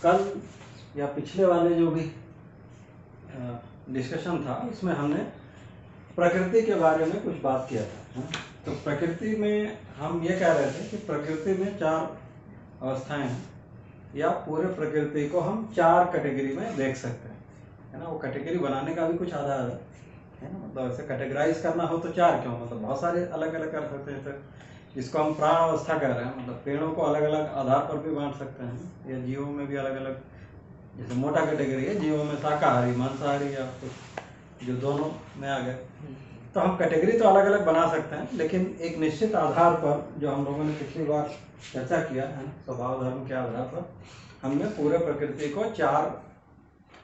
कल या पिछले वाले जो भी डिस्कशन था उसमें हमने प्रकृति के बारे में कुछ बात किया था। तो प्रकृति में हम ये कह रहे थे कि प्रकृति में 4 अवस्थाएं हैं, या पूरे प्रकृति को हम 4 कैटेगरी में देख सकते हैं, है ना। वो कैटेगरी बनाने का भी कुछ आधार है ना। मतलब ऐसे कैटेगराइज करना हो तो 4 क्यों, मतलब बहुत सारे अलग अलग कर सकते हैं। जैसे जिसको हम प्राण अवस्था कह रहे हैं, मतलब पेड़ों को अलग अलग आधार पर भी बांट सकते हैं, या जीवों में भी अलग अलग, जैसे मोटा कैटेगरी है जीवों में शाकाहारी मांसाहारी या कुछ जो दोनों में आ गए। तो हम कैटेगरी तो अलग अलग बना सकते हैं, लेकिन एक निश्चित आधार पर जो हम लोगों ने पिछली बार चर्चा किया है, स्वभाव धर्म के आधार पर हमने पूरे प्रकृति को 4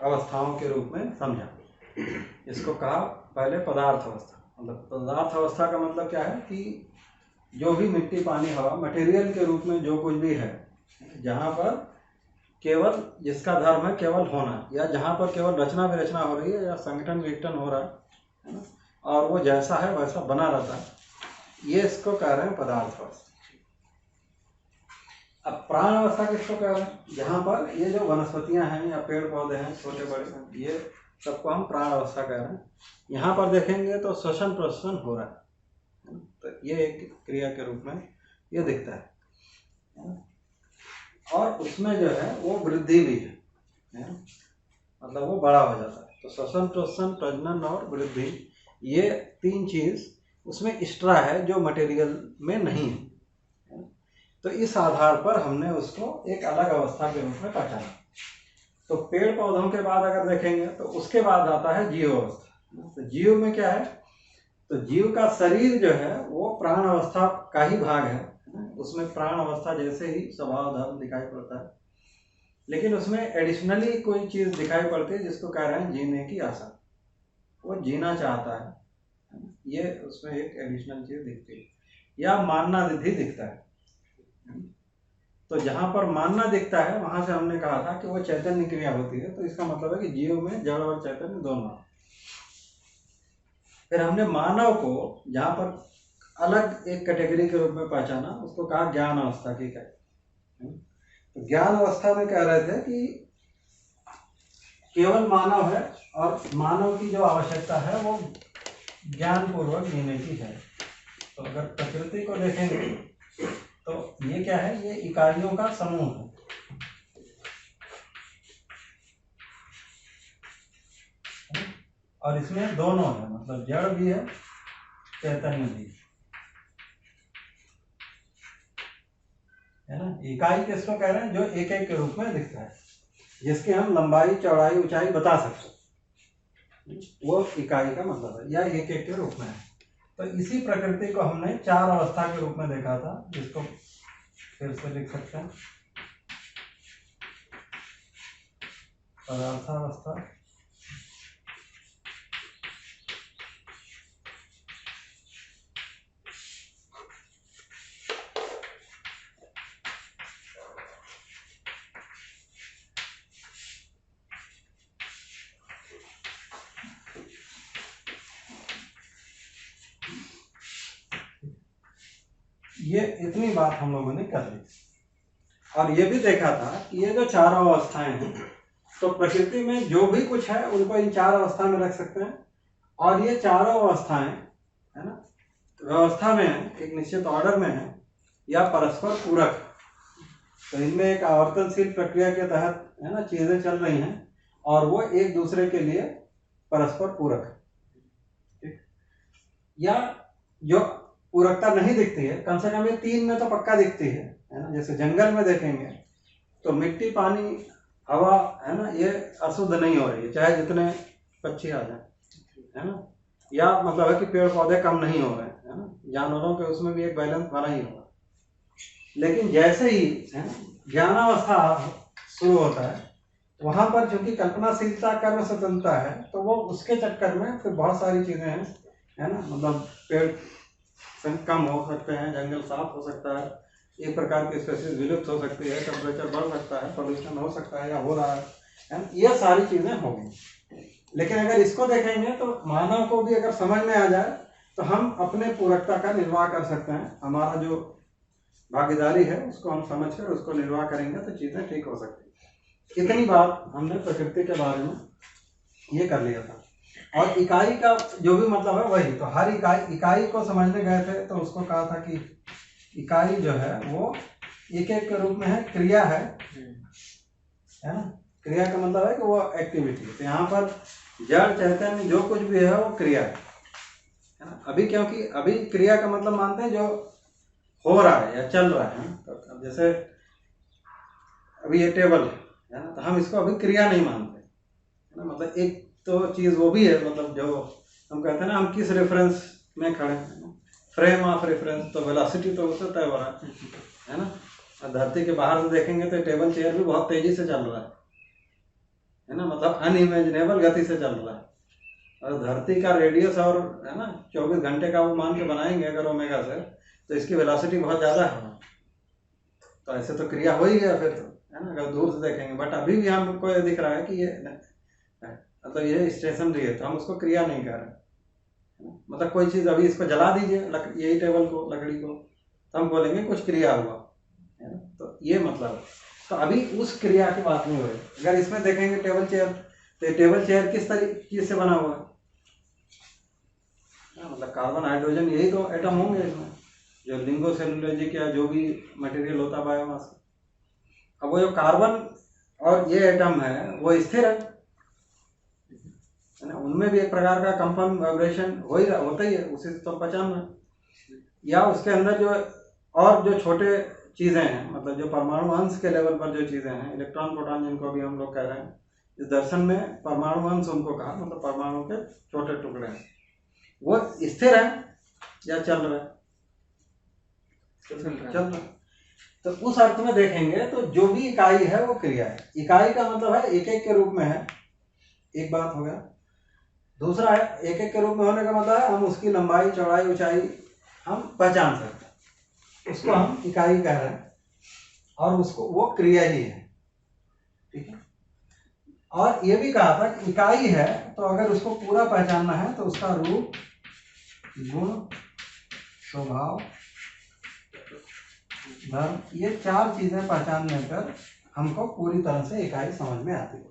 अवस्थाओं के रूप में समझा। इसको कहा पहले पदार्थ अवस्था। मतलब पदार्थ अवस्था का मतलब क्या है कि जो भी मिट्टी पानी हवा मटेरियल के रूप में जो कुछ भी है, जहाँ पर केवल जिसका धर्म है केवल होना, या जहाँ पर केवल रचना विरचना हो रही है या संगठन विघटन हो रहा है ना, और वो जैसा है वैसा बना रहता है, ये इसको कह रहे हैं पदार्थ अवस्था। अब प्राण अवस्था किसको कह रहे हैं, जहाँ पर ये जो वनस्पतियां हैं या पेड़ पौधे हैं छोटे बड़े, ये सबको हम प्राण अवस्था कह रहे हैं। यहाँ पर देखेंगे तो श्वसन प्रश्वसन हो रहा है, तो ये एक क्रिया के रूप में ये दिखता है। और उसमें जो है वो वृद्धि भी है, मतलब वो बड़ा हो जाता है। तो श्वसन प्रश्वसन प्रजनन और वृद्धि, ये 3 चीज उसमें एक्स्ट्रा है जो मटेरियल में नहीं है। तो इस आधार पर हमने उसको एक अलग अवस्था के रूप में पहचाना। तो पेड़ पौधों के बाद अगर देखेंगे तो उसके बाद आता है जीव अवस्था। तो जीव में क्या है, तो जीव का शरीर जो है वो प्राण अवस्था का ही भाग है। उसमें प्राण अवस्था जैसे ही स्वभाव धर्म दिखाई पड़ता है, लेकिन उसमें एडिशनली कोई चीज दिखाई पड़ती है जिसको कह रहे हैं जीने की आशा। वो जीना चाहता है, ये उसमें एक एडिशनल चीज दिखती है। या मानना भी दिखता है। तो जहां पर मानना दिखता है वहां से हमने कहा था कि वो चैतन्य क्रिया होती है। तो इसका मतलब है कि जीव में जड़ और चैतन्य दोनों। फिर हमने मानव को जहां पर अलग एक कैटेगरी के रूप में पहचाना, उसको कहा ज्ञान अवस्था की क्या। तो ज्ञान अवस्था में कह रहे थे कि केवल मानव है और मानव की जो आवश्यकता है वो ज्ञान पूर्वक जीने की है। तो अगर प्रकृति को देखेंगे तो ये क्या है, ये इकाइयों का समूह है। और इसमें दोनों है, मतलब जड़ भी है चैतन्य भी है ना। इकाई किसको कह रहे हैं, जो एक एक के रूप में दिखता है, जिसकी हम लंबाई चौड़ाई ऊंचाई बता सकते हैं, वो इकाई का मतलब है, या एक एक के रूप में है। तो इसी प्रकृति को हमने 4 अवस्था के रूप में देखा था, जिसको फिर से लिख सकते हैं। पदार्थावस्था, ये इतनी बात हम लोगों ने कर ली। और ये भी देखा था कि ये जो 4 अवस्थाएं हैं, तो प्रकृति में जो भी कुछ है उनको इन 4 अवस्था में रख सकते हैं। और ये 4 अवस्थाएं है ना, व्यवस्था में है, एक निश्चित ऑर्डर में है, या परस्पर पूरक। तो इनमें एक आवर्तनशील प्रक्रिया के तहत है ना चीजें चल रही हैं, और वो एक दूसरे के लिए परस्पर पूरक है। या जो पूरकता नहीं दिखती है, कम से कम ये 3 में तो पक्का दिखती है ना। जैसे जंगल में देखेंगे तो मिट्टी पानी हवा है ना, ये अशुद्ध नहीं हो रही है, चाहे जितने पक्षी आ जाए, है ना। या मतलब है कि पेड़ पौधे कम नहीं हो रहे हैं, है ना, जानवरों के उसमें भी एक बैलेंस बना ही होगा। लेकिन जैसे ही है ना ज्ञानावस्था शुरू होता है, वहां पर चूंकि कल्पनाशीलता कर्म स्वतंत्रता है, तो वो उसके चक्कर में फिर बहुत सारी चीजें हैं, है ना। मतलब पेड़ कम हो सकते हैं, जंगल साफ हो सकता है, एक प्रकार की स्पेसीज विलुप्त हो सकती है, टेम्परेचर बढ़ सकता है, पोल्यूशन हो सकता है या हो रहा है, ये सारी चीजें होंगी। लेकिन अगर इसको देखेंगे तो मानव को भी अगर समझ में आ जाए तो हम अपने पूरकता का निर्वाह कर सकते हैं। हमारा जो भागीदारी है उसको हम समझकर उसको निर्वाह करेंगे तो चीजें ठीक हो सकती है। इतनी बात हमने प्रकृति के बारे में ये कर लिया था। और इकाई का जो भी मतलब है वही, तो हर इकाई को समझने गए थे तो उसको कहा था कि इकाई जो है वो एक एक के रूप में है, क्रिया है ना। क्रिया का मतलब है कि वो एक्टिविटी। तो यहाँ पर जड़ चैतन्य जो कुछ भी है वो क्रिया है ना। अभी क्योंकि अभी क्रिया का मतलब मानते हैं जो हो रहा है या चल रहा है। तो अब जैसे अभी ये टेबल है ना, तो हम इसको अभी क्रिया नहीं मानते है ना। मतलब एक तो चीज़ वो भी है, मतलब जो हम कहते हैं ना, हम किस रेफरेंस में खड़े हैं, फ्रेम ऑफ रेफरेंस, तो वेलोसिटी तो उससे तय हो रहा है ना। और धरती के बाहर से देखेंगे तो टेबल चेयर भी बहुत तेजी से चल रहा है ना, मतलब अनइमेजिनेबल गति से चल रहा है। और धरती का रेडियस और है ना 24 घंटे का वो मान के बनाएंगे अगर ओमेगा से, तो इसकी वेलोसिटी बहुत ज़्यादा है। तो ऐसे तो क्रिया हो ही गया फिर तो, है ना, अगर दूर से देखेंगे। बट अभी भी हमको ये दिख रहा है कि ये मतलब ये स्टेशनरी है, तो हम उसको क्रिया नहीं कर रहे। मतलब कोई चीज़ अभी इसको जला दीजिए, यही टेबल को, लकड़ी को, तो हम बोलेंगे कुछ क्रिया हुआ है ना। तो ये मतलब, तो अभी उस क्रिया की बात नहीं हो रही। अगर इसमें देखेंगे टेबल चेयर, तो टेबल चेयर किस तरीके से बना हुआ है, मतलब कार्बन हाइड्रोजन यही तो एटम होंगे इसमें, जो लिंगोसेलुलोजिक या जो भी मटेरियल होता है बायोमास। अब वो जो कार्बन और ये एटम है वो स्थिर है ना, उनमें भी एक प्रकार का कंपन वाइब्रेशन होता ही है, उसी से तो पहचान है। या उसके अंदर जो और जो छोटे चीज़ें हैं, मतलब जो परमाणु अंश के लेवल पर जो चीज़ें हैं, इलेक्ट्रॉन प्रोटॉन जिनको भी हम लोग कह रहे हैं, इस दर्शन में परमाणु अंश उनको कहा, मतलब परमाणु के छोटे टुकड़े हैं, वो स्थिर है या चल रहा है, चल रहा है। तो उस अर्थ में देखेंगे तो जो भी इकाई है वो क्रिया है। इकाई का मतलब है एक एक के रूप में है, एक बात हो गया। दूसरा है एक एक के रूप में होने का मतलब है हम उसकी लंबाई चौड़ाई ऊंचाई हम पहचान सकते हैं, उसको हम इकाई कह रहे हैं, और उसको वो क्रिया ही है, ठीक है। और ये भी कहा था कि इकाई है तो अगर उसको पूरा पहचानना है तो उसका रूप, गुण, स्वभाव, धर्म, ये 4 चीजें पहचानने पर हमको पूरी तरह से इकाई समझ में आती है।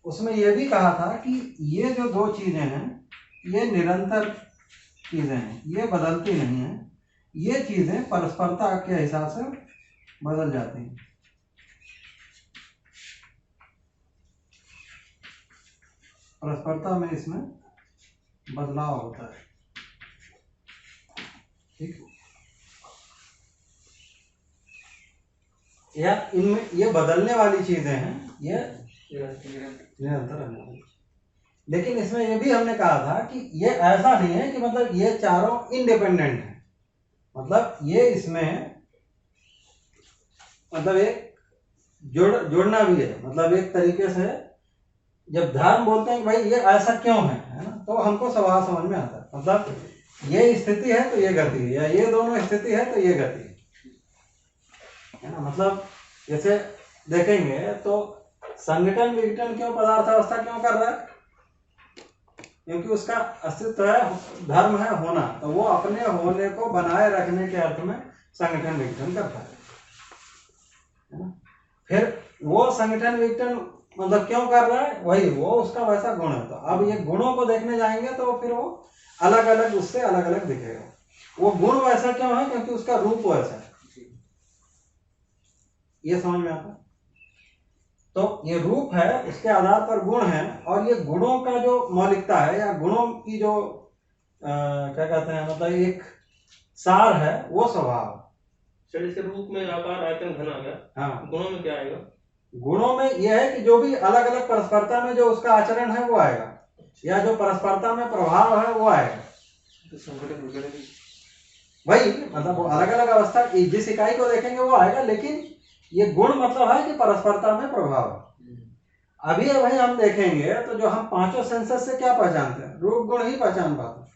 उसमें यह भी कहा था कि ये जो 2 चीजें हैं ये निरंतर चीजें हैं, ये बदलती नहीं है, ये चीजें परस्परता के हिसाब से बदल जाती हैं। परस्परता में इसमें बदलाव होता है, ठीक। या इनमें ये बदलने वाली चीजें हैं, ये निरंतर रहने वाली। लेकिन इसमें ये भी हमने कहा था कि ये ऐसा नहीं है कि मतलब ये चारों इंडिपेंडेंट हैं, मतलब ये इसमें मतलब एक जोड़ना भी है। मतलब एक तरीके से जब धर्म बोलते हैं कि भाई ये ऐसा क्यों है ना, तो हमको स्वभाव समझ में आता है। मतलब ये स्थिति है तो ये गति है, या ये दोनों स्थिति है तो ये गति है ना। मतलब जैसे देखेंगे तो संगठन विघटन क्यों, पदार्थ अवस्था क्यों कर रहा है, क्योंकि उसका अस्तित्व है, धर्म है होना, तो वो अपने होने को बनाए रखने के अर्थ में संगठन विघटन करता है ना। फिर वो संगठन विघटन मतलब क्यों कर रहा है, वही वो उसका वैसा गुण है। तो अब ये गुणों को देखने जाएंगे तो फिर वो अलग अलग, उससे अलग अलग दिखेगा। वो गुण वैसा क्यों है, क्योंकि उसका रूप वैसा है, ये समझ में आता है। तो ये रूप है, उसके आधार पर गुण है, और ये गुणों का जो मौलिकता है या गुणों की जो क्या कहते हैं, मतलब एक सार है, वो स्वभाव। जैसे रूप में आकार आयतन घन आ गया, हाँ, गुणों में क्या आएगा? गुणों में यह है कि जो भी अलग अलग परस्परता में जो उसका आचरण है वो आएगा, या जो परस्परता में प्रभाव है वो आएगा। तो संगठन वगैरह वही मतलब वो अलग अलग अवस्था जिस इकाई को देखेंगे वो आएगा, लेकिन ये गुण मतलब है कि परस्परता में प्रभाव है। अभी वही हम देखेंगे तो जो हम 5 सेंसस से क्या पहचानते हैं, रूप गुण ही पहचान पाते हैं।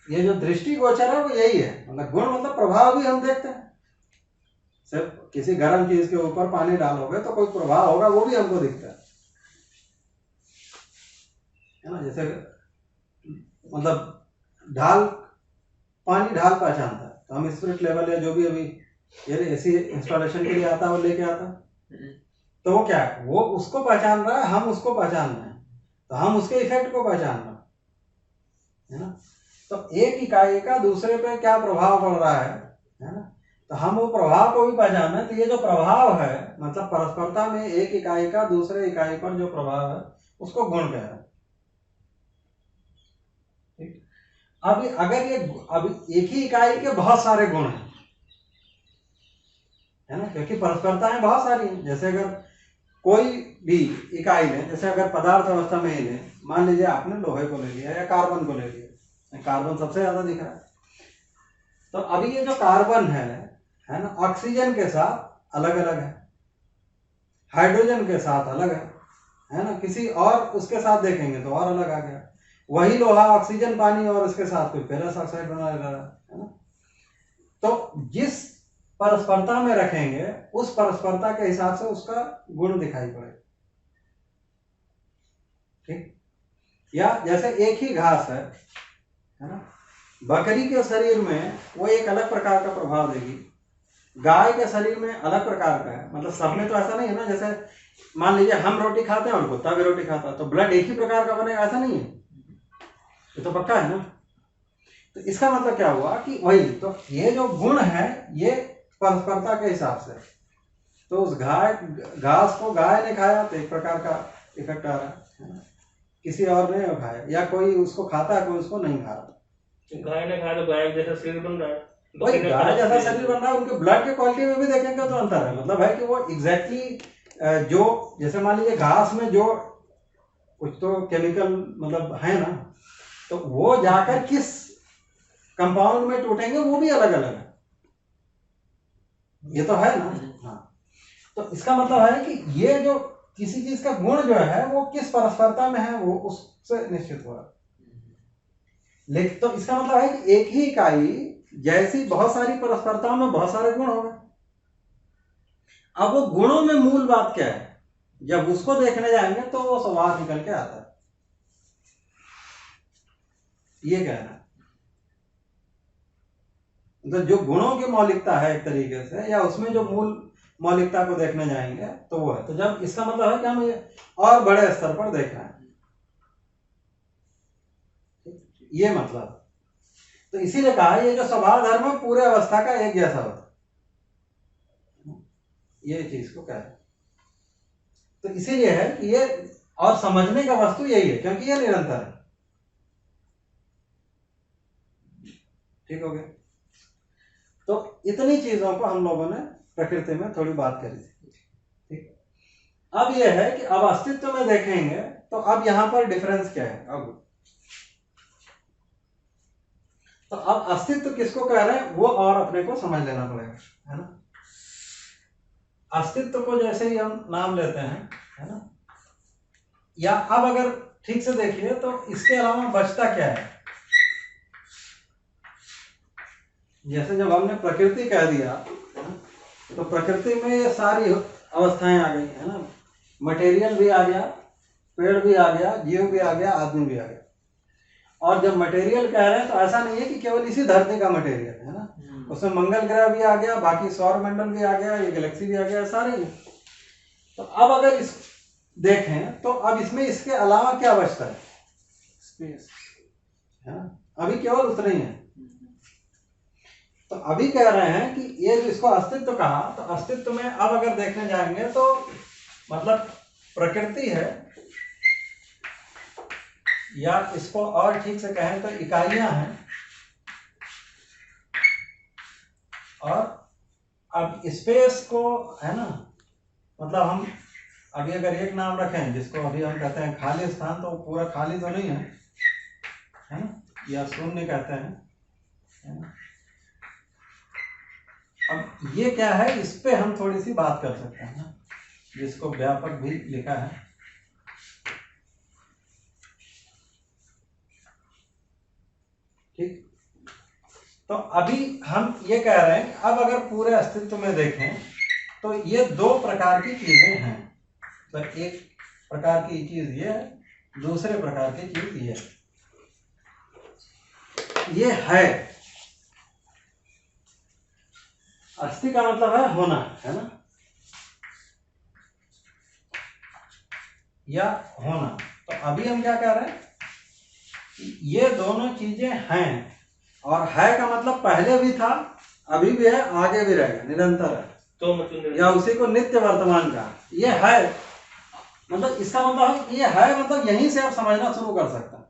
ये जो दृष्टि गोचर है वो यही है, मतलब गुण मतलब प्रभाव भी हम देखते हैं। सिर्फ किसी गर्म चीज के ऊपर पानी डालोगे तो कोई प्रभाव होगा, वो भी हमको दिखता है ना। जैसे मतलब ढाल, पानी ढाल पहचानता है, तो हम स्पिरिट लेवल या जो भी अभी ये ऐसी इंस्टॉलेशन के लिए आता है वो लेके आता है, तो वो क्या है, वो उसको पहचान रहा है, हम उसको पहचान रहे हैं, तो हम उसके इफेक्ट को पहचान रहे हैं, है ना। तो एक इकाई का दूसरे पे क्या प्रभाव पड़ रहा है ना, तो हम वो प्रभाव को भी पहचान रहे हैं। तो ये जो प्रभाव है, मतलब परस्परता में एक इकाई का दूसरे इकाई पर जो प्रभाव है, उसको गुण कह रहे हैं। ठीक। अब अगर ये अब एक ही इकाई के बहुत सारे गुण हैं, है ना, क्योंकि परस्परताएं बहुत सारी हैं। जैसे अगर कोई भी इकाई लें, जैसे अगर पदार्थ अवस्था में ही लें, मान लीजिए आपने लोहे को ले लिया या कार्बन को ले लिया, कार्बन सबसे ज्यादा दिख रहा है। तो अभी ये जो कार्बन है ना, ऑक्सीजन के साथ अलग अलग है, हाइड्रोजन के साथ अलग है ना, किसी और उसके साथ देखेंगे तो और अलग आ गया। वही लोहा ऑक्सीजन पानी और उसके साथ कोई फेरस ऑक्साइड बना रहा है ना। तो जिस परस्परता में रखेंगे, उस परस्परता के हिसाब से उसका गुण दिखाई पड़ेगा। ठीक। या जैसे एक ही घास है ना, बकरी के शरीर में वो एक अलग प्रकार का प्रभाव देगी, गाय के शरीर में अलग प्रकार का है। मतलब सब में तो ऐसा नहीं है ना, जैसे मान लीजिए हम रोटी खाते हैं और कुत्ता भी रोटी खाता है, तो ब्लड एक ही प्रकार का बनेगा, ऐसा नहीं है, ये तो पक्का है ना। तो इसका मतलब क्या हुआ कि वही, तो ये जो गुण है ये परस्परता के हिसाब से, तो उस घास को गाय ने खाया तो एक प्रकार का इफेक्ट आ रहा है ना, किसी और ने खाया, या कोई उसको खाता है, कोई उसको नहीं खा रहा। गाय ने खाया तो गाय जैसा शरीर बन रहा है, वही गाय जैसा शरीर बन रहा है, उनके ब्लड के क्वालिटी में भी देखेंगे तो अंतर है। मतलब है कि वो एग्जैक्टली जो, जैसे मान लीजिए घास में जो कुछ तो केमिकल मतलब है ना, तो वो जाकर किस कंपाउंड में टूटेंगे वो भी अलग अलग है, ये तो है ना। हाँ, तो इसका मतलब है कि ये जो किसी चीज का गुण जो है वो किस परस्परता में है, वो उससे निश्चित हो रहा है। लेकिन तो इसका मतलब है कि एक ही इकाई जैसी बहुत सारी परस्परताओं में बहुत सारे गुण हो गए। अब वो गुणों में मूल बात क्या है, जब उसको देखने जाएंगे तो वो स्वभाव निकल के आता है, ये कहना है। मतलब जो गुणों की मौलिकता है एक तरीके से, या उसमें जो मूल मौलिकता को देखने जाएंगे तो वो है। तो जब इसका मतलब है कि हम ये और बड़े स्तर पर देख रहे हैं, ये मतलब। तो इसीलिए कहा ये जो स्वभाव धर्म है पूरे अवस्था का एक जैसा होता है, ये चीज को कह रहे। तो इसीलिए है कि ये, और समझने का वस्तु यही है, क्योंकि ये निरंतर है। ठीक हो गया। तो इतनी चीजों को हम लोगों ने प्रकृति में थोड़ी बात करी थी। ठीक। अब यह है कि अब अस्तित्व में देखेंगे तो अब यहां पर डिफरेंस क्या है। अब तो अब अस्तित्व किसको कह रहे हैं वो और अपने को समझ लेना पड़ेगा, है ना। अस्तित्व को जैसे ही हम नाम लेते हैं, है ना, या अब अगर ठीक से देखिए तो इसके अलावा बचता क्या है। जैसे जब हमने प्रकृति कह दिया, तो प्रकृति में ये सारी अवस्थाएं आ गई, है ना। मटेरियल भी आ गया, पेड़ भी आ गया, जीव भी आ गया, आदमी भी आ गया। और जब मटेरियल कह रहे हैं तो ऐसा नहीं है कि केवल इसी धरती का मटेरियल है ना, उसमें मंगल ग्रह भी आ गया, बाकी सौर मंडल भी आ गया, ये गैलेक्सी भी आ गया, सारे ही। तो अब अगर इस देखें तो अब इसमें इसके अलावा क्या बचता है, स्पेस, है ना। अभी केवल उतना ही है। तो अभी कह रहे हैं कि ये जो इसको अस्तित्व कहा, तो अस्तित्व में अब अगर देखने जाएंगे तो मतलब प्रकृति है, या इसको और ठीक से कहें तो इकाइयां हैं। और अब स्पेस को, है ना, मतलब हम अभी अगर एक नाम रखें जिसको अभी हम कहते हैं खाली स्थान, तो पूरा खाली तो नहीं है ना, या शून्य कहते हैं, है ना। अब ये क्या है, इस पे हम थोड़ी सी बात कर सकते हैं ना, जिसको व्यापक भी लिखा है। ठीक। तो अभी हम ये कह रहे हैं कि अब अगर पूरे अस्तित्व में देखें तो ये दो प्रकार की चीजें हैं। तो एक प्रकार की चीज ये है, दूसरे प्रकार की चीज ये है। अस्थि का मतलब है होना, है ना। या होना। तो अभी हम क्या कह रहे हैं, ये दोनों चीजें हैं, और है का मतलब पहले भी था, अभी भी है, आगे भी रहेगा, निरंतर है, तो मतलब या उसी को नित्य वर्तमान का ये है। मतलब इसका मतलब ये है, मतलब यहीं से आप समझना शुरू कर सकते हैं।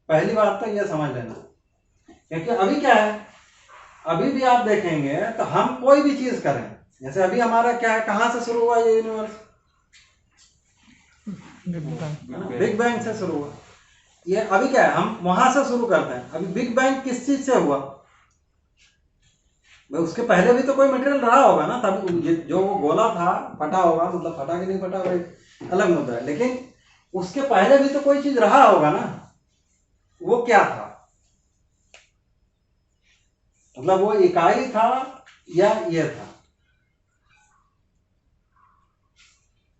पहली बात तो ये समझ लेना, क्योंकि अभी क्या है, अभी भी आप देखेंगे तो हम कोई भी चीज करें, जैसे अभी हमारा क्या है, कहाँ से शुरू हुआ ये यूनिवर्स, बिग बैंग से शुरू हुआ। ये अभी क्या है, हम वहां से शुरू करते हैं। अभी बिग बैंग किस चीज से हुआ, भाई उसके पहले भी तो कोई मटेरियल रहा होगा ना, तब जो वो गोला था फटा होगा, मतलब फटा कि नहीं फटा वो एक अलग मुद्दा है, लेकिन उसके पहले भी तो कोई चीज रहा होगा ना। वो क्या था, मतलब वो इकाई था या ये था।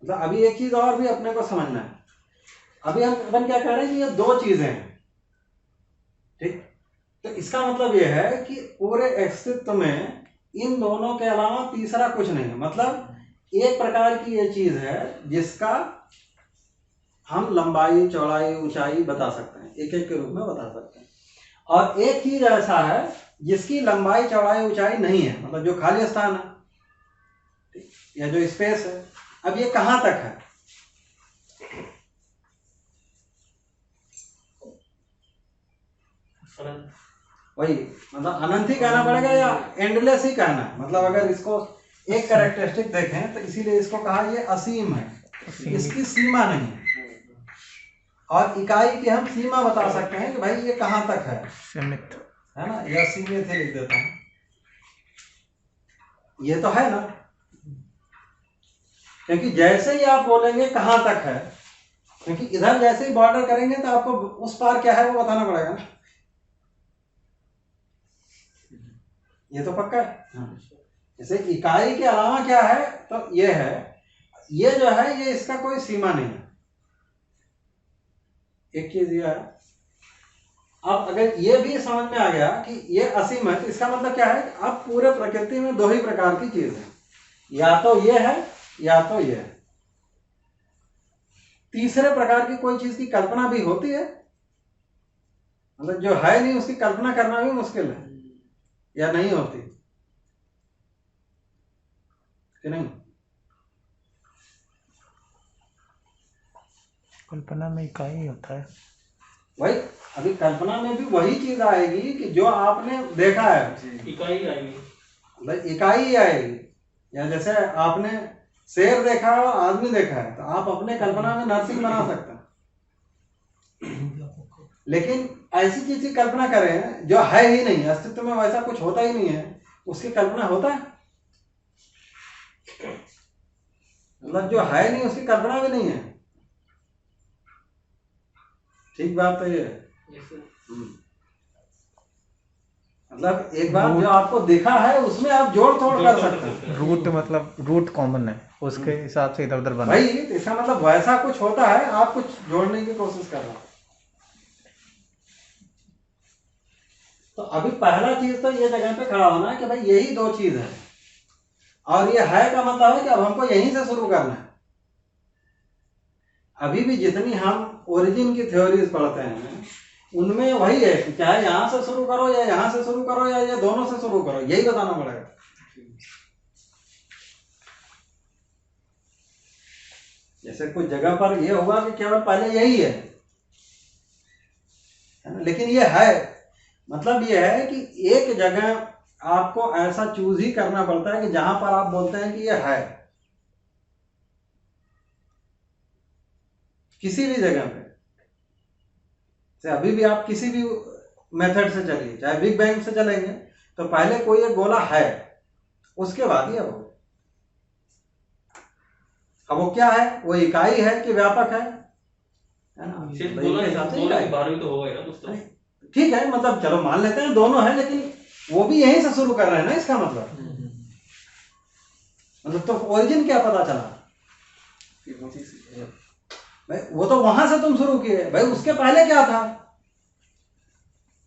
मतलब अभी एक चीज और भी अपने को समझना है, अभी हम अपन क्या कह रहे हैं कि ये दो चीजें हैं, ठीक। तो इसका मतलब ये है कि पूरे अस्तित्व में इन दोनों के अलावा तीसरा कुछ नहीं है। मतलब एक प्रकार की ये चीज है जिसका हम लंबाई, चौड़ाई, ऊंचाई बता सकते हैं, एक एक के रूप में बता सकते हैं, और एक चीज ऐसा है जिसकी लंबाई, चौड़ाई, ऊंचाई नहीं है, मतलब जो खाली स्थान है या जो स्पेस है। अब ये कहां तक है, वही मतलब अनंत ही कहना पड़ेगा या एंडलेस ही कहना है। मतलब अगर इसको एक कैरेक्टरिस्टिक देखें तो इसीलिए इसको कहा ये असीम है, इसकी सीमा नहीं है। और इकाई की हम सीमा बता सकते हैं कि भाई ये कहां तक है, सीमित है ना, या सीमित है, लिख देता हूं, ये तो है ना। क्योंकि जैसे ही आप बोलेंगे कहां तक है, क्योंकि इधर जैसे ही बॉर्डर करेंगे तो आपको उस पार क्या है वो बताना पड़ेगा ना, ये तो पक्का है। जैसे इकाई के अलावा क्या है, तो ये है, ये जो है ये इसका कोई सीमा नहीं है। एक चीज ये है। अब अगर ये भी समझ में आ गया कि ये असीम है, तो इसका मतलब क्या है, अब पूरे प्रकृति में दो ही प्रकार की चीज है, या तो ये है या तो ये है। तीसरे प्रकार की कोई चीज की कल्पना भी होती है, मतलब जो है नहीं उसकी कल्पना करना भी मुश्किल है, या नहीं होती कि नहीं। कल्पना में इकाई होता है। भाई अभी कल्पना में भी वही चीज आएगी कि जो आपने देखा है, इकाई आएगी, मतलब इकाई ही आएगी। या जैसे आपने शेर देखा है और आदमी देखा है, तो आप अपने कल्पना में नरसिंह बना सकते हैं, लेकिन ऐसी चीज की कल्पना करें जो है ही नहीं, अस्तित्व में वैसा कुछ होता ही नहीं है, उसकी कल्पना होता है, मतलब जो है नहीं उसकी कल्पना भी नहीं है। ठीक बात तो ये है। मतलब एक बात जो आपको देखा है उसमें आप जोड़ तोड़ कर सकते हैं। रूट मतलब रूट कॉमन है, उसके हिसाब से इधर उधर बना। भाई इसका मतलब वैसा कुछ होता है, आप कुछ जोड़ने की कोशिश कर रहे हैं। तो अभी पहला चीज तो ये जगह पे खड़ा होना है कि भाई यही दो चीज है, और ये है का मतलब है कि अब हमको यहीं से शुरू करना है। अभी भी जितनी हम ओरिजिन की थ्योरीज पढ़ते हैं उनमें वही है कि चाहे यहां से शुरू करो या यहां से शुरू करो या ये दोनों से शुरू करो, यही बताना पड़ेगा। जैसे कुछ जगह पर ये हुआ कि केवल पहले यही है ना, लेकिन ये है, मतलब ये है कि एक जगह आपको ऐसा चूज ही करना पड़ता है कि जहां पर आप बोलते हैं कि ये है, किसी भी जगह पे। से अभी भी आप किसी भी मेथड से चलिए, चाहे बिग बैंग से चलेंगे तो पहले कोई एक गोला है, उसके बाद ही है वो। अब वो क्या है, वो इकाई है कि व्यापक है ना, सिर्फ भाई गोला के हिसाब से इकाई। बारहवीं तो होगा ही ना दोस्तों। ठीक है, मतलब चलो मान लेते हैं दोनों है, लेकिन वो भी यहीं से शुरू कर रहे हैं ना, इसका मतलब तो ओरिजिन क्या पता चला भाई, वो तो वहां से तुम शुरू किए भाई, उसके पहले क्या था।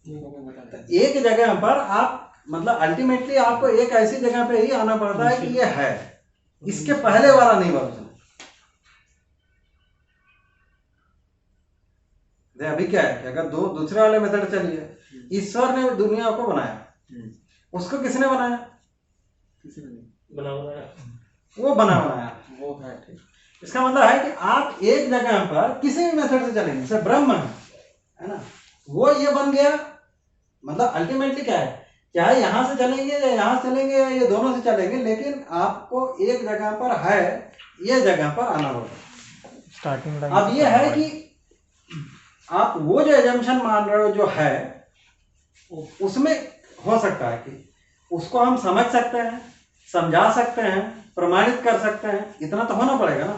तो एक जगह पर आप मतलब अल्टीमेटली आपको एक ऐसी जगह पे ही आना पड़ता है कि ये है, इसके पहले वाला नहीं बदलना। अभी क्या है कि अगर दो दूसरे वाले मेथड चलिए, ईश्वर ने दुनिया को बनाया, उसको किसने बनाया? बना बनाया। वो बना बनाया, वो है। ठीक, इसका मतलब है कि आप एक जगह पर किसी भी मेथड से चलेंगे, जैसे ब्रह्म है ना, वो ये बन गया, मतलब अल्टीमेटली क्या है, चाहे यहाँ से चलेंगे या यहाँ से चलेंगे या ये दोनों से चलेंगे, लेकिन आपको एक जगह पर है, ये जगह पर आना होगा। Starting line. अब ये है कि आप वो जो एजम्पशन मान रहे हो जो है, उसमें हो सकता है कि उसको हम समझ सकते हैं, समझा सकते हैं, प्रमाणित कर सकते हैं, इतना तो होना पड़ेगा ना।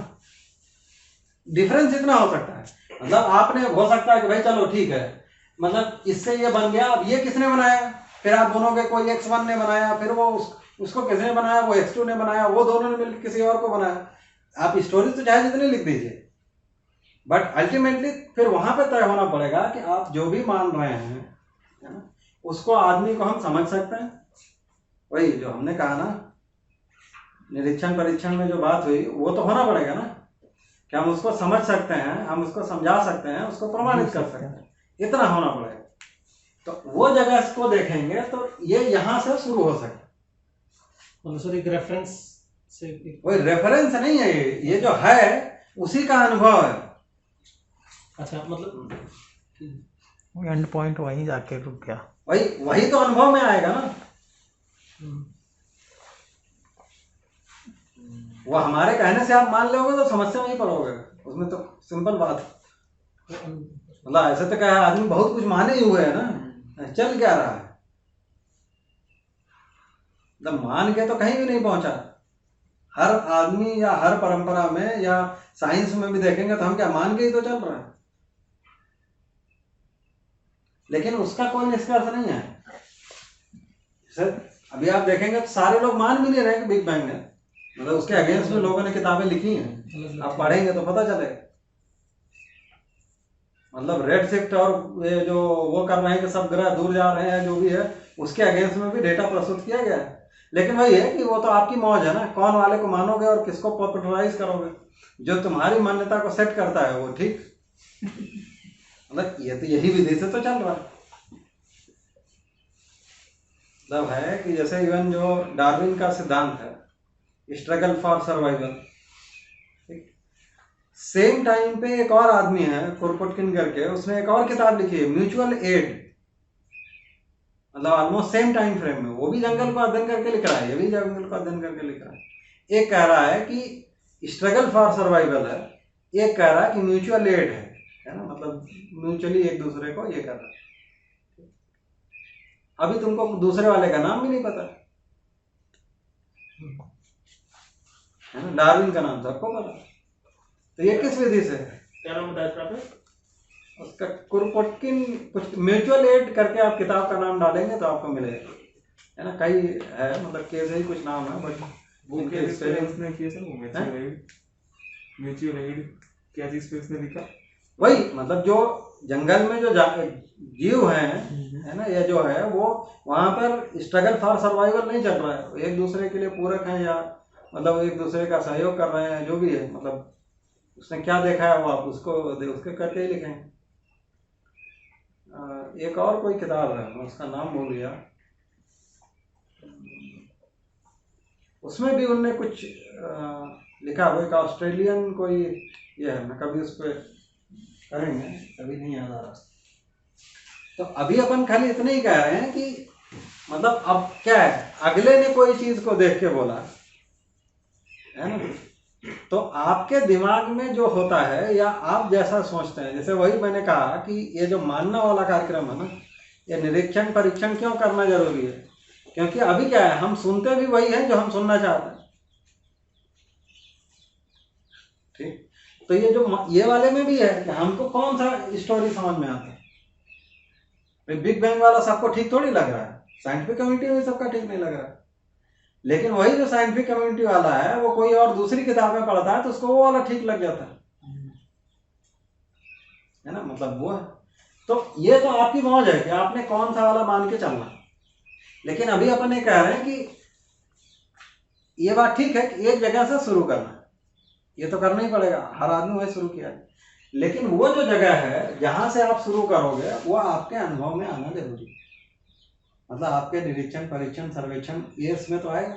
डिफरेंस इतना हो सकता है, मतलब आपने हो सकता है कि भाई चलो ठीक है, मतलब इससे ये बन गया, अब ये किसने बनाया, फिर आप बोलोगे कोई x1 ने बनाया, फिर वो उसको किसने बनाया, वो x2 ने बनाया, वो दोनों ने मिलकर किसी और को बनाया। आप स्टोरी तो चाहे जितनी लिख दीजिए, बट अल्टीमेटली फिर वहां पे तय होना पड़ेगा कि आप जो भी मान रहे हैं, है ना, उसको आदमी को हम समझ सकते हैं। वही जो हमने कहा ना, निरीक्षण परीक्षण में जो बात हुई, वो तो होना पड़ेगा ना कि हम उसको समझ सकते हैं, हम उसको समझा सकते हैं, उसको प्रमाणित कर सकते हैं, इतना होना पड़ेगा। तो वो जगह इसको देखेंगे तो ये यहाँ से शुरू हो सकता है। सर एक रेफरेंस से कोई रेफरेंस नहीं है, ये जो है उसी का अनुभव है। अच्छा, मतलब एंड पॉइंट वहीं जाके रुक गया। वही तो अनुभव में आएगा ना। वो हमारे कहने से आप मान लोगे तो समस्या नहीं पड़ोगे, उसमें तो सिंपल बात है। मतलब ऐसे तो क्या है, आदमी बहुत कुछ माने ही हुए है ना, चल क्या रहा है, मतलब मान के तो कहीं भी नहीं पहुंचा। हर आदमी या हर परंपरा में या साइंस में भी देखेंगे तो हम क्या मान के ही तो चल रहा है, लेकिन उसका कोई निष्कर्ष नहीं है। सर अभी आप देखेंगे तो सारे लोग मान भी नहीं रहे कि बिग बैंग है, मतलब उसके अगेंस्ट में लोगों ने किताबें लिखी हैं, आप पढ़ेंगे तो पता चलेगा। मतलब रेड शिफ्ट और ये जो वो कर रहे हैं कि सब ग्रह दूर जा रहे हैं, जो भी है उसके अगेंस्ट में भी डेटा प्रस्तुत किया गया है। लेकिन वही है कि वो तो आपकी मौज है ना, कौन वाले को मानोगे और किसको पॉपुलराइज करोगे। जो तुम्हारी मान्यता को सेट करता है वो ठीक, मतलब ये तो यही विधि से तो चल रहा है। मतलब है कि जैसे इवन जो डार्विन का सिद्धांत है, struggle for survival, same time पे एक और आदमी है कुरपुटकिन करके, उसने एक और किताब लिखी है म्यूचुअल एड, मतलब ऑलमोस्ट सेम टाइम फ्रेम में, वो भी जंगल को अध्ययन करके लिख रहा है, ये भी जंगल को अध्ययन करके लिख रहा है। एक कह रहा है कि स्ट्रगल फॉर सर्वाइवल है, एक कह रहा है कि म्यूचुअल एड है ना, मतलब म्यूचुअली एक दूसरे को ये कर रहा है। अभी तुमको दूसरे वाले का नाम भी नहीं पता है ना, डार्विन का नाम सबको पता, तो ये किस विधि से है? क्या नाम बताया सर आपने? उसका कुरपुटकिन कुछ म्यूचुअल एड करके आप किताब का नाम डालेंगे तो आपको मिलेगा, है ना, कई है, मतलब के से ही कुछ नाम है, बट वो क्या चीज पे उसने किया सर, वो म्यूचुअल एड क्या चीज पे उसने लिखा? वही मतलब जो जंगल में जो जीव हैं, है ना, ये जो है वो वहां पर स्ट्रगल फॉर सर्वाइवल नहीं चल रहा है, एक दूसरे के लिए पूरक हैं या मतलब एक दूसरे का सहयोग कर रहे हैं, जो भी है, मतलब उसने क्या देखा है वो आप उसको उसके करके ही लिखेंगे। एक और कोई किताब है, मैं उसका नाम भूल गया, उसमें भी उनने कुछ लिखा, वो एक ऑस्ट्रेलियन कोई ये है, मैं कभी उस पर करेंगे, कभी नहीं याद आ रहा। तो अभी अपन खाली इतने ही कह रहे हैं कि मतलब अब क्या है, अगले ने कोई चीज को देख के बोला है ना, तो आपके दिमाग में जो होता है या आप जैसा सोचते हैं, जैसे वही मैंने कहा कि ये जो मानना वाला कार्यक्रम है ना, ये निरीक्षण परीक्षण क्यों करना जरूरी है, क्योंकि अभी क्या है, हम सुनते भी वही है जो हम सुनना चाहते हैं। ठीक, तो ये जो ये वाले में भी है कि हमको कौन सा स्टोरी समझ में आता है। बिग बैंग वाला सबको ठीक थोड़ी लग रहा है, साइंटिफिक कम्युनिटी में सबका ठीक नहीं लग रहा है, लेकिन वही जो साइंटिफिक कम्युनिटी वाला है वो कोई और दूसरी किताबें पढ़ता है तो उसको वो वाला ठीक लग जाता है ना, मतलब वो है। तो ये तो आपकी मौज है कि आपने कौन सा वाला मान के चलना, लेकिन अभी अपन ये कह रहे हैं कि ये बात ठीक है कि एक जगह से शुरू करना है, ये तो करना ही पड़ेगा, हर आदमी वही शुरू किया है, लेकिन वो जो जगह है जहां से आप शुरू करोगे वो आपके अनुभव में आना जरूरी है। मतलब आपके निरीक्षण, परीक्षण, सर्वेक्षण ये इसमें तो आएगा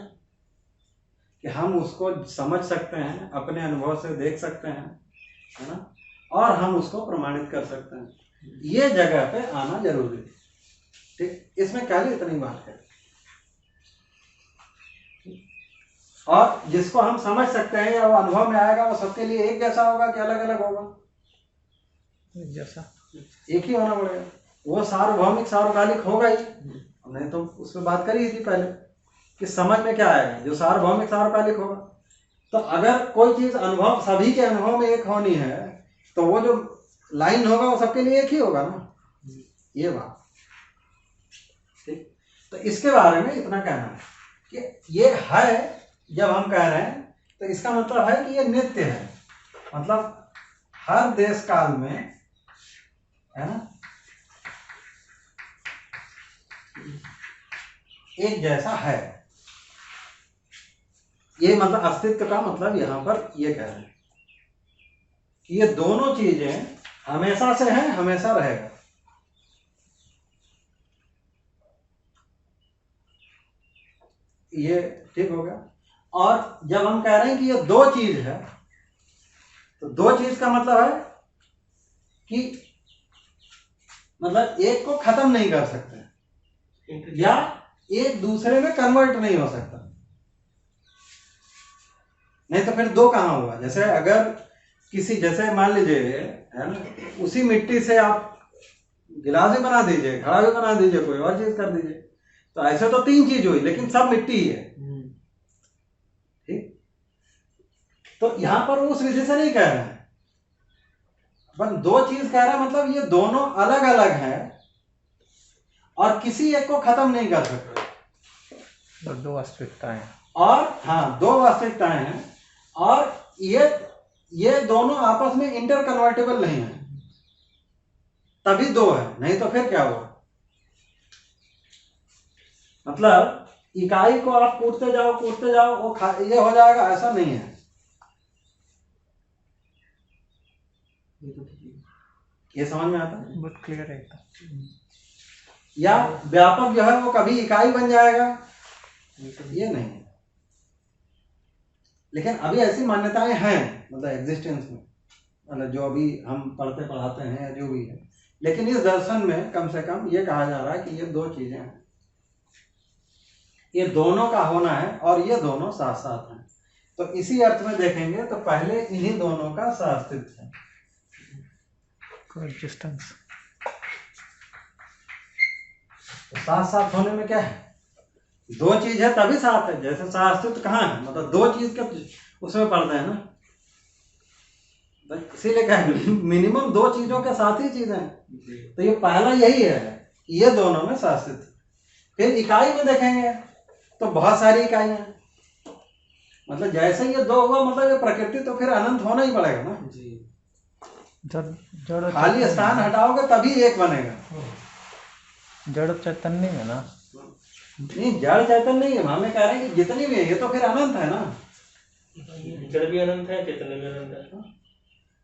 कि हम उसको समझ सकते हैं, अपने अनुभव से देख सकते हैं, है ना, और हम उसको प्रमाणित कर सकते हैं। ये जगह पे आना जरूरी है। ठीक, इसमें खाली इतनी बात है। और जिसको हम समझ सकते हैं या वो अनुभव में आएगा वो सबके लिए एक जैसा होगा कि अलग अलग होगा? जैसा एक ही होना पड़ेगा। वो सार्वभौमिक सार्वकालिक होगा ही। हमने तो उस पर बात करी थी पहले कि समझ में क्या आएगा, जो सार्वभौमिक सार्वकालिक होगा। तो अगर कोई चीज अनुभव, सभी के अनुभव में एक होनी है, तो वो जो लाइन होगा वो सबके लिए एक ही होगा ना। ये बात ठीक। तो इसके बारे में इतना कहना है कि ये है, जब हम कह रहे हैं तो इसका मतलब है कि ये नित्य है। मतलब हर देश काल में, है ना, एक जैसा है। ये मतलब अस्तित्व का मतलब यहां पर ये कह रहे हैं कि ये दोनों चीजें हमेशा से हैं, हमेशा रहेगा। ये ठीक हो गया। और जब हम कह रहे हैं कि ये दो चीज है, तो दो चीज का मतलब है कि मतलब एक को खत्म नहीं कर सकते या एक दूसरे में कन्वर्ट नहीं हो सकता। नहीं तो फिर दो कहाँ हुआ? जैसे अगर किसी, जैसे मान लीजिए, है ना, उसी मिट्टी से आप गिलास भी बना दीजिए, घड़ा भी बना दीजिए, कोई और चीज कर दीजिए, तो ऐसे तो तीन चीज हुई, लेकिन सब मिट्टी ही है। ठीक। तो यहां पर उस विधि से नहीं कह रहे हैं, पर दो चीज कह रहा है, मतलब ये दोनों अलग अलग हैं और किसी एक को खत्म नहीं कर सकते। तो दो वास्तविकताएं। और हाँ, दो वास्तविकताएं हैं और ये दोनों आपस में इंटर कन्वर्टेबल नहीं है, तभी दो है। नहीं तो फिर क्या हुआ? मतलब इकाई को आप कूटते जाओ वो ये हो जाएगा, ऐसा नहीं है। ये समझ में आता है? बहुत क्लियर है एकदम। या व्यापक जो है वो कभी इकाई बन जाएगा, ये नहीं है। लेकिन अभी ऐसी मान्यताएं हैं, मतलब एग्जिस्टेंस में, मतलब जो अभी हम पढ़ते पढ़ाते हैं या जो भी है। लेकिन इस दर्शन में कम से कम ये कहा जा रहा है कि ये दो चीजें हैं, ये दोनों का होना है और ये दोनों साथ साथ हैं। तो इसी अर्थ में देखेंगे तो पहले इन्हीं दोनों का सास्तित्व है, कोएग्जिस्टेंस। तो साथ साथ होने में क्या है? दो चीज है तभी साथ है। जैसे सास्तित्व कहाँ है, मतलब दो चीज के उसमें पढ़ते हैं ना, इसीलिए क्या है, मिनिमम दो चीजों के साथ ही चीजें हैं। तो ये पहला यही है कि ये दोनों में सास्तित्व। फिर इकाई में देखेंगे तो बहुत सारी इकाइयां हैं। मतलब जैसे ये दो होगा, मतलब ये प्रकृति तो फिर अनंत होना ही पड़ेगा ना। जड़ खाली स्थान हटाओगे तभी एक बनेगा। जड़ चैतन्य में ना, नहीं, जड़ चैतन्य नहीं है। हमें कह रहे हैं कि जितनी भी है ये तो फिर अनंत है ना। जड़ भी अनंत है, चैतन्य भी अनंत है।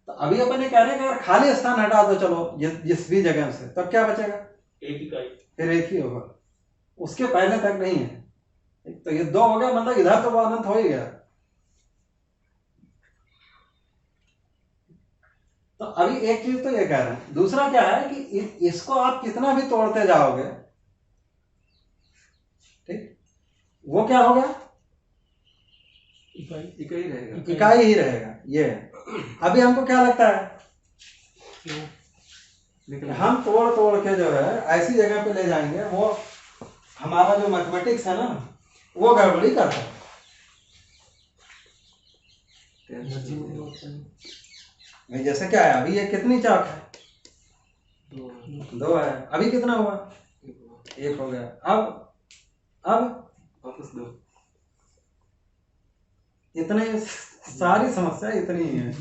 तो अभी अपन ये कह रहे हैं कि अगर खाली स्थान हटा दो चलो जिस भी जगह से, तब क्या बचेगा? एक इकाई। फिर एक ही होगा, उसके पहले तक नहीं है। तो ये दो हो गया, मतलब इधर तो वो अनंत हो ही गया। तो अभी एक चीज तो ये कह रहे हैं। दूसरा क्या है कि इसको आप कितना भी तोड़ते जाओगे, ठीक, वो क्या हो गया? इकाई रहेगा, इकाई ही रहेगा। ये है। अभी हमको क्या लगता है, हम तोड़ के जो है ऐसी जगह पे ले जाएंगे, वो हमारा जो मैथमेटिक्स है ना, वो गड़बड़ी करता है। जैसे क्या है, अभी ये कितनी चाक है? दो है। अभी कितना हुआ? एक हो गया। अब वापस दो। इतने सारी समस्या इतनी ही है।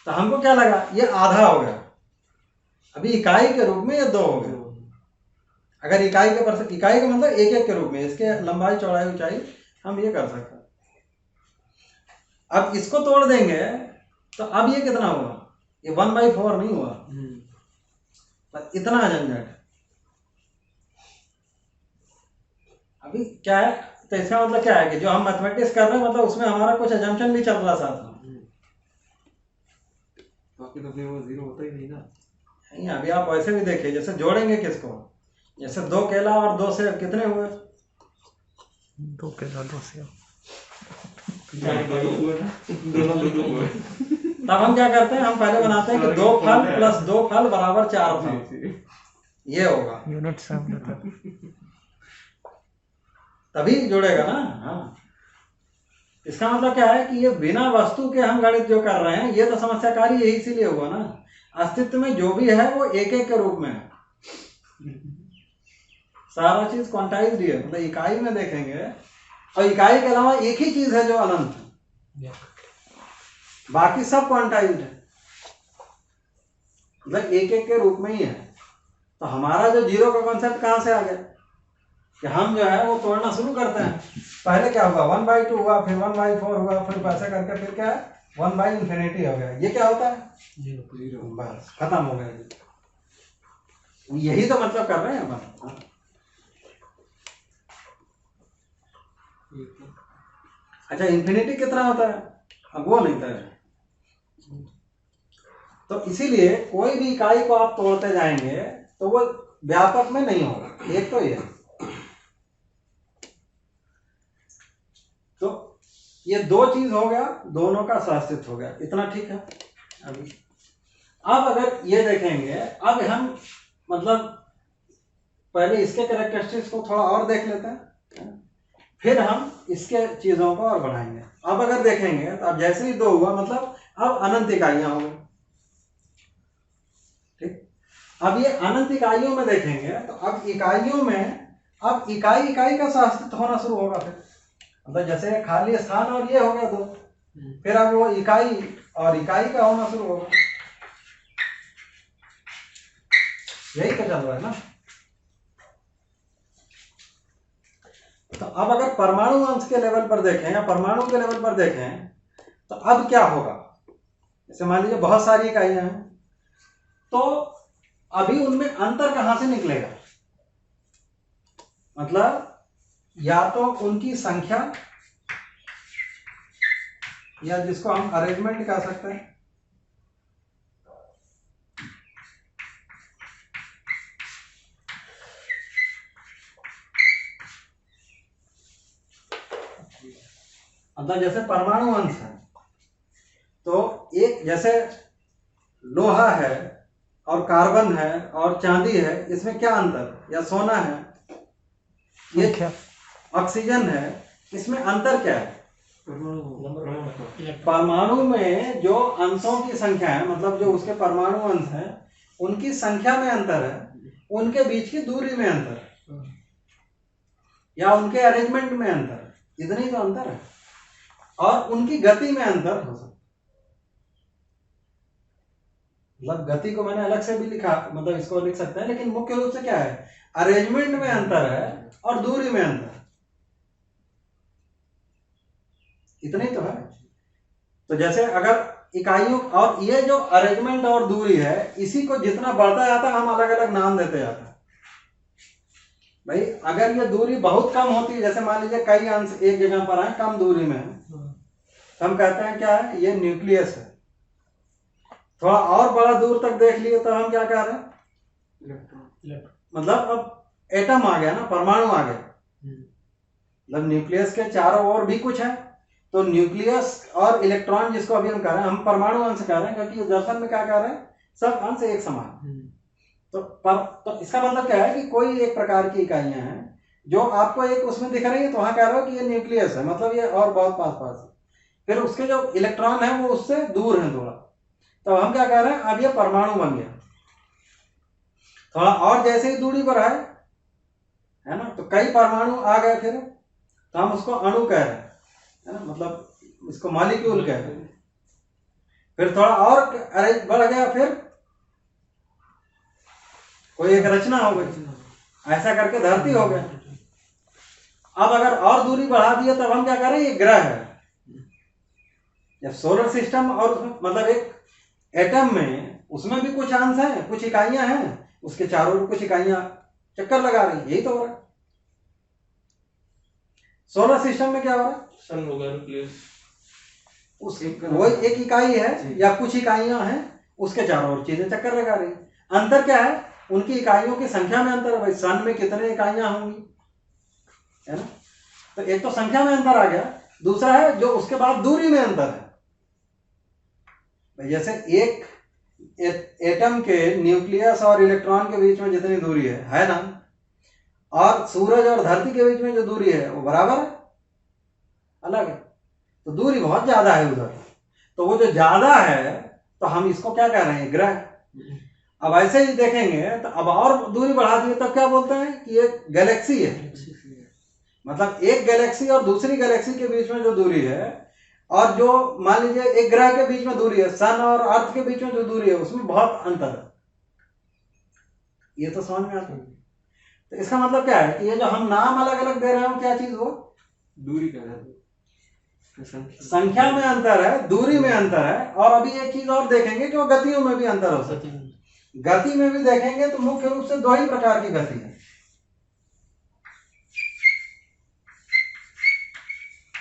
तो हमको क्या लगा, ये आधा हो गया। अभी इकाई के रूप में ये दो हो गए। अगर इकाई का मतलब एक एक के रूप में, इसके लंबाई चौड़ाई ऊंचाई हम ये कर सकते हैं। अब इसको तोड़ देंगे तो अब ये कितना हुआ, ये 1/4 नहीं हुआ, पर इतना झंझट। अभी क्या है, तो इसका मतलब क्या है कि जो हम मैथमेटिक्स कर रहे हैं मतलब उसमें हमारा कुछ अजम्पशन भी चल रहा साथ में। बाकी तो फिर वो जीरो होता ही नहीं ना। नहीं, अभी आप वैसे भी देखिए, जैसे जोड़ेंगे किसको, जैसे 2 केला और 2 सेब कितने हुए, 2 केला 2 सेब। दोनों दो हुए। तब हम क्या करते हैं, हम पहले बनाते हैं कि 2 फल प्लस 2 फल बराबर 4 फल, ये होगा, यूनिट से हम लेते हैं। तभी जुड़ेगा ना। हाँ, इसका मतलब क्या है कि ये बिना वस्तु के हम गणित जो कर रहे हैं, ये तो समस्याकारी यही इसीलिए हुआ ना, अस्तित्व में जो भी है वो एक एक के रूप में है, सारा चीज क्वांटाइज्ड है, मतलब इकाई में देखेंगे, और इकाई के अलावा एक ही चीज है जो अनंत है, बाकी सब क्वांटाइज्ड है, मतलब एक एक के रूप में ही है। तो हमारा जो जीरो का कॉन्सेप्ट कहाँ से आ गया कि हम जो है वो तोड़ना शुरू करते हैं। पहले क्या हुआ, 1/2 हुआ, फिर 1/4 हुआ, फिर वैसा करके फिर क्या है 1/∞ हो गया। ये क्या होता है, जीरो। बस खत्म हो गया। यही तो मतलब कर रहे हैं अपन। अच्छा, इन्फिनिटी कितना होता है, अब वो नहीं तय है। तो इसीलिए कोई भी इकाई को आप तोड़ते जाएंगे तो वो व्यापक में नहीं होगा, एक तो ये। तो ये 2 चीज हो गया, दोनों का सहअस्तित्व हो गया, इतना ठीक है। अभी अब अगर ये देखेंगे, अब हम मतलब पहले इसके कैरेक्टरिस्टिक्स को थोड़ा और देख लेते हैं, फिर हम इसके चीजों को और बढ़ाएंगे। अब अगर देखेंगे तो अब जैसे ही 2 हुआ मतलब अब अनंत इकाइयां हो गई, ठीक। अब ये अनंत इकाइयों में देखेंगे तो अब इकाइयों में अब इकाई इकाई का सहअस्तित्व होना शुरू होगा, फिर मतलब जैसे खाली स्थान और ये हो गया 2, फिर अब वो इकाई और इकाई का होना शुरू होगा, यही तो चल रहा है ना। तो अब अगर परमाणु अंश के लेवल पर देखें या परमाणु के लेवल पर देखें तो अब क्या होगा, जैसे मान लीजिए बहुत सारी इकाइयां हैं, तो अभी उनमें अंतर कहां से निकलेगा, मतलब या तो उनकी संख्या या जिसको हम अरेंजमेंट कह सकते हैं, मतलब जैसे परमाणु अंश है तो एक जैसे लोहा है और कार्बन है और चांदी है, इसमें क्या अंतर, या सोना है, ये ऑक्सीजन है, इसमें अंतर क्या है। परमाणु में जो अंशों की संख्या है, मतलब जो उसके परमाणु अंश है उनकी संख्या में अंतर है, उनके बीच की दूरी में अंतर है, या उनके अरेंजमेंट में अंतर है, इतनी तो अंतर है, और उनकी गति में अंतर हो सकता है। मतलब गति को मैंने अलग से भी लिखा, मतलब इसको लिख सकते हैं, लेकिन मुख्य रूप से क्या है, अरेंजमेंट में अंतर है और दूरी में अंतर, इतने तो है। तो जैसे अगर इकाइयों और ये जो अरेंजमेंट और दूरी है, इसी को जितना बढ़ता जाता है हम अलग अलग नाम देते जाते हैं। भाई अगर ये दूरी बहुत कम होती है, जैसे मान लीजिए कई अंश एक जगह पर है कम दूरी में है, तो हम कहते हैं क्या है, ये न्यूक्लियस है। थोड़ा और बड़ा दूर तक देख लिए तो हम क्या कह रहे हैं, मतलब अब एटम आ गया ना, परमाणु आ गया, मतलब न्यूक्लियस के चारों ओर भी कुछ है, तो न्यूक्लियस और इलेक्ट्रॉन जिसको अभी हम कह रहे हैं, हम परमाणु अंश कह रहे हैं, क्योंकि दर्शन में क्या कह रहे हैं, सब अंश एक समान। तो इसका मतलब क्या है कि कोई एक प्रकार की इकाइयां हैं जो आपको एक उसमें दिख रही है, तो वहां कह रहे हो कि ये न्यूक्लियस है, मतलब ये और बहुत पास पास है, फिर उसके जो इलेक्ट्रॉन है वो उससे दूर है थोड़ा, तो हम क्या कह रहे हैं, अब ये परमाणु बन गया। थोड़ा और जैसे ही दूरी पर है ना, तो कई परमाणु आ गए, फिर तो हम उसको अणु कह रहे हैं, है ना, मतलब इसको मॉलिक्यूल कह रहे हैं। फिर थोड़ा और अरे बढ़ गया, फिर कोई एक रचना हो गई, ऐसा करके धरती हो गया। अब अगर और दूरी बढ़ा दिए तब हम क्या कह रहे हैं, ये ग्रह है, जब सोलर सिस्टम और उसमें मतलब एक एटम में उसमें भी कुछ अंश हैं, कुछ इकाइयां हैं, उसके चारों ओर कुछ इकाइयां चक्कर लगा रही, यही तो हो रहा है। सोलर सिस्टम में क्या हो रहा है? सन होगा न्यूक्लियस। उस वो एक इकाई है या कुछ इकाइयां हैं, उसके चारों ओर चीजें चक्कर लगा रही। अंतर क्या है? उनकी इकाइयों की संख्या में अंतर है। भाई सन में कितने इकाइयां होंगी, है ना? तो एक तो संख्या में अंतर आ गया, दूसरा है जो उसके बाद दूरी में अंतर है। जैसे एक एटम के न्यूक्लियस और इलेक्ट्रॉन के बीच में जितनी दूरी है ना, और सूरज और धरती के बीच में जो दूरी है वो बराबर है, अलग है। तो दूरी बहुत ज्यादा है उधर, तो वो जो ज्यादा है तो हम इसको क्या कह रहे हैं? ग्रह। अब ऐसे ही देखेंगे तो अब और दूरी बढ़ा दिए तब क्या बोलते हैं कि एक गैलेक्सी है। मतलब एक गैलेक्सी और दूसरी गैलेक्सी के बीच में जो दूरी है, और जो मान लीजिए एक ग्रह के बीच में दूरी है, सन और अर्थ के बीच में जो दूरी है, उसमें बहुत अंतर है। ये तो समझ में आता है। तो इसका मतलब क्या है कि ये जो हम नाम अलग अलग दे रहे हो, क्या चीज वो? दूरी का है, संख्या में अंतर है, दूरी में अंतर है। और अभी एक चीज और देखेंगे कि वो गतियों में भी अंतर हो सकता है। गति में भी देखेंगे तो मुख्य रूप से दो ही प्रकार की गति है,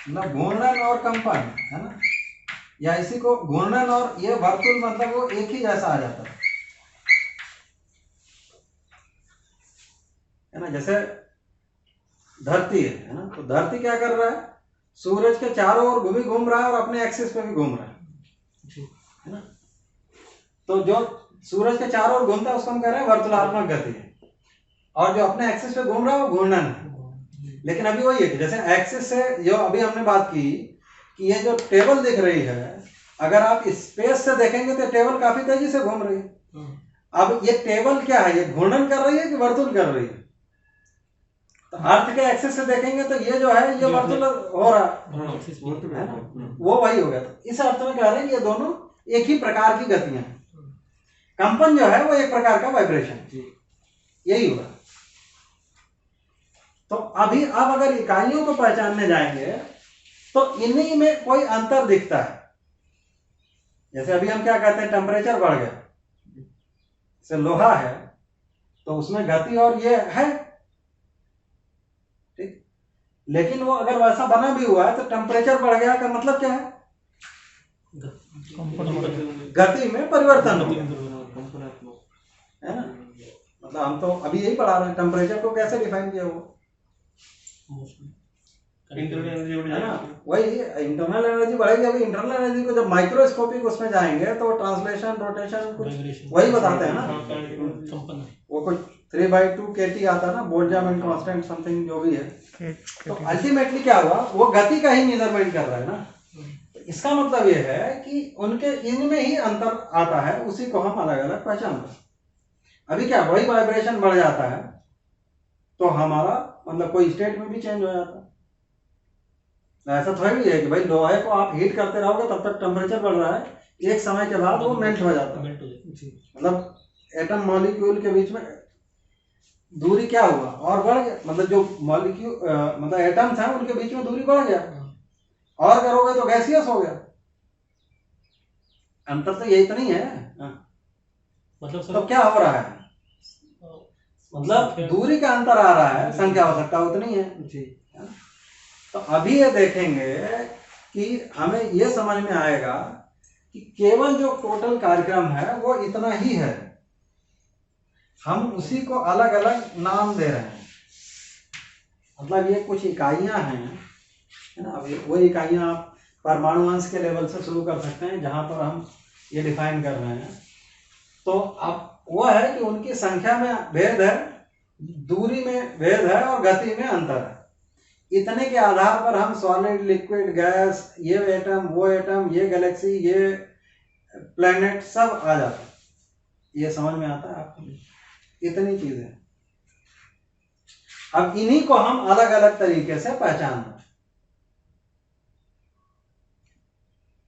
मतलब घूर्णन और कंपन, है ना? या इसी को घूर्णन और ये वर्तुल, मतलब वो एक ही जैसा आ जाता है ना? जैसे धरती है ना? तो धरती क्या कर रहा है? सूरज के चारों ओर भी घूम रहा है और अपने एक्सिस पे भी घूम रहा है ना? तो जो सूरज के चारों ओर घूमता है उसको हम कह रहे हैं वर्तुलात्मक गति है, और जो अपने एक्सिस पे घूम रहा है वो घूर्णन है। लेकिन अभी वही है कि जैसे एक्सिस से जो अभी हमने बात की कि ये जो टेबल दिख रही है, अगर आप स्पेस से देखेंगे तो टेबल काफी तेजी से घूम रही है। अब ये टेबल क्या है? ये घूर्णन कर रही है कि वर्तुल कर रही है? तो अर्थ के एक्सिस से देखेंगे तो ये जो है ये वर्तुल हो रहा है ना? वो वही हो गया। तो इस अर्थ में कह रहे हैं कि ये दोनों एक ही प्रकार की गतियां हैं। कंपन जो है वो एक प्रकार का वाइब्रेशन, यही होगा। तो अभी अब अगर इकाइयों को पहचानने जाएंगे तो इन्हीं में कोई अंतर दिखता है। जैसे अभी हम क्या कहते हैं? टेम्परेचर बढ़ गया, जैसे लोहा है तो उसमें गति और ये है, ठीक। लेकिन वो अगर वैसा बना भी हुआ है तो टेम्परेचर बढ़ गया का मतलब क्या है? गति में परिवर्तन हो, है ना? मतलब हम तो अभी यही पढ़ा रहे हैं, टेम्परेचर को कैसे डिफाइन किया हुआ? इंटरनल एनर्जी बढ़ है ना? जाएगी। वही इंटरनल एनर्जी बढ़ेगी। अभी इंटरनल एनर्जी को जब माइक्रोस्कोपिक उसमें जाएंगे तो ट्रांसलेशन, रोटेशन, कुछ वही बताते हैं ना। वो कुछ 3/2 kT आता है ना, बोल्ट्जमैन कांस्टेंट समथिंग जो भी है। तो अल्टीमेटली क्या हुआ? वो गति का ही मेजरमेंट कर रहा है ना। तो इसका मतलब ये है कि उनके इनमें ही अंतर आता है, उसी को हम अलग अलग पहचान रहे हैं। अभी क्या वही वाइब्रेशन बढ़ जाता है तो हमारा मतलब कोई स्टेट में भी चेंज हो जाता है। ऐसा थोड़ी है कि भाई लोहे को आप हीट करते रहोगे तब तक टेम्परेचर बढ़ रहा है, एक समय के बाद वो मेल्ट हो जाता है। मतलब एटम मॉलिक्यूल के बीच में दूरी क्या हुआ? और बढ़ गया। मतलब जो मॉलिक्यूल मतलब एटम्स हैं उनके बीच में दूरी बढ़ गया, और करोगे तो गैसियस हो गया। अंतर तो यही तो नहीं है। मतलब तो क्या हो रहा है? मतलब दूरी का अंतर आ रहा है, संख्या आवश्यकता उतनी है जी। तो अभी ये देखेंगे कि हमें ये समझ में आएगा कि केवल जो टोटल कार्यक्रम है वो इतना ही है, हम उसी को अलग अलग नाम दे रहे हैं। मतलब ये कुछ इकाइयां हैं, है ना? अभी वो इकाइयां आप परमाणु अंश के लेवल से शुरू कर सकते हैं जहां पर हम ये डिफाइन कर रहे हैं। तो अब वो है कि उनकी संख्या में भेद है, दूरी में भेद है और गति में अंतर है। इतने के आधार पर हम सॉलिड, लिक्विड, गैस, ये एटम, वो एटम, ये गैलेक्सी, ये प्लैनेट सब आ जाता है। ये समझ में आता है आपको? इतनी चीजें। अब इन्हीं को हम अलग अलग तरीके से पहचान रहे हैं।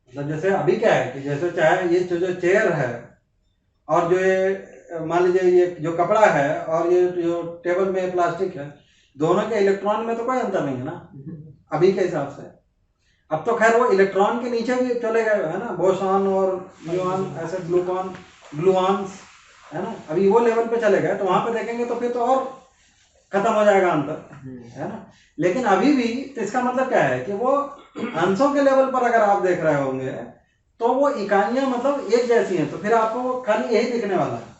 मतलब जैसे अभी क्या है कि जैसे चाहे ये जो चेयर है और जो ये मान लीजिए ये जो कपड़ा है और ये जो टेबल में प्लास्टिक है, दोनों के इलेक्ट्रॉन में तो कोई अंतर नहीं है ना अभी के हिसाब से। अब तो खैर वो इलेक्ट्रॉन के नीचे भी चले गए है ना, बोसॉन और म्यूऑन, ऐसे ग्लूऑन्स है ना, अभी वो लेवल पे चले गए, तो वहां पे देखेंगे तो फिर तो और खत्म हो जाएगा अंतर, है ना। लेकिन अभी भी तो इसका मतलब क्या है कि वो अंशों के लेवल पर अगर आप देख रहे होंगे तो वो इकाइयां मतलब एक जैसी हैं, तो फिर आपको खाली यही दिखने वाला है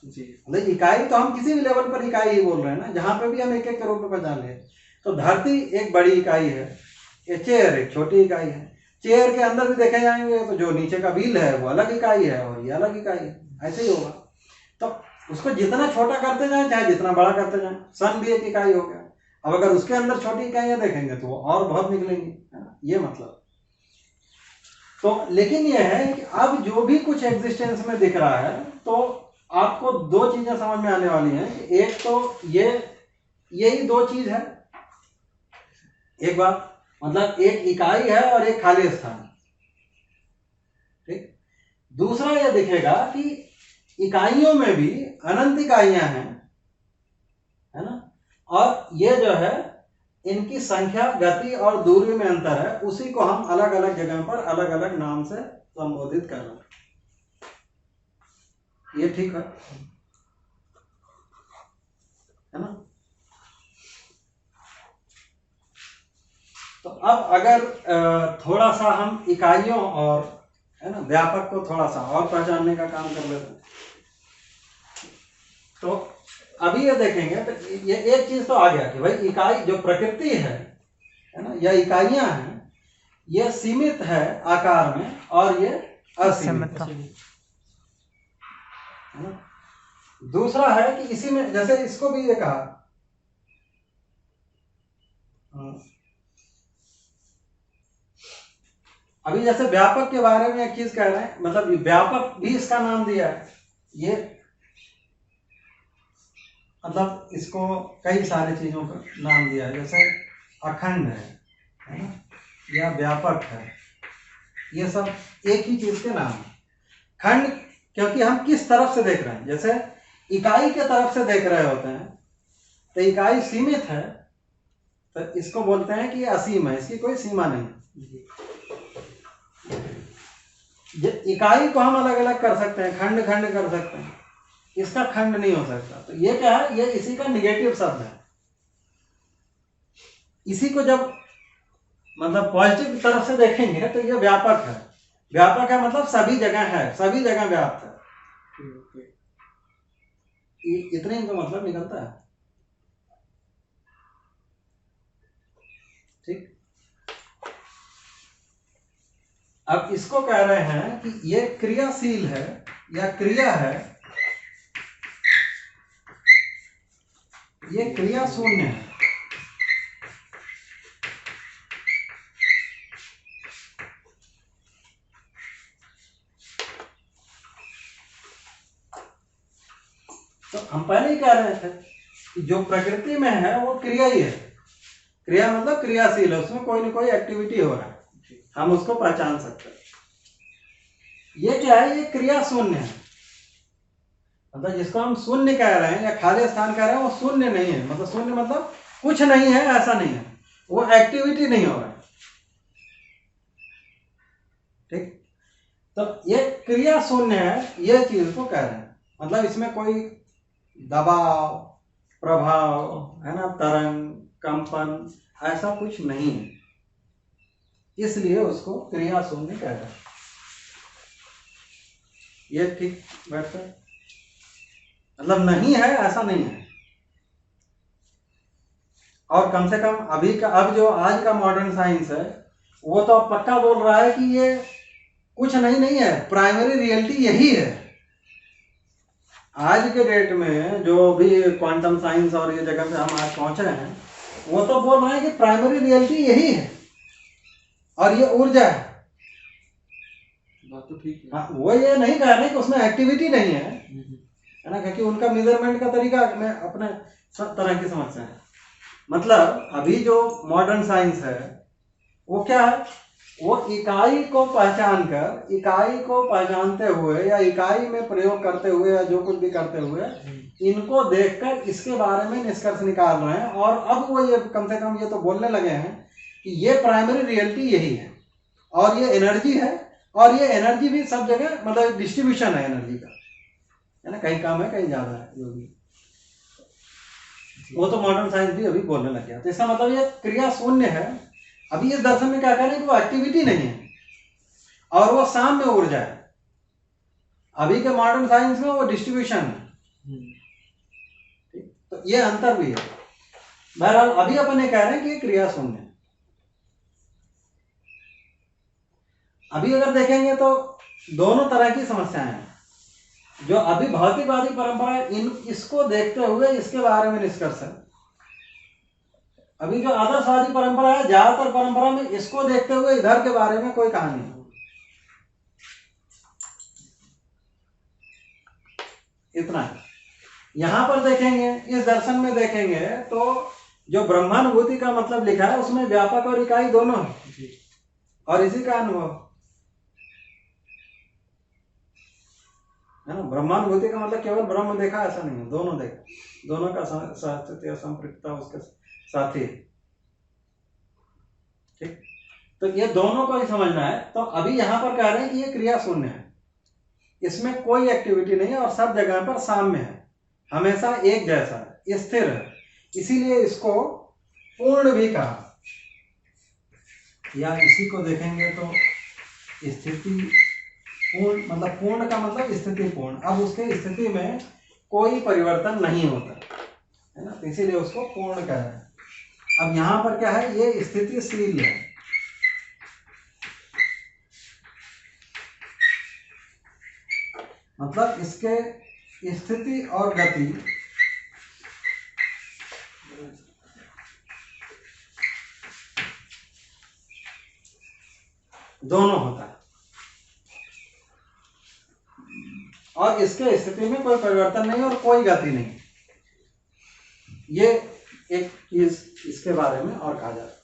जी। मतलब इकाई तो हम किसी भी लेवल पर इकाई ही बोल रहे हैं ना, जहां पे भी हम एक एक के रूप में पहचान ले। तो धरती एक बड़ी इकाई है, ये चेयर एक छोटी इकाई है। चेयर के अंदर भी देखे जाएंगे तो जो नीचे का व्हील है वो अलग इकाई है और ये अलग इकाई है, ऐसे ही होगा। तो उसको जितना छोटा करते जाएं चाहे जितना बड़ा करते जाएं, सन भी एक इकाई हो गया। अब अगर उसके अंदर छोटी इकाइयां देखेंगे तो और बहुत निकलेंगी, है ना, ये मतलब। तो लेकिन ये है कि अब जो भी कुछ एग्जिस्टेंस में दिख रहा है तो आपको दो चीजें समझ में आने वाली हैं कि एक तो यही दो चीज है, एक बात मतलब एक इकाई है और एक खाली स्थान, ठीक। दूसरा ये दिखेगा कि इकाइयों में भी अनंत इकाइयां हैं, है ना, और ये जो है इनकी संख्या, गति और दूरी में अंतर है, उसी को हम अलग अलग जगह पर अलग अलग नाम से संबोधित कर रहे हैं। ये ठीक है ना। तो अब अगर थोड़ा सा हम इकाइयों और है ना व्यापक को थोड़ा सा और पहचानने का काम कर लेते हैं, तो अभी ये देखेंगे तो ये एक चीज तो आ गया कि भाई इकाई जो प्रकृति है ना, या इकाइयां हैं, ये सीमित है आकार में और ये असीमित है ना। दूसरा है कि इसी में जैसे इसको भी ये कहा, अभी जैसे व्यापक के बारे में एक चीज कह रहे हैं, मतलब व्यापक भी इसका नाम दिया है, ये मतलब इसको कई सारी चीजों का नाम दिया है, जैसे अखंड है ना, या व्यापक है, ये सब एक ही चीज के नाम है। खंड क्योंकि हम किस तरफ से देख रहे हैं, जैसे इकाई के तरफ से देख रहे होते हैं तो इकाई सीमित है, तो इसको बोलते हैं कि ये असीम है, इसकी कोई सीमा नहीं। इकाई को हम अलग अलग कर सकते हैं, खंड खंड कर सकते हैं, इसका खंड नहीं हो सकता। तो ये क्या है, ये इसी का निगेटिव शब्द है। इसी को जब मतलब पॉजिटिव तरफ से देखेंगे तो ये व्यापक है। व्यापक है मतलब सभी जगह है, सभी जगह व्याप्त है। इतने इनका मतलब निकलता है, ठीक। अब इसको कह रहे हैं कि ये क्रियाशील है या क्रिया है, ये क्रिया शून्य है। तो हम पहले ही कह रहे थे कि जो प्रकृति में है वो क्रिया ही है। क्रिया मतलब क्रियाशील है, उसमें कोई ना कोई एक्टिविटी हो रहा है, हम उसको पहचान सकते हैं। ये क्या है, ये क्रिया शून्य है। मतलब जिसको हम शून्य कह रहे हैं या खाली स्थान कह रहे हैं वो शून्य नहीं है। मतलब शून्य मतलब कुछ नहीं है, ऐसा नहीं है, वो एक्टिविटी नहीं हो रहा है, ठीक। तो ये क्रिया शून्य है, ये चीज को कह रहे हैं। मतलब इसमें कोई दबाव, प्रभाव है ना, तरंग, कंपन, ऐसा कुछ नहीं है, इसलिए उसको क्रिया शून्य कह रहे हैं। ये ठीक बैठता है, मतलब नहीं है ऐसा नहीं है। और कम से कम अभी का, अब जो आज का मॉडर्न साइंस है वो तो पक्का बोल रहा है कि ये कुछ नहीं है, प्राइमरी रियलिटी यही है। आज के डेट में जो भी क्वांटम साइंस और ये जगह पे हम आज पहुंचे हैं वो तो बोल रहे हैं कि प्राइमरी रियलिटी यही है और ये ऊर्जा है। बात तो ठीक है। हाँ, वो ये नहीं कह रहे कि उसमें एक्टिविटी नहीं है ना, क्योंकि उनका मेजरमेंट का तरीका में अपने तरह की समस्या है। मतलब अभी जो मॉडर्न साइंस है वो क्या है, वो इकाई को पहचान कर, इकाई को पहचानते हुए या इकाई में प्रयोग करते हुए या जो कुछ भी करते हुए इनको देखकर इसके बारे में निष्कर्ष निकाल रहे हैं। और अब वो ये कम से कम ये तो बोलने लगे हैं कि ये प्राइमरी रियलिटी यही है और ये एनर्जी है, और ये एनर्जी भी सब जगह मतलब डिस्ट्रीब्यूशन है एनर्जी का, है ना, कहीं कम है कहीं ज्यादा है, जो भी वो तो मॉडर्न साइंस भी अभी बोलने लग गया। तो इसका मतलब ये क्रिया शून्य है। अभी इस दर्शन में क्या कह रहे हैं कि वो एक्टिविटी नहीं है और वो शाम में ऊर्जा है। अभी के मॉडर्न साइंस में वो डिस्ट्रीब्यूशन है। तो ये अंतर भी है। बहरहाल अभी अपन ये कह रहे हैं कि ये क्रिया शून्य है। अभी अगर देखेंगे तो दोनों तरह की समस्याएं हैं। जो अभी भौतिकवादी परंपरा इसको देखते हुए इसके बारे में निष्कर्ष है। अभी जो आदर्शवादी परंपरा है, ज्यादातर परंपरा में इसको देखते हुए इधर के बारे में कोई कहानी नहीं। इतना है। यहां पर देखेंगे, इस दर्शन में देखेंगे तो जो ब्रह्मानुभूति का मतलब लिखा है उसमें व्यापक और इकाई दोनों है और इसी का अनुभव है ना। ब्रह्मानुभूति का मतलब केवल ब्रह्म देखा ऐसा नहीं है, दोनों देखा, दोनों का साहचर्य संपृक्तता उसके साथ ही। ठीक, तो ये दोनों को ही समझना है। तो अभी यहां पर कह रहे हैं कि ये क्रिया शून्य है, इसमें कोई एक्टिविटी नहीं है और सब जगह पर साम्य है, हमेशा एक जैसा है, स्थिर है, इसीलिए इसको पूर्ण भी कहा। या इसी को देखेंगे तो स्थिति पूर्ण, मतलब पूर्ण का मतलब स्थिति पूर्ण। अब उसके स्थिति में कोई परिवर्तन नहीं होता है ना, तो इसीलिए उसको पूर्ण कह रहे हैं। अब यहां पर क्या है, ये स्थितिशील है। मतलब इसके स्थिति और गति दोनों होता है और इसके स्थिति में कोई परिवर्तन नहीं और कोई गति नहीं। ये एक चीज इसके बारे में और कहा जाता है।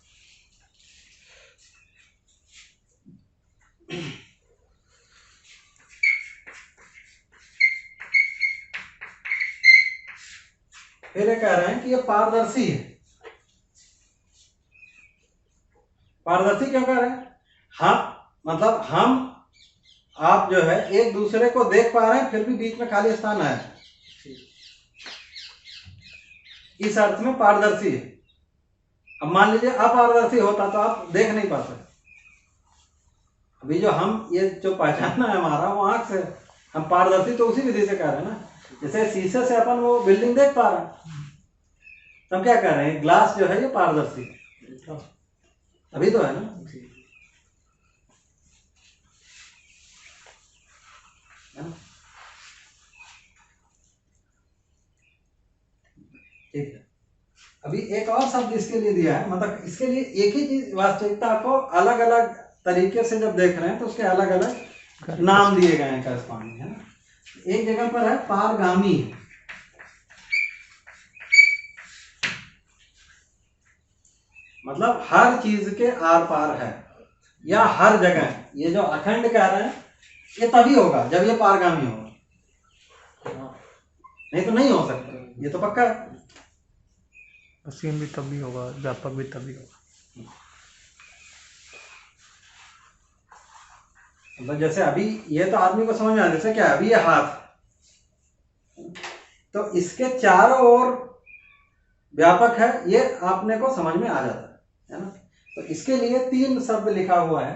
फिर ये कह रहे हैं कि ये पारदर्शी है। पारदर्शी क्यों कह रहे हैं? हाँ, मतलब हम आप जो है एक दूसरे को देख पा रहे हैं फिर भी बीच में खाली स्थान है, इस अर्थ में पारदर्शी है। अब मान लीजिए अपारदर्शी होता तो आप देख नहीं पाते। अभी जो हम ये जो पहचानना है हमारा वो आंख से, हम पारदर्शी तो उसी विधि से कह रहे हैं ना। जैसे शीशे से अपन वो बिल्डिंग देख पा रहे हैं, तो हम क्या कह रहे हैं, ग्लास जो है ये पारदर्शी है। अभी तो है ना। ठीक है। अभी एक और शब्द इसके लिए दिया है, मतलब इसके लिए एक ही चीज वास्तविकता को अलग अलग तरीके से जब देख रहे हैं तो उसके अलग अलग नाम दिए गए हैं करस्पॉन्डिंग, है ना। एक जगह पर है पारगामी, मतलब हर चीज के आर पार है या हर जगह। ये जो अखंड कह रहे हैं ये तभी होगा जब ये पारगामी होगा, नहीं तो नहीं हो सकता, ये तो पक्का है। असीम भी तभी होगा, व्यापक भी तभी होगा। मतलब जैसे अभी ये तो आदमी को समझ में आ, जैसे क्या अभी ये हाथ, तो इसके चारों ओर व्यापक है, ये आपने को समझ में आ जाता है ना। तो इसके लिए 3 शब्द लिखा हुआ है।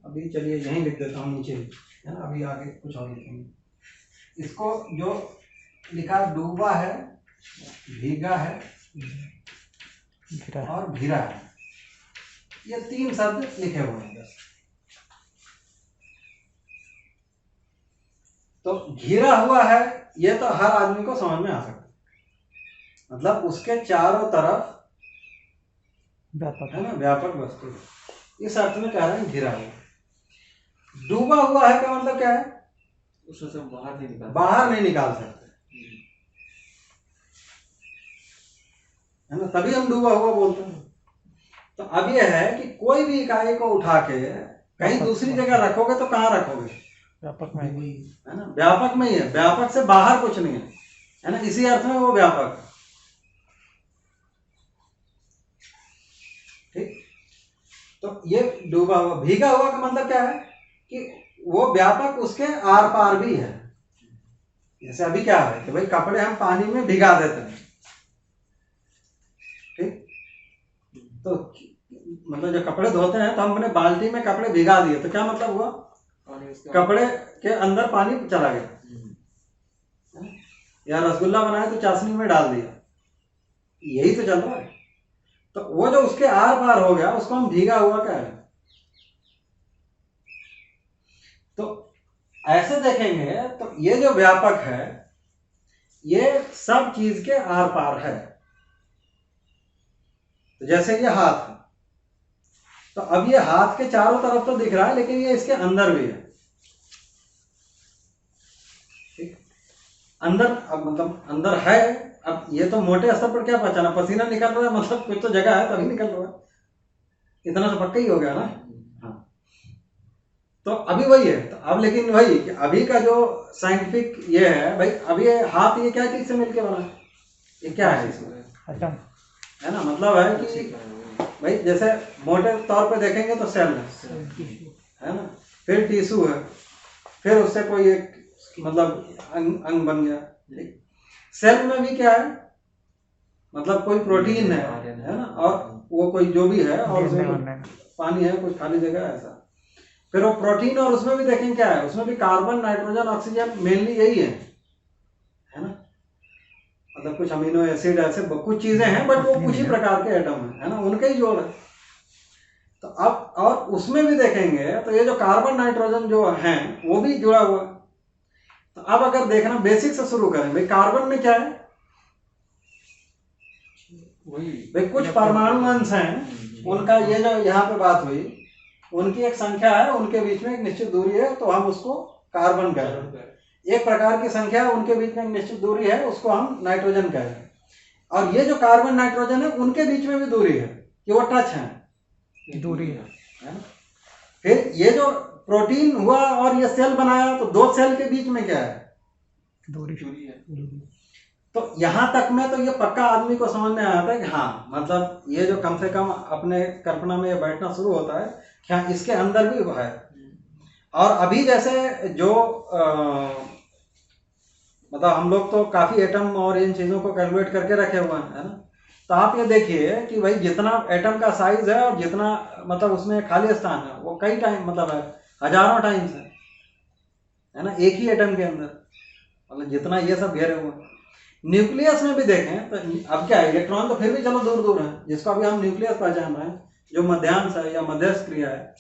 अभी चलिए यहीं लिख देता हूँ नीचे, है ना, अभी आगे कुछ और लिखेंगे। इसको जो लिखा डूबा है, भीगा है और घिरा है, ये 3 शब्द लिखे हुए हैं बस। तो घिरा हुआ है ये तो हर आदमी को समझ में आ सकता है, मतलब उसके चारों तरफ व्यापक है ना, व्यापक वस्तु, इस अर्थ में कह रहे हैं घिरा हुआ। डूबा हुआ है का मतलब क्या है, उसमें से बाहर नहीं निकाल सकते, है ना, तभी हम डूबा हुआ बोलते हैं। तो अब यह है कि कोई भी इकाई को उठा के कहीं दूसरी जगह रखोगे तो कहाँ रखोगे, व्यापक में, है ना, व्यापक में ही है, व्यापक से बाहर कुछ नहीं है ना, इसी अर्थ में वो व्यापक है। ठीक, तो ये डूबा हुआ, भीगा हुआ का मतलब क्या है कि वो व्यापक उसके आर पार भी है। जैसे अभी क्या है कि भाई कपड़े हम पानी में भिगा देते हैं, ठीक, तो मतलब जो कपड़े धोते हैं तो हम अपने बाल्टी में कपड़े भिगा दिए, तो क्या मतलब हुआ, कपड़े के अंदर पानी चला गया। या रसगुल्ला बनाए तो चाशनी में डाल दिया, यही तो चल रहा है। तो वो जो उसके आर पार हो गया उसको हम भीगा हुआ कह रहे हैं। तो ऐसे देखेंगे तो ये जो व्यापक है ये सब चीज के आर पार है। तो जैसे ये हाथ है, तो अब ये हाथ के चारों तरफ तो दिख रहा है लेकिन ये इसके अंदर भी है, ठीक, अंदर, अब मतलब अंदर है। अब ये तो मोटे स्तर पर क्या पहचाना, पसीना निकल रहा है मतलब कुछ तो जगह है तभी निकल रहा है, इतना तो पक्का ही हो गया ना। हाँ, तो अभी वही है। तो अब लेकिन वही कि अभी का जो साइंटिफिक ये है भाई, अभी ये हाथ ये क्या चीज से मिलके बना है, ये क्या है इसमें, एटम है ना, मतलब है कि भाई जैसे मोटे तौर पे देखेंगे तो सेल है ना, फिर टिश्यू है, फिर उससे कोई एक मतलब अंग बन गया। सेल में भी क्या है, मतलब कोई प्रोटीन है ना, और वो कोई जो भी है, और उसमें पानी है, कुछ खाली जगह है ऐसा। फिर वो प्रोटीन, और उसमें भी देखें क्या है, उसमें भी कार्बन, नाइट्रोजन, ऑक्सीजन, मेनली यही है ना, मतलब कुछ अमीनो एसिड ऐसे कुछ चीजें हैं, बट वो कुछ ही प्रकार के एटम है ना, उनके ही जोड़ है। तो अब और उसमें भी देखेंगे तो ये जो कार्बन नाइट्रोजन जो है वो भी जुड़ा हुआ है। तो अब अगर देखना बेसिक से शुरू करें, भाई कार्बन में क्या है, भाई कुछ परमाणु अंश हैं, उनका ये जो यहाँ पे बात हुई, उनकी एक संख्या है, उनके बीच में एक निश्चित दूरी है, तो हम उसको कार्बन कह रहे हैं। एक प्रकार की संख्या है, उनके बीच में एक निश्चित दूरी है, उसको हम नाइट्रोजन कह रहे हैं। और ये जो कार्बन नाइट्रोजन है उनके बीच में भी दूरी है कि वो टच है, दूरी है ना। फिर ये जो प्रोटीन हुआ और ये सेल बनाया, तो दो सेल के बीच में क्या है, दूरी है। तो यहां तक में तो ये पक्का आदमी को समझ में आता है कि हाँ, मतलब ये जो कम से कम अपने कल्पना में ये बैठना शुरू होता है कि हाँ इसके अंदर भी है। और अभी जैसे जो मतलब हम लोग तो काफी एटम और इन चीजों को कैलकुलेट करके रखे हुए हैं, है ना। तो आप ये देखिए कि भाई जितना एटम का साइज है और जितना मतलब उसमें खाली स्थान है वो कई टाइम मतलब है हजारों टाइम्स है ना, एक ही एटम के अंदर, मतलब जितना ये सब घेरे हुए। न्यूक्लियस में भी देखें तो अब क्या है, इलेक्ट्रॉन तो फिर भी चलो दूर दूर है, जिसको अभी हम न्यूक्लियस पहचान रहे हैं, जो मध्यांश है या मध्यस्थ क्रिया है,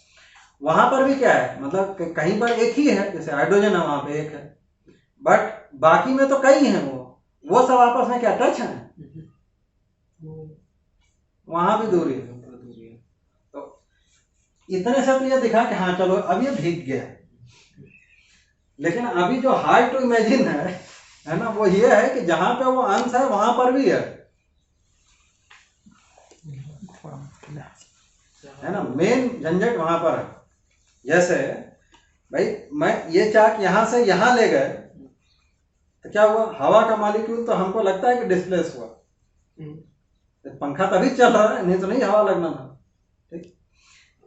वहां पर भी क्या है, मतलब कहीं पर एक ही है, जैसे हाइड्रोजन है वहां पे एक है, बट बाकी में तो कई हैं, वो सब आपस में क्या टच है, वहां भी दूरी है। तो इतने से तो ये दिखा कि हाँ चलो अब ये भीग गया, लेकिन अभी जो हार्ड टू इमेजिन है ना, वो ये है कि जहां पे वो अंश है वहां पर भी है ना, मेन झंझट वहां पर है। जैसे भाई मैं ये चाक यहां से यहां ले गए तो क्या हुआ, हवा का मॉलिक्यूल तो हमको लगता है कि डिस्प्लेस हुआ, पंखा तभी चल रहा है, नहीं तो नहीं हवा लगना था, ठीक।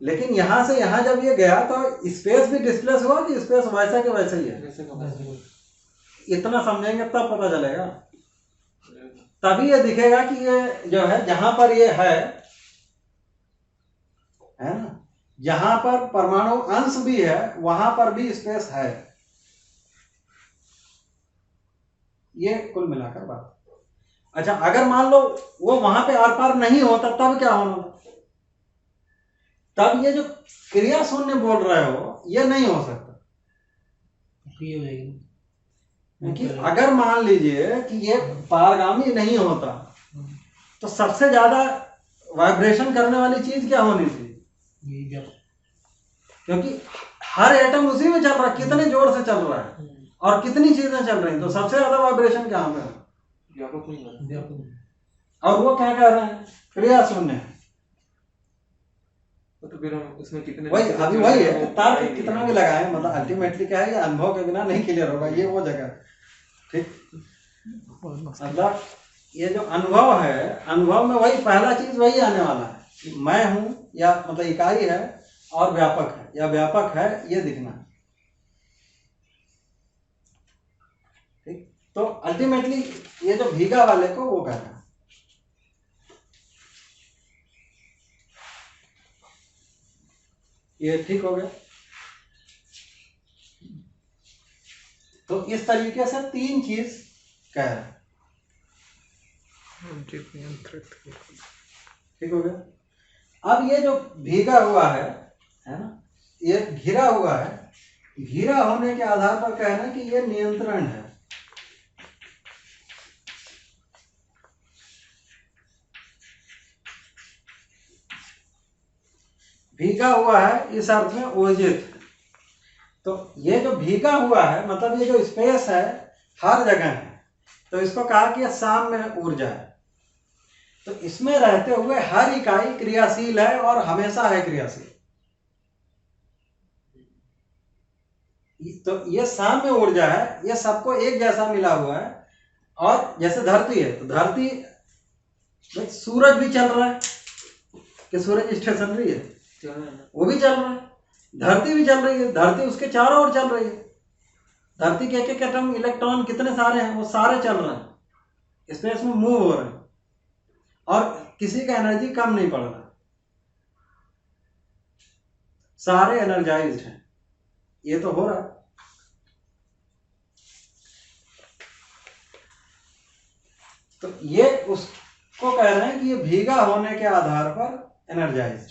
लेकिन यहां से यहां जब ये गया तो स्पेस भी डिस्प्लेस हुआ कि स्पेस वैसा के वैसा ही है, इतना समझेंगे तब पता चलेगा, तभी ये दिखेगा कि ये जो है जहां पर ये है ना, जहां पर परमाणु अंश भी है वहां पर भी स्पेस है। ये कुल मिलाकर बात। अच्छा, अगर मान लो वो वहां पे आर पार नहीं होता तब क्या होना, तब ये जो क्रिया शून्य बोल रहे हो ये नहीं हो सकता। क्योंकि अगर मान लीजिए कि ये पारगामी नहीं होता तो सबसे ज्यादा वाइब्रेशन करने वाली चीज क्या होनी थी, क्योंकि हर एटम उसी में चल रहा है, कितने जोर से चल रहा है और कितनी चीजें चल रही, तो सबसे ज्यादा वाइब्रेशन कहाँ पे है, और वो क्या कह रहे हैं, क्रिया शून्य। तो फिर हम उसमें कितने वही अभी वही है, तार कितना भी लगाए, मतलब अल्टीमेटली क्या है, ये अनुभव के बिना नहीं क्लियर होगा, ये वो जगह, ठीक। मतलब ये जो अनुभव है, अनुभव में वही पहला चीज वही आने वाला है कि मैं हूं या मतलब इकाई है और व्यापक है या व्यापक है, ये दिखना। ठीक, तो अल्टीमेटली ये जो भीगा वाले को वो कहना है। ये ठीक हो गया। तो इस तरीके से 3 चीज कह रहे हैं। ठीक हो गया। अब ये जो भीगा हुआ है ना, ये घिरा हुआ है, घिरा होने के आधार पर कहना है कि ये नियंत्रण है। भीगा हुआ है इस अर्थ में ऊर्जित। तो ये जो भीगा हुआ है मतलब ये जो स्पेस है हर जगह है, तो इसको कहा कि साम्य ऊर्जा है। तो इसमें रहते हुए हर इकाई क्रियाशील है और हमेशा है क्रियाशील। तो ये साम्य ऊर्जा है, ये सबको एक जैसा मिला हुआ है। और जैसे धरती है, तो धरती सूरज भी चल रहा है कि सूरज स्टेशनरी है, वो भी चल रहा है। धरती भी चल रही है, धरती उसके चारों ओर चल रही है। धरती के एक एक एटम इलेक्ट्रॉन कितने सारे हैं, वो सारे चल रहे हैं, स्पेस में मूव हो रहे हैं और किसी का एनर्जी कम नहीं पड़ रहा, सारे एनर्जाइज्ड हैं। ये तो हो रहा है। तो ये उसको कह रहे हैं कि ये भीगा होने के आधार पर एनर्जाइज्ड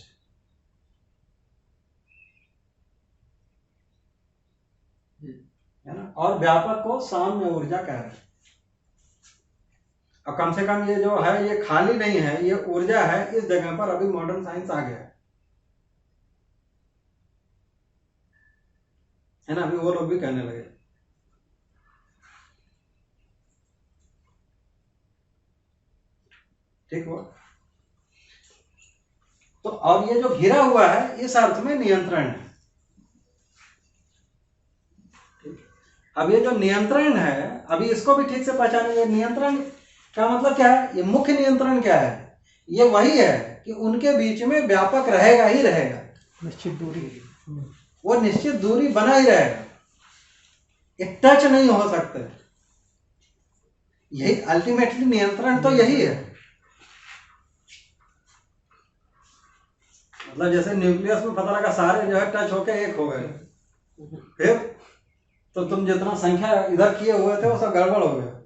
है ना, और व्यापक को साम्य ऊर्जा कह रहे हैं। अब कम से कम ये जो है ये खाली नहीं है, ये ऊर्जा है। इस जगह पर अभी मॉडर्न साइंस आ गया है ना, अभी वो लोग भी कहने लगे। ठीक हुआ। तो अब ये जो घिरा हुआ है इस अर्थ में नियंत्रण है। अब ये जो नियंत्रण है, अभी इसको भी ठीक से पहचानेंगे। नियंत्रण का मतलब क्या है? ये मुख्य नियंत्रण क्या है? ये वही है कि उनके बीच में व्यापक रहेगा ही रहेगा, निश्चित दूरी, वो निश्चित दूरी बना ही रहेगा, ये टच नहीं हो सकते। यही अल्टीमेटली नियंत्रण तो यही है। मतलब जैसे न्यूक्लियस में पता लगा सारे जो है टच होके एक हो गए, फिर तो तुम जितना संख्या इधर किए हुए थे वो सब गड़बड़ हो गया,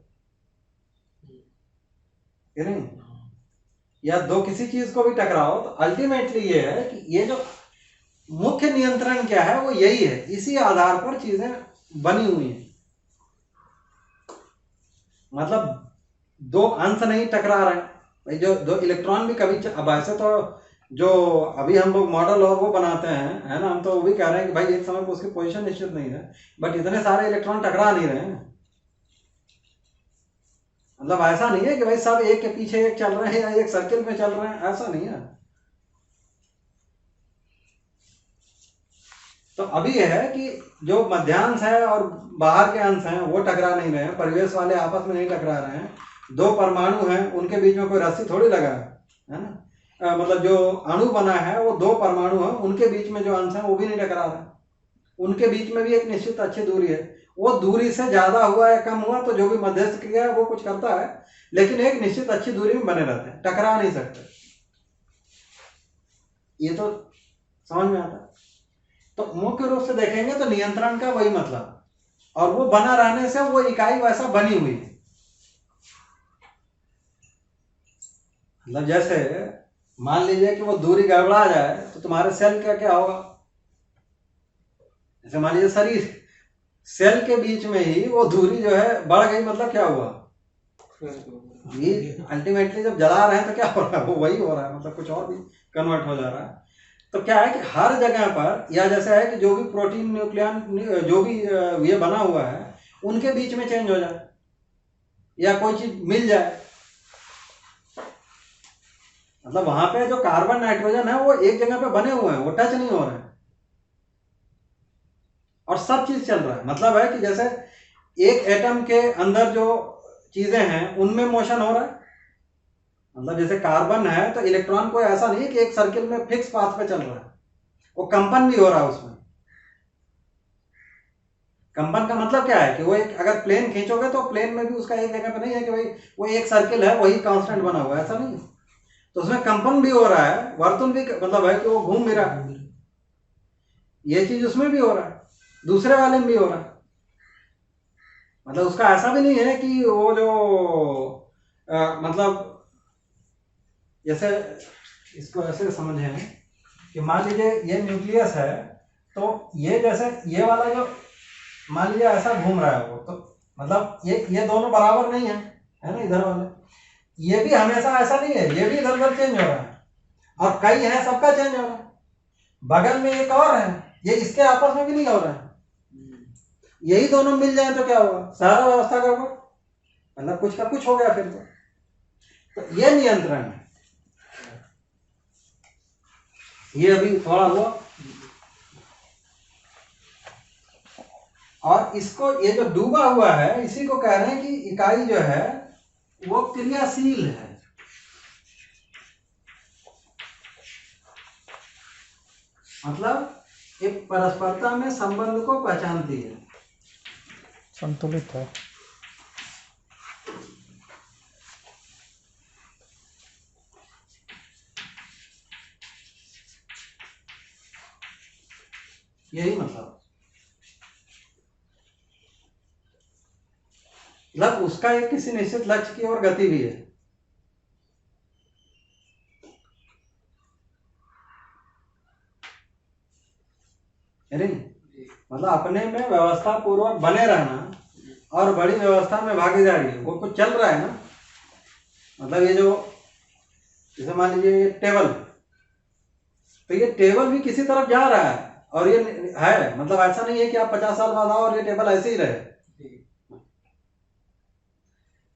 ये नहीं? या दो किसी चीज को भी टकराओ तो अल्टीमेटली ये है कि ये जो मुख्य नियंत्रण क्या है वो यही है, इसी आधार पर चीजें बनी हुई हैं। मतलब दो अंश नहीं टकरा रहे भाई, जो दो इलेक्ट्रॉन भी कभी अब ऐसे तो जो अभी हम लोग मॉडल और वो बनाते हैं है ना, हम तो वो भी कह रहे हैं कि भाई एक समय पर उसकी पोजीशन निश्चित नहीं है, बट इतने सारे इलेक्ट्रॉन टकरा नहीं रहे हैं। मतलब ऐसा नहीं है कि भाई सब एक के पीछे एक चल रहे हैं या एक सर्किल में चल रहे हैं, ऐसा नहीं है। तो अभी यह है कि जो मध्यांश है और बाहर के अंश हैं वो टकरा नहीं रहे हैं, परिवेश वाले आपस में नहीं टकरा रहे हैं। दो परमाणु हैं, उनके बीच में कोई रस्सी थोड़ी लगा है ना। मतलब जो अणु बना है वो दो परमाणु हैं, उनके बीच में जो अंश है वो भी नहीं टकरा रहे, उनके बीच में भी एक निश्चित अच्छी दूरी है। वो दूरी से ज्यादा हुआ या कम हुआ तो जो भी मध्यस्थ क्रिया है वो कुछ करता है, लेकिन एक निश्चित अच्छी दूरी में बने रहते हैं, टकरा नहीं सकते। ये तो समझ में आता है। तो मुख्य रूप से देखेंगे तो नियंत्रण का वही मतलब, और वो बना रहने से वो इकाई वैसा बनी हुई है। मतलब जैसे मान लीजिए कि वो दूरी गड़बड़ा जाए तो तुम्हारे सेल का क्या होगा? जैसे मान लीजिए शरीर सेल के बीच में ही वो दूरी जो है बढ़ गई, मतलब क्या हुआ? ये अल्टीमेटली जब जला रहे हैं तो क्या हो रहा है? वो वही हो रहा है, मतलब कुछ और भी कन्वर्ट हो जा रहा है। तो क्या है कि हर जगह पर, या जैसा है कि जो भी प्रोटीन न्यूक्लियन जो भी ये बना हुआ है उनके बीच में चेंज हो जाए या कोई चीज मिल जाए, मतलब वहां पे जो कार्बन नाइट्रोजन है वो एक जगह पे बने हुए हैं, वो टच नहीं हो रहे हैं और सब चीज चल रहा है। मतलब है कि जैसे एक एटम के अंदर जो चीजें हैं उनमें मोशन हो रहा है, मतलब जैसे कार्बन है तो इलेक्ट्रॉन कोई ऐसा नहीं कि एक सर्किल में फिक्स पाथ पे चल रहा है, वो कंपन भी हो रहा है उसमें। कंपन का मतलब क्या है कि वो एक अगर प्लेन खींचोगे तो प्लेन में भी उसका एक जगह पे नहीं है कि भाई वो एक सर्किल है वही कांस्टेंट बना हुआ है, ऐसा नहीं है। तो उसमें कंपन भी हो रहा है, वर्तुल भी मतलब है कि वो घूम भी रहा है। ये चीज उसमें भी हो रहा है, दूसरे वाले में भी हो रहा है। मतलब उसका ऐसा भी नहीं है कि वो जो मतलब जैसे इसको ऐसे समझें कि मान लीजिए ये न्यूक्लियस है, तो ये जैसे ये वाला जो मान लीजिए ऐसा घूम रहा है वो, तो मतलब ये दोनों बराबर नहीं है ना, इधर वाले। ये भी हमेशा ऐसा नहीं है, ये भी इधर उधर चेंज हो रहा है, और कई है सबका चेंज हो रहा है। बगल में एक और है, ये इसके आपस में भी नहीं हो रहा है। यही दोनों मिल जाए तो क्या होगा, सारा व्यवस्था का होगा, मतलब कुछ का कुछ हो गया फिर तो ये नियंत्रण है। ये अभी थोड़ा हुआ, और इसको ये जो डूबा हुआ है इसी को कह रहे हैं कि इकाई जो है वो क्रियाशील है। मतलब एक परस्परता में संबंध को पहचानती है, संतुलित है। यही मतलब उसका एक किसी निश्चित लक्ष्य की ओर गति भी है। नहीं, मतलब अपने में व्यवस्था पूर्वक बने रहना और बड़ी व्यवस्था में भागीदारी, वो कुछ चल रहा है ना। मतलब ये जो जैसे मान लीजिए ये टेबल, तो ये टेबल भी किसी तरफ जा रहा है, और ये है मतलब ऐसा नहीं है कि आप 50 साल बाद आओ और ये टेबल ऐसे ही रहे।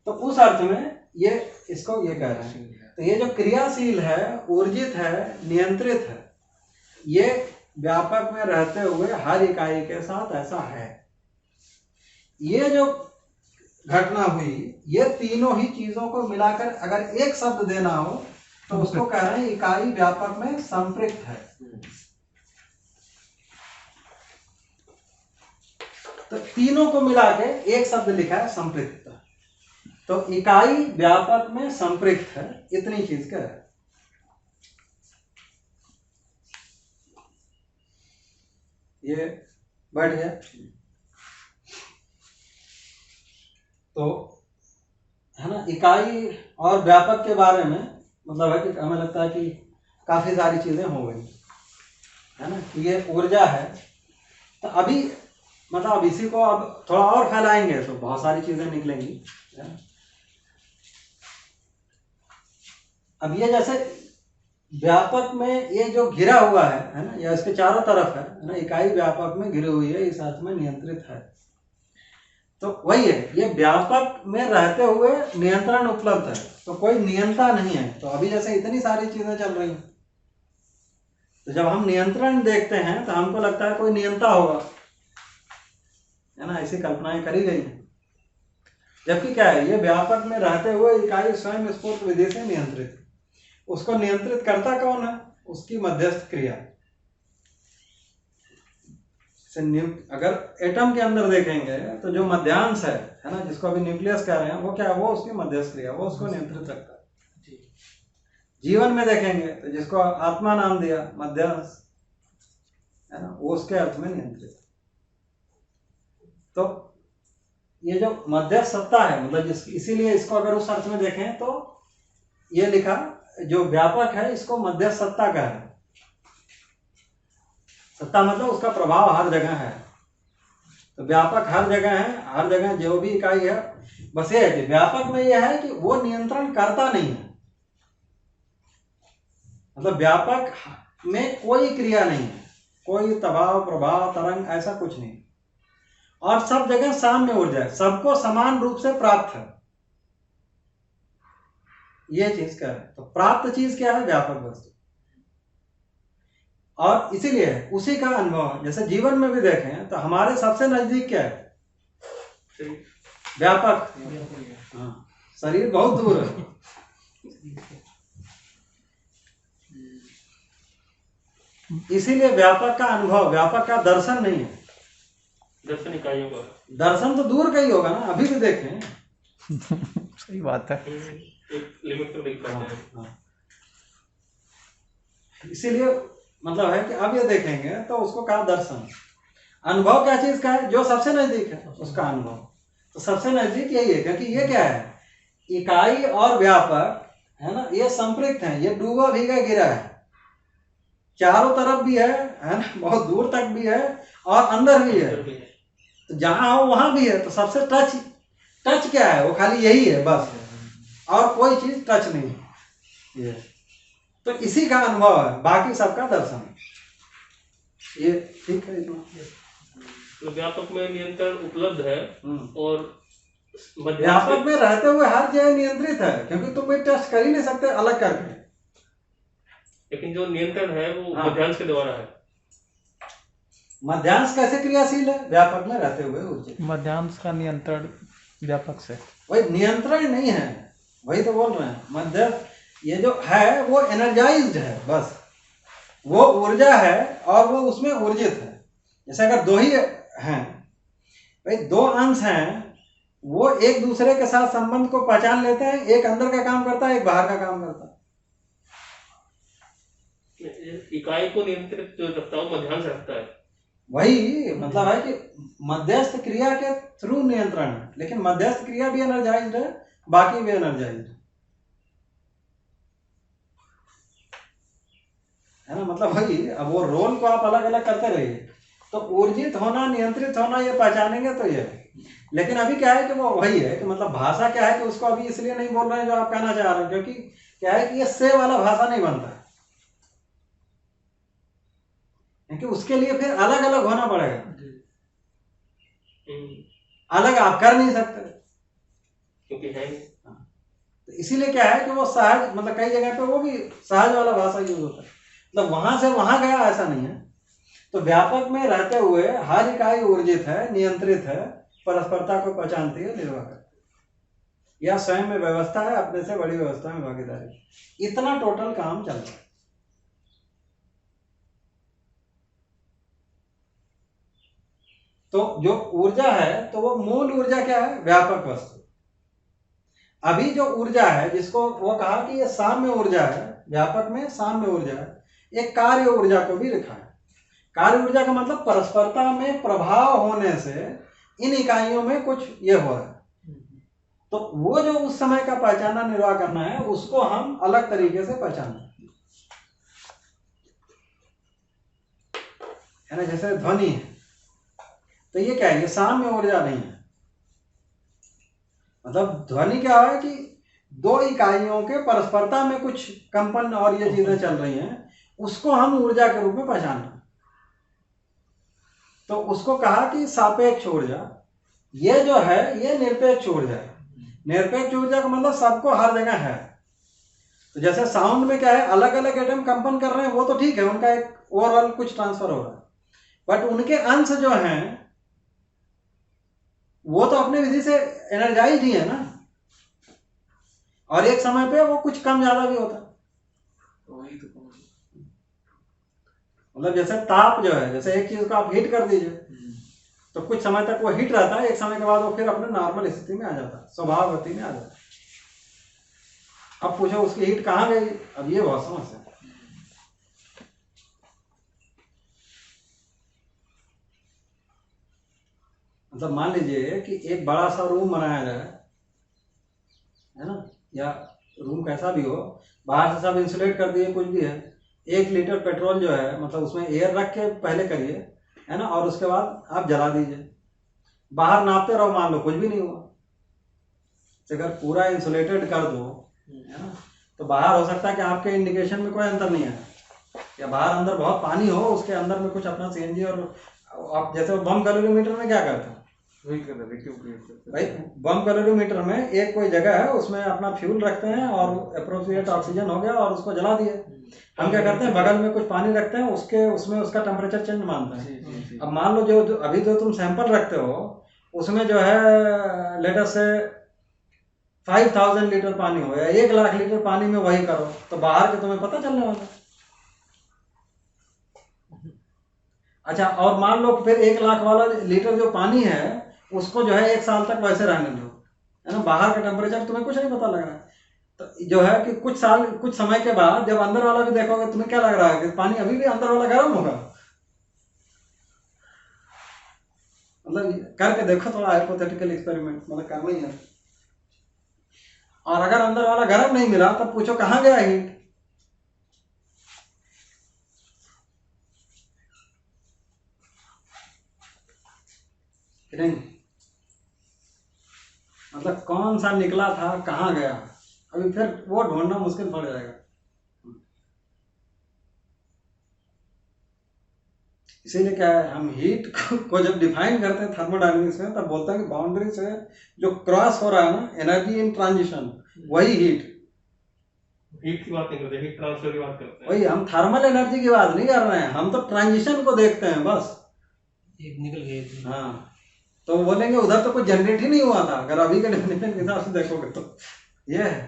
तो उस अर्थ में ये इसको ये कह रहे हैं। तो ये जो क्रियाशील है, ऊर्जित है, नियंत्रित है, ये व्यापक में रहते हुए हर इकाई के साथ ऐसा है। ये जो घटना हुई, ये तीनों ही चीजों को मिलाकर अगर एक शब्द देना हो तो उसको कह रहे हैं इकाई व्यापक में संपृक्त है। तो तीनों को मिला के एक शब्द लिखा है संपृक्त। तो इकाई व्यापक में संपृक्त है, इतनी चीज का है। ये बैठ गया। तो है ना, इकाई और व्यापक के बारे में मतलब है कि हमें लगता है कि काफी सारी चीजें हो गई, है ना। ये ऊर्जा है, तो अभी मतलब अब इसी को अब थोड़ा और फैलाएंगे तो बहुत सारी चीजें निकलेंगी। अब ये जैसे व्यापक में ये जो घिरा हुआ है ना, या इसके चारों तरफ है ना, इकाई व्यापक में घिरी हुई है, इस अर्थ में नियंत्रित है। तो वही है, ये व्यापक में रहते हुए नियंत्रण उपलब्ध है, तो कोई नियंता नहीं है। तो अभी जैसे इतनी सारी चीजें चल रही हैं, तो जब हम नियंत्रण देखते हैं तो हमको लगता है कोई नियंता होगा, है ना, ऐसी कल्पनाएं करी गई हैं। जबकि क्या है, ये व्यापक में रहते हुए इकाई स्वयं स्फूर्त विधि से नियंत्रित है। उसको नियंत्रित करता कौन है, उसकी मध्यस्थ क्रिया। अगर एटम के अंदर देखेंगे तो जो मध्यांश है ना, जिसको अभी न्यूक्लियस कह रहे हैं, वो क्या है, वो उसकी मध्यस्थ क्रिया, वो उसको नियंत्रित रखता है। जीवन में देखेंगे तो जिसको आत्मा नाम दिया, मध्यांश है ना, वो उसके अर्थ में नियंत्रित। तो ये जो मध्यस्थ सत्ता है, मतलब इसीलिए इसको अगर उस अर्थ में देखें तो ये लिखा, जो व्यापक है इसको मध्यस्थ सत्ता का है। सत्ता मतलब उसका प्रभाव हर जगह है। तो व्यापक हर जगह है, हर जगह जो भी इकाई है। बस ये है कि व्यापक में यह है कि वो नियंत्रण करता नहीं है, मतलब व्यापक में कोई क्रिया नहीं है, कोई दबाव प्रभाव तरंग ऐसा कुछ नहीं, और सब जगह साम्य ऊर्जा है, सबको समान रूप से प्राप्त है। ये चीज क्या है, तो प्राप्त चीज क्या है, व्यापक वस्तु। और इसीलिए उसी का अनुभव, जैसे जीवन में भी देखें तो हमारे सबसे नजदीक क्या है, व्यापक। हाँ, शरीर बहुत दूर है, इसीलिए व्यापक का अनुभव, व्यापक का दर्शन नहीं है। दर्शन इकाइयों का दर्शन तो दूर का ही होगा ना, अभी भी देखें। सही बात है। एक लिमिट तो देख पाते हैं। हाँ। इसीलिए मतलब है कि अब ये देखेंगे तो उसको कहा दर्शन। अनुभव क्या चीज का है? जो सबसे नजदीक है उसका अनुभव। तो सबसे नजदीक यही है, क्योंकि ये क्या है, इकाई और व्यापक है ना, ये संपृक्त है, ये डूबा भीगा गिरा है, चारों तरफ भी है ना, बहुत दूर तक भी है और अंदर भी है। तो जहां हो वहां भी है। तो सबसे टच क्या है? वो खाली यही है बस, और कोई चीज टच नहीं है ये। तो इसी का अनुभव है, बाकी सबका दर्शन है। ये ठीक है इतना। तो व्यापक में नियंत्रण उपलब्ध है और व्यापक में रहते हुए हर जगह नियंत्रित है, क्योंकि तुम ये टेस्ट कर ही नहीं सकते अलग करके। लेकिन जो नियंत्रण है वो हाँ। मध्यांश के द्वारा है। मध्यांश कैसे क्रियाशील है? व्यापक में रहते हुए ऊर्जा। मध्यांश का नियंत्रण व्यापक से, वही नियंत्रण नहीं है, वही तो बोल रहे हैं। मध्य ये जो है वो एनर्जाइज्ड है, बस वो ऊर्जा है और वो उसमें ऊर्जित है। जैसे अगर दो ही हैं भाई, दो अंश हैं, वो एक दूसरे के साथ संबंध को पहचान लेते हैं। एक अंदर का काम करता है, एक बाहर का काम करता है। इकाई को नियंत्रित जो रखता है वो मध्यांश रखता है। वही मतलब है कि मध्यस्थ क्रिया के थ्रू नियंत्रण है, लेकिन मध्यस्थ क्रिया भी एनर्जाइज्ड है, बाकी भी एनर्जाइज्ड है ना। मतलब वही, अब वो रोल को आप अलग अलग करते रहिए तो ऊर्जित होना, नियंत्रित होना ये पहचानेंगे तो ये। लेकिन अभी क्या है कि वो वही है कि मतलब भाषा क्या है कि उसको अभी इसलिए नहीं बोल रहे हैं जो आप कहना चाह रहे हैं, क्योंकि क्या है कि ये से वाला भाषा नहीं बनता है, क्योंकि उसके लिए फिर अलग अलग होना पड़ेगा। अलग आप कर नहीं सकते, क्योंकि है तो इसीलिए क्या है कि वो सहज, मतलब कई जगह पे वो भी सहज वाला भाषा यूज होता है, मतलब वहां से वहां गया ऐसा नहीं है। तो व्यापक में रहते हुए हर इकाई ऊर्जित है, नियंत्रित है, परस्परता को पहचानती है, निर्वाह करती है, या स्वयं में व्यवस्था है, अपने से बड़ी व्यवस्था में भागीदारी। इतना टोटल काम चल रहा है। तो जो ऊर्जा है तो वो मूल ऊर्जा क्या है? व्यापक वस्तु। अभी जो ऊर्जा है जिसको वो कहा कि ये साम्य ऊर्जा है, व्यापक में साम्य ऊर्जा है, एक कार्य ऊर्जा को भी लिखा है। कार्य ऊर्जा का मतलब परस्परता में प्रभाव होने से इन इकाइयों में कुछ ये हो रहा है। तो वो जो उस समय का पहचाना, निर्वाह करना है, उसको हम अलग तरीके से पहचानते है ना। जैसे ध्वनि है तो ये क्या है? ये साम्य ऊर्जा नहीं है। मतलब ध्वनि क्या है कि दो इकाइयों के परस्परता में कुछ कंपन और ये चीजें चल रही हैं, उसको हम ऊर्जा के रूप में पहचान रहे हैं। तो उसको कहा कि सापेक्ष ऊर्जा। ये जो है ये निरपेक्ष ऊर्जा है। निरपेक्ष ऊर्जा का मतलब सबको हर जगह है। तो जैसे साउंड में क्या है, अलग अलग एटम कंपन कर रहे हैं, वो तो ठीक है, उनका एक ओवरऑल कुछ ट्रांसफर हो रहा है, बट उनके अंश जो हैं वो तो अपने विधि से एनर्जाइज्ड ही है ना, और एक समय पे वो कुछ कम ज्यादा भी होता है। मतलब जैसे ताप जो है, जैसे एक चीज को आप हीट कर दीजिए तो कुछ समय तक वो हीट रहता है, एक समय के बाद वो फिर अपने नॉर्मल स्थिति में आ जाता है, स्वभाव गति में आ जाता है। अब पूछो उसकी हीट कहाँ गई? अब ये बहुत समस्या है। मतलब मान लीजिए कि एक बड़ा सा रूम बनाया जाए, है ना, या रूम कैसा भी हो, बाहर से सब इंसुलेट कर दिए, कुछ भी है, 1 लीटर पेट्रोल जो है मतलब उसमें एयर रख के पहले करिए, है ना, और उसके बाद आप जला दीजिए, बाहर नापते रहो, मान लो कुछ भी नहीं हुआ। अगर पूरा इंसुलेटेड कर दो, है ना, तो बाहर हो सकता है कि आपके इंडिकेशन में कोई अंतर नहीं है, या बाहर अंदर बहुत पानी हो, उसके अंदर में कुछ अपना सीएनजी, और आप जैसे बम कैलोरीमीटर में क्या करते हैं भाई, बम कैलोरीमीटर में एक कोई जगह है, उसमें अपना फ्यूल रखते हैं और अप्रोप्रिएट ऑक्सीजन हो गया और उसको जला दिए। हम क्या करते हैं, बगल में कुछ पानी रखते हैं, उसमें उसका टेम्परेचर चेंज मानते हैं। अब मान लो जो अभी जो तुम सैंपल रखते हो उसमें जो है लेटर से 5000 लीटर पानी हो या 1 लाख लीटर पानी में वही करो, तो बाहर के तुम्हें पता चलने वाला। अच्छा, और मान लो फिर 1 लाख वाला लीटर जो पानी है उसको जो है 1 साल तक वैसे रहने दो, है ना, बाहर का टेम्परेचर तुम्हें कुछ नहीं पता लग रहा है। तो जो है कि कुछ समय के बाद जब अंदर वाला भी देखोगे, तुम्हें क्या लग रहा है कि पानी अभी भी अंदर वाला गर्म होगा। मतलब करके देखो थोड़ा हाइपोथेटिकल एक्सपेरिमेंट, मतलब करना ही है। और अगर अंदर वाला गर्म नहीं मिला तब पूछो कहाँ गया हीट। नहीं, मतलब कौन सा निकला था, कहाँ गया, अभी फिर वो ढूंढना मुश्किल पड़ जाएगा। इसीलिए क्या है, हम हीट को जब डिफाइन करते हैं थर्मोडायनेमिक्स में, तब बोलते हैं कि बाउंड्री से जो क्रॉस हो रहा है ना, एनर्जी इन ट्रांजिशन, वही हीट की बात नहीं करते, हीट ट्रांसफर की बात करते हैं। वही, हम थर्मल एनर्जी की बात नहीं कर रहे हैं, हम तो ट्रांजिशन को देखते हैं बस। एक निकल गई। हाँ, तो बोलेंगे उधर तो कोई जनरेट ही नहीं हुआ था, अगर अभी के डेफिनेशन के हिसाब से देखोगे तो ये है।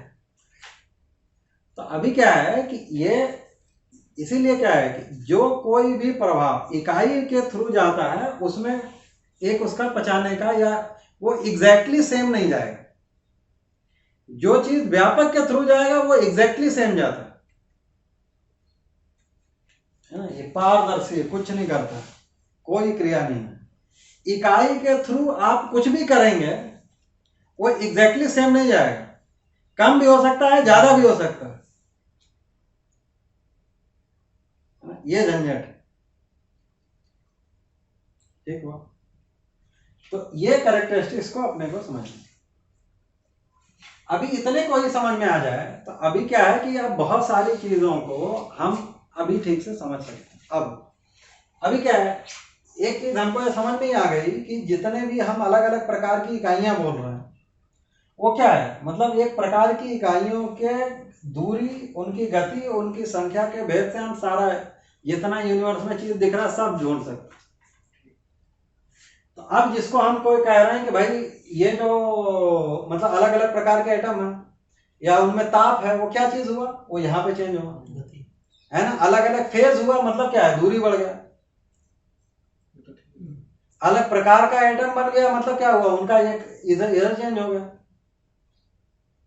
तो अभी क्या है कि ये, इसीलिए क्या है कि जो कोई भी प्रभाव इकाई के थ्रू जाता है उसमें एक उसका पचाने का, या वो एग्जैक्टली सेम नहीं जाएगा। जो चीज व्यापक के थ्रू जाएगा वो एग्जैक्टली सेम जाता है ना। ये पारदर्शी है, कुछ नहीं करता, कोई क्रिया नहीं है। इकाई के थ्रू आप कुछ भी करेंगे वो एग्जैक्टली सेम नहीं जाएगा, कम भी हो सकता है, ज्यादा भी हो सकता है। ये झंझट है, ठीक हुआ। तो ये कैरेक्टरिस्टिक्स को अपने को समझना। अभी इतने को ही समझ में आ जाए तो अभी क्या है कि अब बहुत सारी चीजों को हम अभी ठीक से समझ सकते हैं। अब अभी क्या है, एक चीज हमको ये समझ में ही आ गई कि जितने भी हम अलग अलग प्रकार की इकाइयां बोल रहे हैं वो क्या है, मतलब एक प्रकार की इकाइयों के दूरी, उनकी गति, उनकी संख्या के भेद से हम सारा जितना यूनिवर्स में चीज दिख रहा है सब जोड़ सकते हैं। तो अब जिसको हम कोई कह रहे हैं कि भाई ये जो मतलब अलग अलग प्रकार के एटम है या उनमें ताप है, वो क्या चीज हुआ, वो यहाँ पे चेंज हुआ, है ना। अलग अलग फेज हुआ, मतलब क्या है, दूरी बढ़ गया। अलग प्रकार का एटम बन गया, मतलब क्या हुआ, उनका एक इधर इधर चेंज हो गया।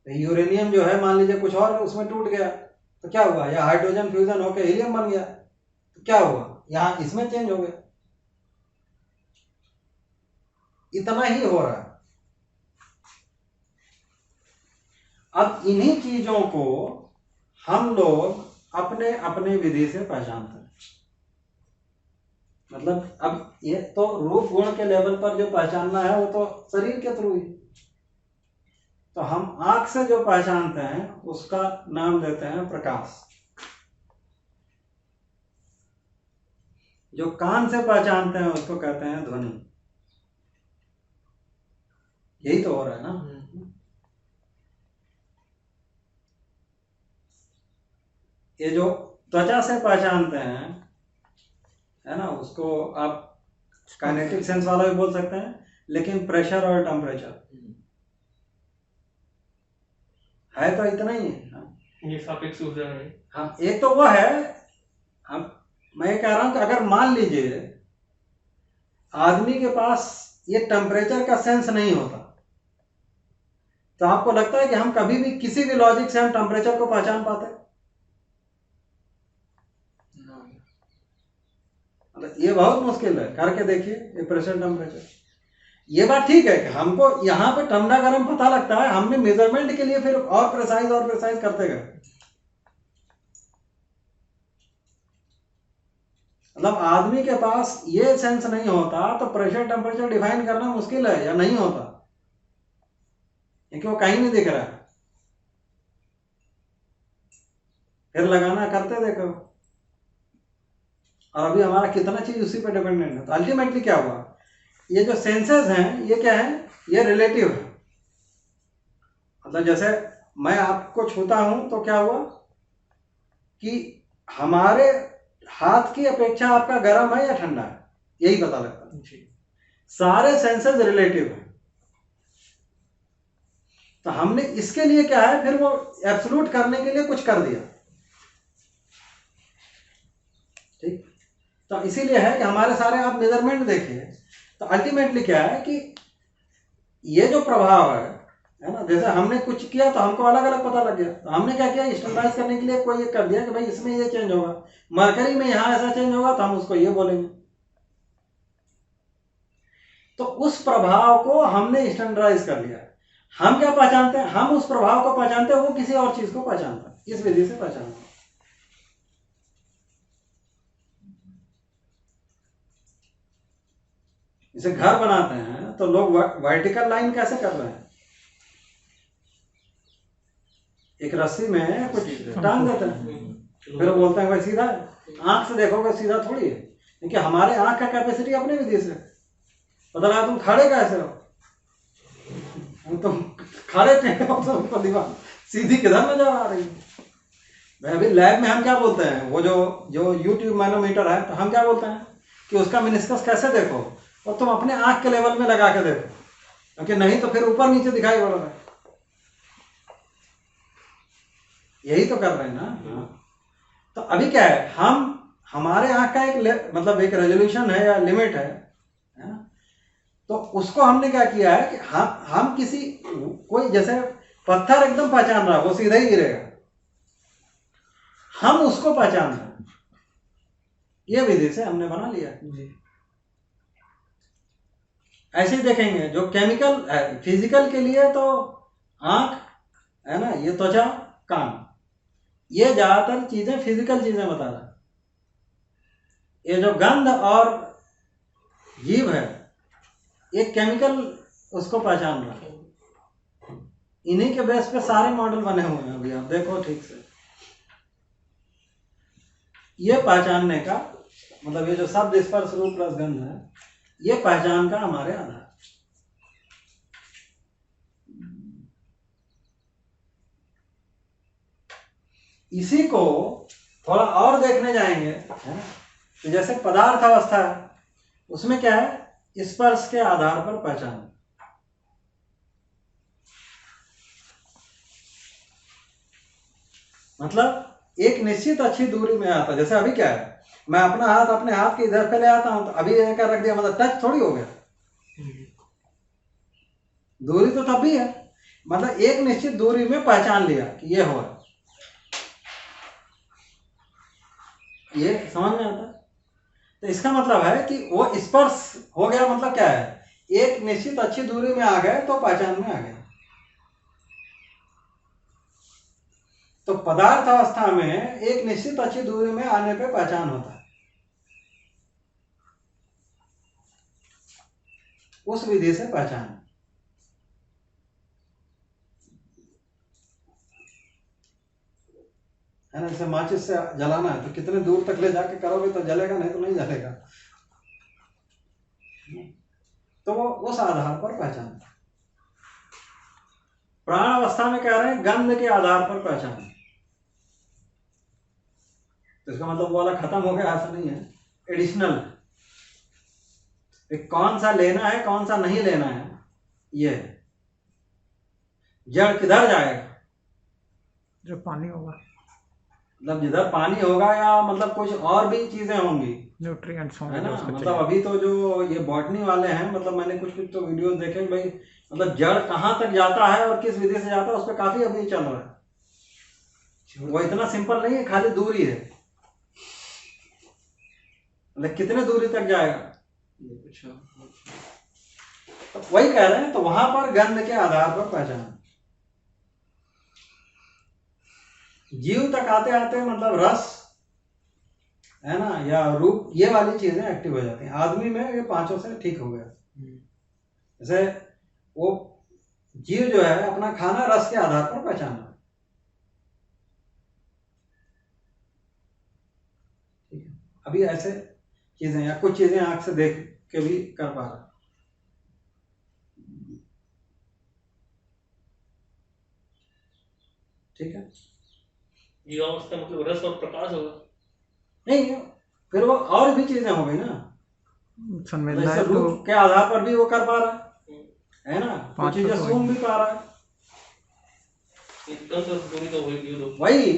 यूरेनियम जो है मान लीजिए कुछ और उसमें टूट गया तो क्या हुआ, या हाइड्रोजन फ्यूजन होकर हीलियम बन गया तो क्या हुआ, यहाँ इसमें चेंज हो गया। इतना ही हो रहा है। अब इन्हीं चीजों को हम लोग अपने अपने विधि से पहचानते हैं। मतलब अब ये तो रूप गुण के लेवल पर जो पहचानना है वो तो शरीर के थ्रू ही, तो हम आंख से जो पहचानते हैं उसका नाम देते हैं प्रकाश। जो कान से पहचानते हैं उसको कहते हैं ध्वनि। यही तो हो रहा है ना। ये जो त्वचा से पहचानते हैं, है ना, उसको आप काइनेटिक सेंस वाला भी बोल सकते हैं, लेकिन प्रेशर और टेम्परेचर है तो इतना ही है ना? ये सापेक्ष ऊर्जा है। हाँ, एक तो वो है। हम मैं कह रहा हूं कि अगर मान लीजिए आदमी के पास ये टेम्परेचर का सेंस नहीं होता तो आपको लगता है कि हम कभी भी किसी भी लॉजिक से हम टेम्परेचर को पहचान पाते? मतलब ये बहुत मुश्किल है, करके देखिए ये प्रेशर टेम्परेचर। ये बात ठीक है कि हमको यहाँ पे ठंडा गर्म पता लगता है, हमने मेजरमेंट के लिए फिर और प्रिसाइज करते गए। मतलब आदमी के पास ये सेंस नहीं होता तो प्रेशर टेम्परेचर डिफाइन करना मुश्किल है, या नहीं होता, क्योंकि वो कहीं नहीं दिख रहा है। फिर लगाना करते देखो, और अभी हमारा कितना चीज उसी पे डिपेंडेंट है। तो अल्टीमेटली क्या हुआ, ये जो सेंसेस हैं ये क्या है, ये रिलेटिव है। मतलब जैसे मैं आपको छूता हूं तो क्या हुआ कि हमारे हाथ की अपेक्षा आपका गर्म है या ठंडा है, यही पता लगता है। सारे सेंसेस रिलेटिव है। तो हमने इसके लिए क्या है, फिर वो एब्सोल्यूट करने के लिए कुछ कर दिया। ठीक, तो इसीलिए है कि हमारे सारे आप मेजरमेंट देखिए, तो अल्टीमेटली क्या है कि ये जो प्रभाव है ना, जैसे हमने कुछ किया तो हमको अलग अलग पता लग गया, तो हमने क्या किया, स्टैंडर्डाइज करने के लिए कोई ये कर दिया कि भाई इसमें ये चेंज होगा, मरकरी में यहाँ ऐसा चेंज होगा तो हम उसको ये बोलेंगे। तो उस प्रभाव को हमने स्टैंडर्डाइज कर लिया। हम क्या पहचानते हैं, हम उस प्रभाव को पहचानते हैं, वो किसी और चीज को पहचानता है, इस विधि से पहचानते हैं। जैसे घर बनाते हैं तो लोग वर्टिकल लाइन कैसे कर रहे हैं, एक रस्सी में कुछ टांग देते हैं, फिर वो बोलते हैं भाई सीधा है, आंख से देखोगे सीधा थोड़ी है, क्योंकि हमारे आंख का कैपेसिटी अपने विधि से पता लगा। तुम खड़े कैसे हो, तुम खड़े थे हो तो तुमको दीवार सीधी किधर नजर आ रही है। अभी लैब में हम क्या बोलते हैं, वो जो यूट्यूब मैनोमीटर है, तो हम क्या बोलते हैं कि उसका मिनिस्कस कैसे देखो, और तुम अपने आंख के लेवल में लगा के देखो, क्योंकि नहीं तो फिर ऊपर नीचे दिखाई पड़ रहा है। यही तो कर रहे हैं ना। तो अभी क्या है, हमारे आंख का एक मतलब एक रेजोल्यूशन है या लिमिट है ना? तो उसको हमने क्या किया है कि हम किसी कोई जैसे पत्थर एकदम पहचान रहा है, वो सीधा ही गिरेगा, हम उसको पहचान रहे हैं, ये विधि से हमने बना लिया। ऐसे ही देखेंगे जो केमिकल फिजिकल के लिए तो आंख है ना, ये त्वचा, कान, ये ज्यादातर चीजें फिजिकल चीजें बता रहा है। ये जो गंध और जीभ है, एक केमिकल उसको पहचान रहा है। इन्हीं के बेस पे सारे मॉडल बने हुए हैं। अभी आप देखो ठीक से, ये पहचानने का मतलब ये जो शब्द स्पर्श रूप रस गंध है, ये पहचान का हमारे आधार। इसी को थोड़ा और देखने जाएंगे, है ना, तो जैसे पदार्थ अवस्था है, उसमें क्या है, स्पर्श के आधार पर पहचान। मतलब एक निश्चित अच्छी दूरी में आता, जैसे अभी क्या है, मैं अपना हाथ अपने हाथ के इधर पे ले आता हूं, तो अभी ये कर रख दिया, मतलब टच थोड़ी हो गया, दूरी तो तब भी है, मतलब एक निश्चित दूरी में पहचान लिया कि ये हो रहा। ये समझ में आता है। तो इसका मतलब है कि वो स्पर्श हो गया, मतलब क्या है, एक निश्चित अच्छी दूरी में आ गए तो पहचान में आ गए। तो पदार्थ अवस्था में एक निश्चित अच्छी दूरी में आने पे पहचान होता है। उस विधि से पहचान, है ना। जैसे माचिस से जलाना है तो कितने दूर तक ले जाके करोगे तो जलेगा, नहीं तो नहीं जलेगा। तो वो उस आधार पर पहचान। प्राण अवस्था में कह रहे हैं गंध के आधार पर पहचान। तो इसका मतलब वो वाला खत्म हो गया, ऐसा नहीं है, एडिशनल है। कौन सा लेना है कौन सा नहीं लेना है, ये जड़ किधर जाएगा, जो पानी होगा, मतलब जिधर पानी होगा, या मतलब कुछ और भी चीजें होंगी, न्यूट्रिएंट्स होंगे है ना। उसको मतलब अभी तो जो ये बॉटनी वाले हैं, मतलब मैंने कुछ कुछ तो वीडियोस देखे भाई, मतलब जड़ कहाँ तक जाता है और किस विधि से जाता है, उस पर काफी अभी चल रहा है। वो इतना सिंपल नहीं है, खाली दूरी है, मतलब कितने दूरी तक जाएगा। तो वही कह रहे हैं, तो वहां पर गंध के आधार पर पहचान। जीव तक आते आते मतलब रस, है ना, या रूप, ये वाली चीजें एक्टिव हो जाती हैं। आदमी में ये पांचों से ठीक हो गया। जैसे वो जीव जो है अपना खाना रस के आधार पर पहचाना, ठीक है। अभी ऐसे चीजें या कुछ चीजें आंख से देख के भी कर पा रहा, ठीक है। जीवावस्था मतलब रस और प्रकाश होगा, नहीं, फिर वो और भी चीजें हो गई ना, संवेदना जैसे तो रूप के आधार पर भी वो कर पा रहा है ना, कुछ पांचों चीजें तो सूंघ भी पा रहा है, इतना तो दूरी तो होगी तो। वही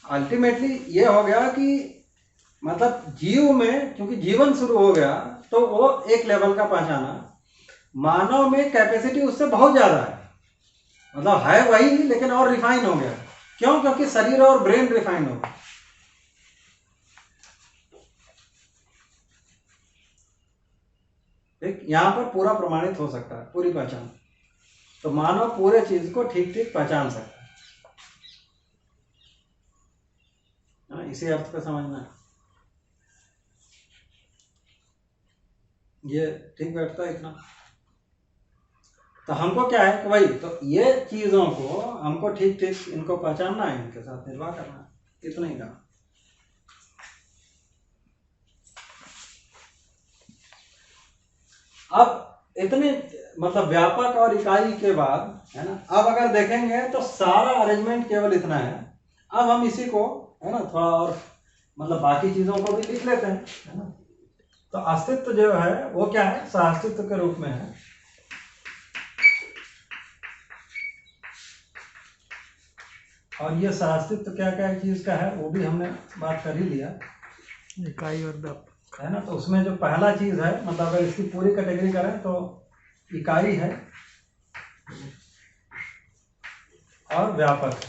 अल्टीमेटली ये हो गया कि मतलब जीव में क्योंकि जीवन शुरू हो गया तो वो एक लेवल का पहचाना, मानव में कैपेसिटी उससे बहुत ज्यादा है, मतलब है वही लेकिन और रिफाइन हो गया। क्यों? क्योंकि शरीर और ब्रेन रिफाइन हो गया। ठीक, यहां पर पूरा प्रमाणित हो सकता है, पूरी पहचान। तो मानव पूरे चीज को ठीक ठीक पहचान सकता है। इसी अर्थ पे समझना है। ये ठीक बैठता है इतना। तो हमको क्या है कि भाई तो ये चीजों को हमको ठीक ठीक इनको पहचानना है, इनके साथ निर्वाह करना है, इतना ही काम। अब इतने मतलब व्यापक और इकाई के बाद है ना, अब अगर देखेंगे तो सारा अरेंजमेंट केवल इतना है। अब हम इसी को है ना थोड़ा और मतलब बाकी चीजों को भी लिख लेते हैं, है ना। तो अस्तित्व जो है वो क्या है, सहास्तित्व के रूप में है। और ये सहास्तित्व क्या क्या चीज का है वो भी हमने बात कर ही लिया, इकाई और व्यापक, है ना। तो उसमें जो पहला चीज है मतलब अगर इसकी पूरी कैटेगरी करें तो इकाई है और व्यापक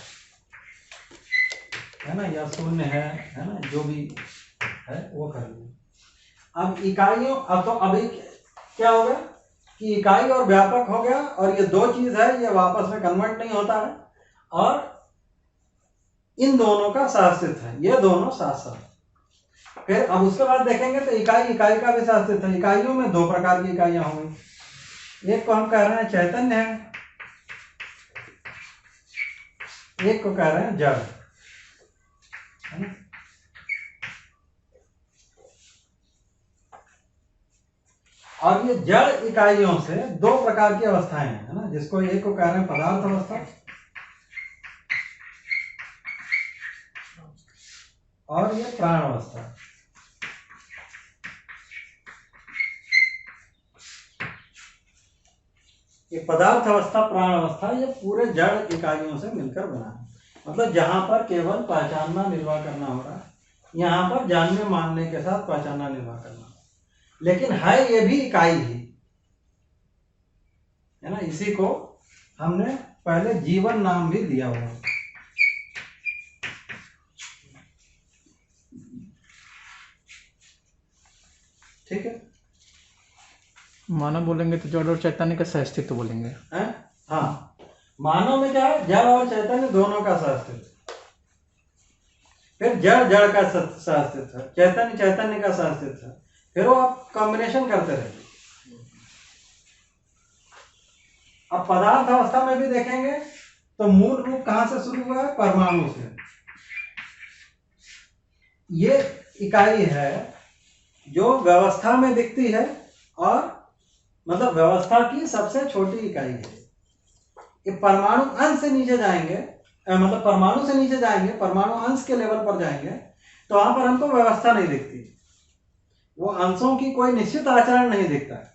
है ना, या शून्य है ना, जो भी है वो कर लिया। अब इकाइयों अब तो अभी क्या हो गया कि इकाई और व्यापक हो गया, और ये दो चीज है ये वापस में कन्वर्ट नहीं होता है, और इन दोनों का सहास्तित्व है, ये दोनों साथ साथ। फिर अब उसके बाद देखेंगे तो इकाई का भी सहास्तित्व है। इकाइयों में दो प्रकार की इकाइयां होंगी, एक को हम कह रहे हैं चैतन्य है, एक को कह रहे हैं जड़, है ना। और ये जड़ इकाइयों से दो प्रकार की अवस्थाएं हैं, है ना, जिसको एक को कह रहे हैं पदार्थ अवस्था और ये प्राण अवस्था। ये पदार्थ अवस्था प्राण अवस्था ये पूरे जड़ इकाइयों से मिलकर बना है। मतलब जहां पर केवल पहचानना निर्वाह करना हो रहा है, यहाँ पर जानने मानने के साथ पहचानना निर्वाह करना, लेकिन है ये भी इकाई ही, है ना। इसी को हमने पहले जीवन नाम भी दिया हुआ। ठीक है, मानव बोलेंगे तो जड़ और चैतन्य का सहअस्तित्व बोलेंगे। हैं? हाँ, मानव में क्या है, जड़ और चैतन्य दोनों का सहअस्तित्व। फिर जड़ का सहअस्तित्व है, चैतन्य का सहअस्तित्व है। फिर वो आप कॉम्बिनेशन करते रहिए। अब पदार्थ अवस्था में भी देखेंगे तो मूल रूप कहां से शुरू हुआ है, परमाणु से। ये इकाई है जो व्यवस्था में दिखती है, और मतलब व्यवस्था की सबसे छोटी इकाई है। ये परमाणु अंश से नीचे जाएंगे, मतलब परमाणु से नीचे जाएंगे, परमाणु अंश के लेवल पर जाएंगे तो वहां पर हमको व्यवस्था नहीं दिखती, वो अंशों की कोई निश्चित आचरण नहीं दिखता है।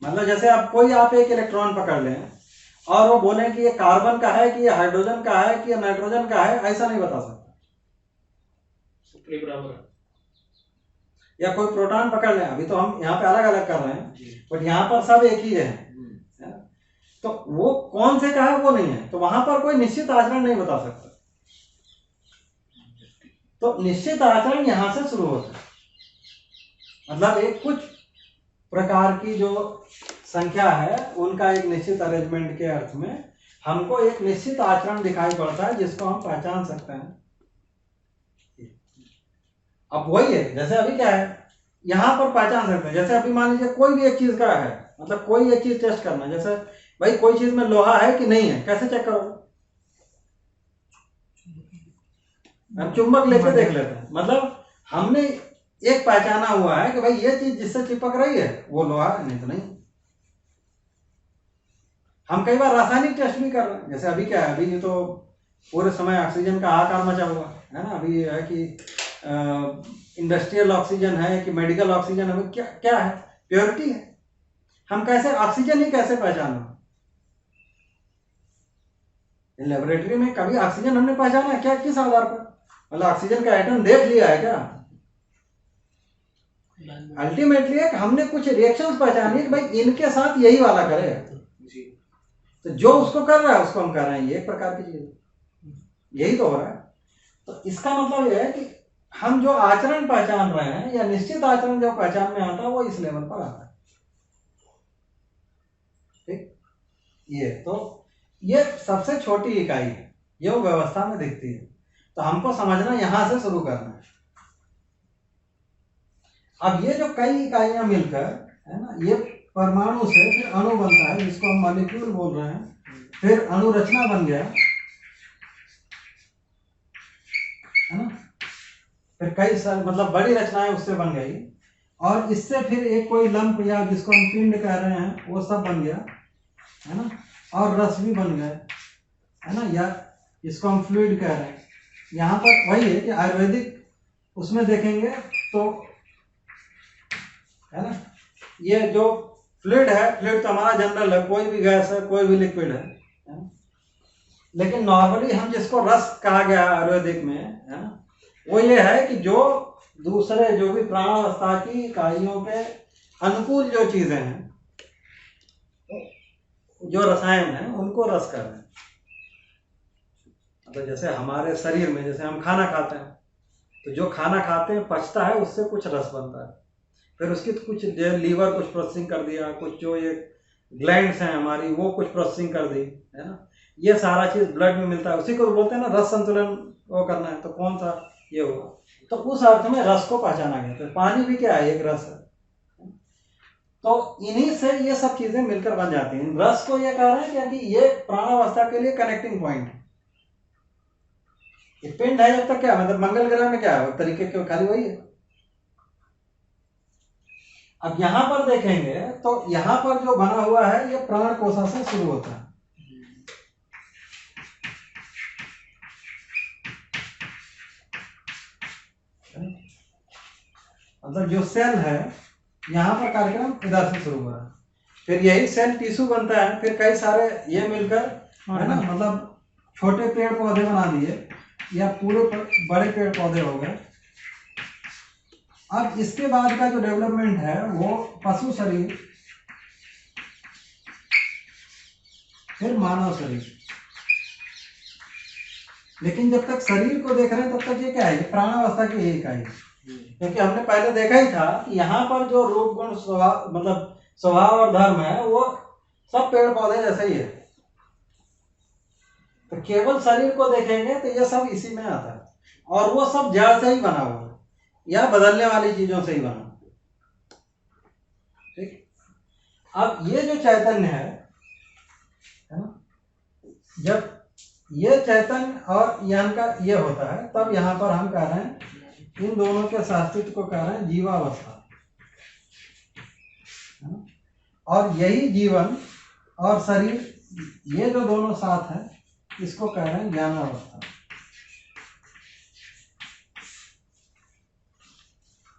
मतलब जैसे आप एक इलेक्ट्रॉन पकड़ लें और वो बोले कि ये कार्बन का है कि ये हाइड्रोजन का है कि ये नाइट्रोजन का है, ऐसा नहीं बता सकता। बराबर। या कोई प्रोटॉन पकड़ लें, अभी तो हम यहाँ पे अलग अलग कर रहे हैं बट यहाँ पर सब एक ही है, तो वो कौन से का है वो नहीं है, तो वहां पर कोई निश्चित आचरण नहीं बता सकता। तो निश्चित आचरण यहां से शुरू होता है, मतलब एक कुछ प्रकार की जो संख्या है उनका एक निश्चित अरेंजमेंट के अर्थ में हमको एक निश्चित आचरण दिखाई पड़ता है जिसको हम पहचान सकते हैं। अब वही है, जैसे अभी क्या है यहां पर पहचान सकते हैं। जैसे अभी मान लीजिए कोई भी एक चीज का है, मतलब कोई एक चीज टेस्ट करना, जैसे भाई कोई चीज में लोहा है कि नहीं है, कैसे चेक करोगे? हम चुंबक लेके देख लेते हैं, मतलब हमने एक पहचाना हुआ है कि भाई ये चीज जिससे चिपक रही है वो लोहा है, नहीं तो नहीं। हम कई बार रासायनिक टेस्ट भी कर रहे हैं, जैसे अभी क्या है, अभी ये तो पूरे समय ऑक्सीजन का हाहाकार मचा हुआ है ना। अभी है कि इंडस्ट्रियल ऑक्सीजन है कि मेडिकल ऑक्सीजन है, क्या क्या है, प्योरिटी है। हम कैसे ऑक्सीजन ही कैसे पहचाना, लेबोरेटरी में कभी ऑक्सीजन हमने पहचाना है क्या? किस आधार पर? मतलब ऑक्सीजन का एटम देख लिया है क्या? अल्टीमेटली है कि हमने कुछ रिएक्शंस पहचानी कि भाई इनके साथ यही वाला करे, जी तो जो उसको कर रहा है उसको हम कर रहे हैं, ये एक प्रकार की चीज, यही तो हो रहा है। तो इसका मतलब यह है कि हम जो आचरण पहचान रहे हैं या निश्चित आचरण जो पहचान में आता है वो इस लेवल पर आता है। ठीक, ये तो ये सबसे छोटी इकाई है, ये वो व्यवस्था में दिखती है। तो हमको समझना यहां से शुरू करना है। अब ये जो कई इकाइयां मिलकर है ना, ये परमाणु से फिर अणु बनता है जिसको हम मॉलिक्यूल बोल रहे हैं, फिर अणुरचना बन गया है ना, फिर कई सारे मतलब बड़ी रचनाएं उससे बन गई, और इससे फिर एक कोई लंप या जिसको हम पिंड कह रहे हैं वो सब बन गया है ना, और रस भी बन गए है ना, या इसको हम फ्लूइड कह रहे हैं। यहाँ पर वही है कि आयुर्वेदिक उसमें देखेंगे तो है ना, ये जो फ्लूइड है, फ्लूइड तो हमारा जनरल है, कोई भी गैस है, कोई भी लिक्विड है ना? लेकिन नॉर्मली हम जिसको रस कहा गया है आयुर्वेदिक में है ना, वो ये है कि जो दूसरे जो भी प्राणावस्था की इकाइयों के अनुकूल जो चीजें हैं, जो रसायन है, उनको रस कर रहे हैं। तो जैसे हमारे शरीर में जैसे हम खाना खाते हैं, तो जो खाना खाते हैं पचता है, उससे कुछ रस बनता है, फिर उसकी तो कुछ लीवर कुछ प्रोसेसिंग कर दिया, कुछ जो ये ग्लैंड्स हैं हमारी वो कुछ प्रोसेसिंग कर दी है ना, ये सारा चीज ब्लड में मिलता है, उसी को बोलते हैं ना रस संतुलन वो करना है, तो कौन सा ये होगा। तो उस अर्थ में रस को पहचाना गया। तो पानी भी क्या है, एक रस है। तो इन्हीं से ये सब चीजें मिलकर बन जाती हैं। रस को ये कह रहे हैं कि ये प्राणावस्था के लिए कनेक्टिंग पॉइंट है। ये पिंड है जब तक क्या मतलब मंगल ग्रह में क्या है, तरीके के खाली वही है। अब यहां पर देखेंगे तो यहां पर जो बना हुआ है ये प्राण कोशा से शुरू होता है। मतलब जो सेल है यहाँ पर कार्यक्रम इधर से शुरू हुआ है, फिर यही सेल टिश्यू बनता है, फिर कई सारे ये मिलकर है ना, मतलब छोटे पेड़ पौधे बना दिए या पूरे बड़े पेड़ पौधे हो गए। अब इसके बाद का जो डेवलपमेंट है वो पशु शरीर, फिर मानव शरीर। लेकिन जब तक शरीर को देख रहे हैं तब तक ये क्या है, प्राणावस्था की एक इकाई है। क्योंकि हमने पहले देखा ही था कि यहाँ पर जो रूप गुण स्वभाव मतलब स्वभाव और धर्म है वो सब पेड़ पौधे जैसे ही है। तो केवल शरीर को देखेंगे तो ये सब इसी में आता है, और वो सब जड़ से ही बना हुआ है या बदलने वाली चीजों से ही बना। ठीक, अब ये जो चैतन्य है ना, जब ये चैतन्य और ज्ञान का ये होता है तब यहाँ पर हम कह रहे हैं इन दोनों के अस्तित्व को कह रहे हैं जीवावस्था, और यही जीवन और शरीर ये जो दोनों साथ है इसको कह रहे हैं ज्ञानावस्था।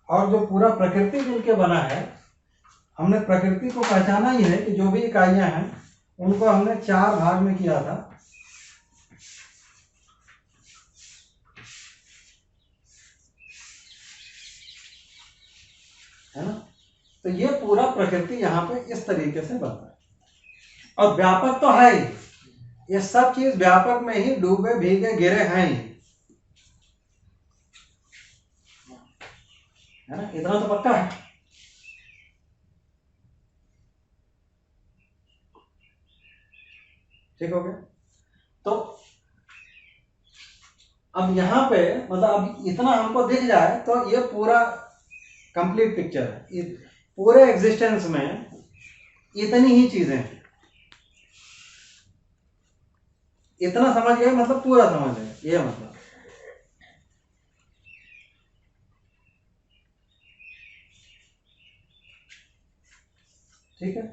और जो पूरा प्रकृति मिलके बना है, हमने प्रकृति को पहचाना ही है कि जो भी इकाइयां हैं उनको हमने 4 भाग में किया था। है ना, तो ये पूरा प्रकृति यहाँ पे इस तरीके से बनता है, और व्यापक तो है ही, ये सब चीज व्यापक में ही डूबे भीगे गिरे हैं ही, है ना, इतना तो पक्का है। ठीक हो गया। तो अब यहाँ पे मतलब अब इतना हमको दिख जाए तो ये पूरा कंप्लीट पिक्चर है। पूरे एग्जिस्टेंस में इतनी ही चीजें हैं, इतना समझ गए मतलब पूरा समझ गए, ये मतलब। ठीक है,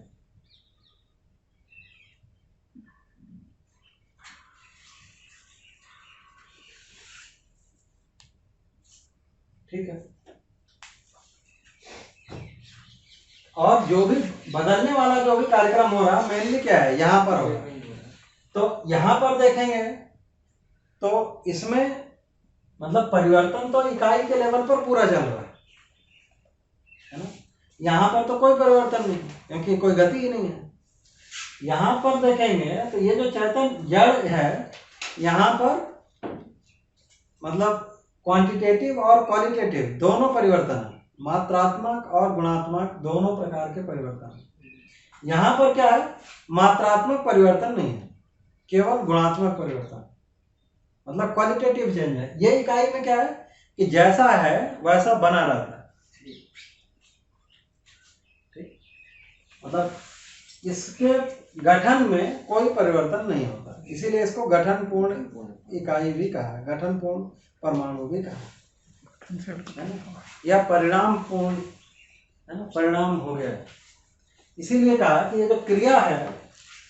ठीक है। और जो भी बदलने वाला जो भी कार्यक्रम हो रहा है मेनली क्या है, यहाँ पर हो रहा है। तो यहाँ पर देखेंगे तो इसमें मतलब परिवर्तन तो इकाई के लेवल पर पूरा चल रहा है ना। यहाँ पर तो कोई परिवर्तन नहीं क्योंकि कोई गति ही नहीं है। यहाँ पर देखेंगे तो ये जो चैतन्य जड़ है यहाँ पर मतलब क्वांटिटेटिव और क्वालिटेटिव दोनों परिवर्तन है, मात्रात्मक और गुणात्मक दोनों प्रकार के परिवर्तन। यहाँ पर क्या है, मात्रात्मक परिवर्तन नहीं है, केवल गुणात्मक परिवर्तन, मतलब क्वालिटेटिव चेंज है। ये इकाई में क्या है कि जैसा है वैसा बना रहता है, ठीक, मतलब इसके गठन में कोई परिवर्तन नहीं होता, इसीलिए इसको गठन पूर्ण इकाई भी कहा है, गठन पूर्ण परमाणु भी कहा है ना, या परिणाम पूर्ण है ना, परिणाम हो गया। इसीलिए कहा कि ये जो क्रिया है,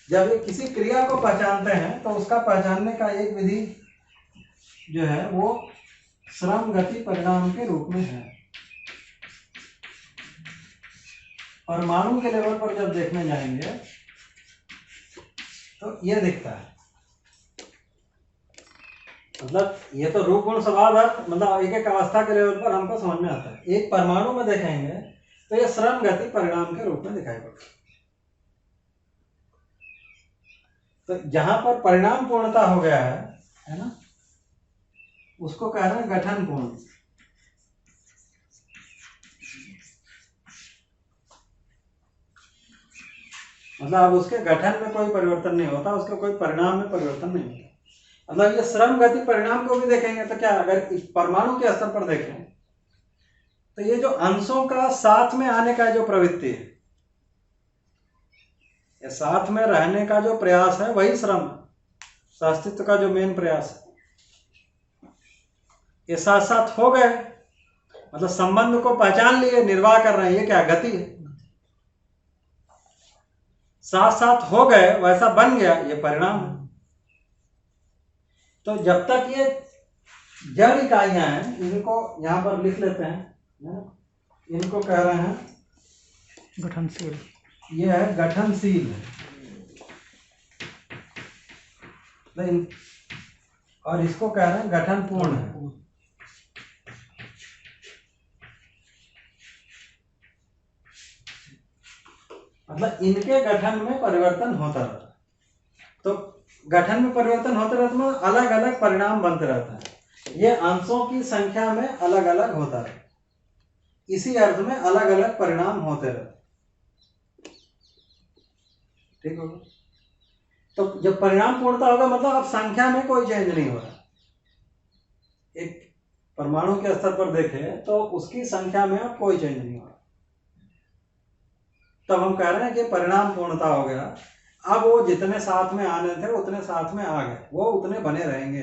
जब ये किसी क्रिया को पहचानते हैं तो उसका पहचानने का एक विधि जो है वो श्रम गति परिणाम के रूप में है। परमाणु के लेवल पर जब देखने जाएंगे तो ये दिखता है, मतलब ये तो रूप गुण स्वभाव अर्थ मतलब एक एक अवस्था के लेवल पर हमको समझ में आता है। एक परमाणु में देखेंगे तो ये श्रम गति परिणाम के रूप में दिखाई पड़ता है। तो जहां पर परिणाम पूर्णता हो गया है ना, उसको कह रहे हैं गठन पूर्ण। मतलब अब उसके गठन में कोई परिवर्तन नहीं होता, उसके कोई परिणाम में परिवर्तन नहीं होता। मतलब ये श्रम गति परिणाम को भी देखेंगे तो क्या, अगर परमाणु के स्तर पर देखें तो ये जो अंशों का साथ में आने का जो प्रवृत्ति है, ये साथ में रहने का जो प्रयास है वही श्रम, अस्तित्व का जो मेन प्रयास है, ये साथ साथ हो गए, मतलब संबंध को पहचान लिए, निर्वाह कर रहे हैं, ये क्या गति है। साथ साथ हो गए, वैसा बन गया, ये परिणाम है। तो जब तक ये जड़ इकाइयां हैं, इनको यहां पर लिख लेते हैं, इनको कह रहे हैं गठनशील। ये है गठनशील, और इसको कह रहे हैं गठन पूर्ण है। मतलब इनके गठन में परिवर्तन होता रहता है। तो गठन में परिवर्तन होते रहते में अलग अलग परिणाम बनते रहता है, ये अंशों की संख्या में अलग अलग होता है, इसी अर्थ में अलग अलग परिणाम होते रहते, ठीक होगा। तो जब परिणाम पूर्णता होगा मतलब अब संख्या में कोई चेंज नहीं हो रहा। एक परमाणु के स्तर पर देखें तो उसकी संख्या में अब कोई चेंज नहीं हो रहा, तब हम कह रहे हैं कि परिणाम पूर्णता हो गया। अब वो जितने साथ में आने थे उतने साथ में आ गए, वो उतने बने रहेंगे।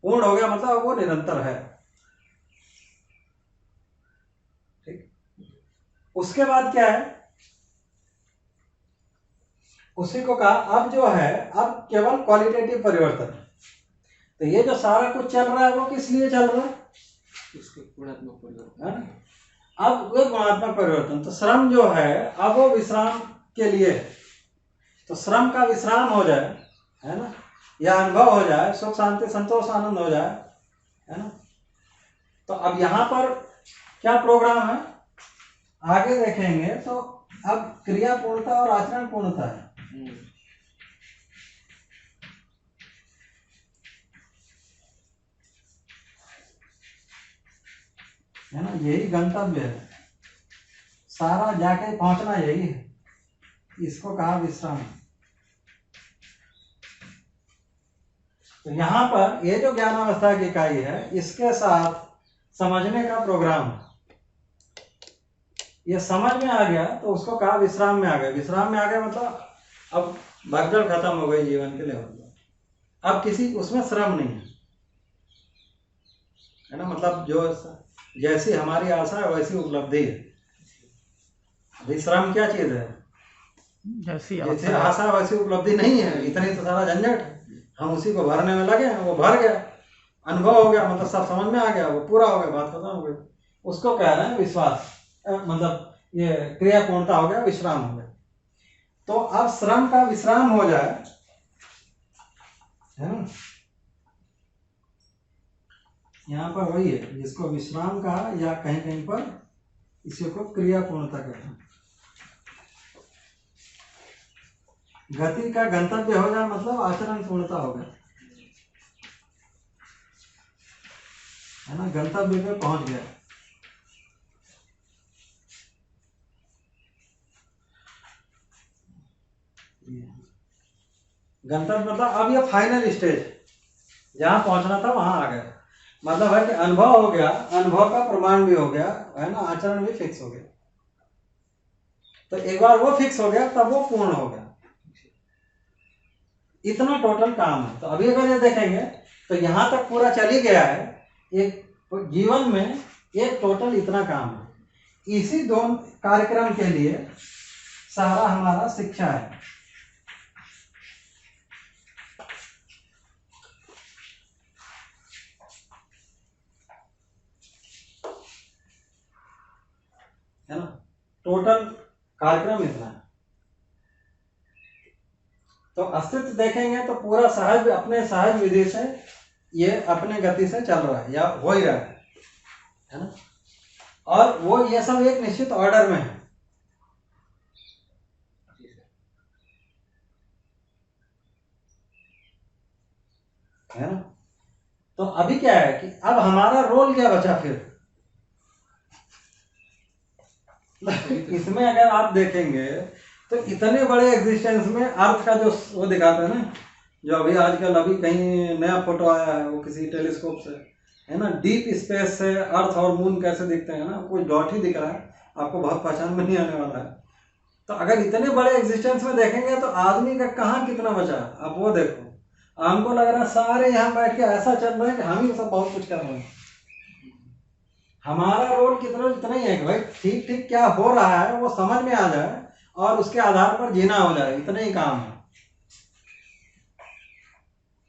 पूर्ण हो गया मतलब वो निरंतर है, ठीक। उसके बाद क्या है, उसी को कहा अब जो है, अब केवल क्वालिटेटिव परिवर्तन। तो ये जो सारा कुछ चल रहा है वो किस लिए चल रहा है, उसके गुणात्मक परिवर्तन, अब वो गुणात्मक परिवर्तन। तो श्रम जो है अब वो विश्राम के लिए, तो श्रम का विश्राम हो जाए, है ना, या अनुभव हो जाए, सुख शांति संतोष आनंद हो जाए, है ना। तो अब यहाँ पर क्या प्रोग्राम है, आगे देखेंगे तो अब क्रिया पूर्णता और आचरण पूर्णता है। है ना, यही गंतव्य है, सारा जाके पहुंचना यही है, इसको कहा विश्राम। तो यहाँ पर ये जो ज्ञानावस्था की इकाई है, इसके साथ समझने का प्रोग्राम, ये समझ में आ गया तो उसको कहा विश्राम में आ गए। विश्राम में आ गए मतलब अब भगदड़ खत्म हो गई जीवन के लेवल पर, अब किसी उसमें श्रम नहीं है ना, मतलब जो जैसी हमारी आशा है वैसी उपलब्धि है। अभी श्रम क्या चीज है, जैसी जैसे आशा वैसी उपलब्धि नहीं है, इतनी तो सारा झंझट है, हम उसी को भरने में लगे हैं, वो भर गया, अनुभव हो गया, मतलब सब समझ में आ गया, वो पूरा हो गया, बात खत्म हो गई। उसको कह रहे हैं विश्वास, मतलब ये क्रिया पूर्णता हो गया, विश्राम हो गया। तो अब श्रम का विश्राम हो जाए है ना। यहाँ पर वही है जिसको विश्राम कहा, या कहीं कहीं पर इसी को क्रिया पूर्णता कहते हैं। गति का गंतव्य हो जाए मतलब आचरण पूर्णता हो गया, है ना, गंतव्य पे पहुंच गया। गंतव्य मतलब अब ये फाइनल स्टेज, जहां पहुंचना था वहां आ गया, मतलब है कि अनुभव हो गया, अनुभव का प्रमाण भी हो गया, है ना, आचरण भी फिक्स हो गया। तो एक बार वो फिक्स हो गया तब वो पूर्ण हो गया। इतना टोटल काम है। तो अभी अगर ये देखेंगे तो यहां तक पूरा चल ही गया है। एक जीवन में एक टोटल इतना काम है। इसी दोनों कार्यक्रम के लिए सारा हमारा शिक्षा है ना, टोटल कार्यक्रम इतना है। तो अस्तित्व देखेंगे तो पूरा सहज, अपने सहज विधि से ये अपने गति से चल रहा है या हो ही रहा है ना। और वो ये सब एक निश्चित ऑर्डर में है ना। तो अभी क्या है कि अब हमारा रोल क्या बचा फिर इसमें अगर आप देखेंगे तो इतने बड़े एग्जिस्टेंस में अर्थ का जो वो दिखाते हैं ना, जो अभी आजकल अभी कहीं नया फोटो आया है वो किसी टेलीस्कोप से, है ना, डीप स्पेस से अर्थ और मून कैसे दिखते हैं ना, कोई डॉट ही दिख रहा है, आपको बहुत पहचान में नहीं आने वाला है। तो अगर इतने बड़े एग्जिस्टेंस में देखेंगे तो आदमी का कहाँ कितना बचा। अब वो देखो, हमको लग रहा है सारे यहाँ बैठ के ऐसा चल रहा है कि हम ही सब बहुत कुछ कर रहे हैं। हमारा रोल कितना इतना ही है कि भाई ठीक ठीक क्या हो रहा है वो समझ में आ जाए और उसके आधार पर जीना हो जाए, इतना ही काम है।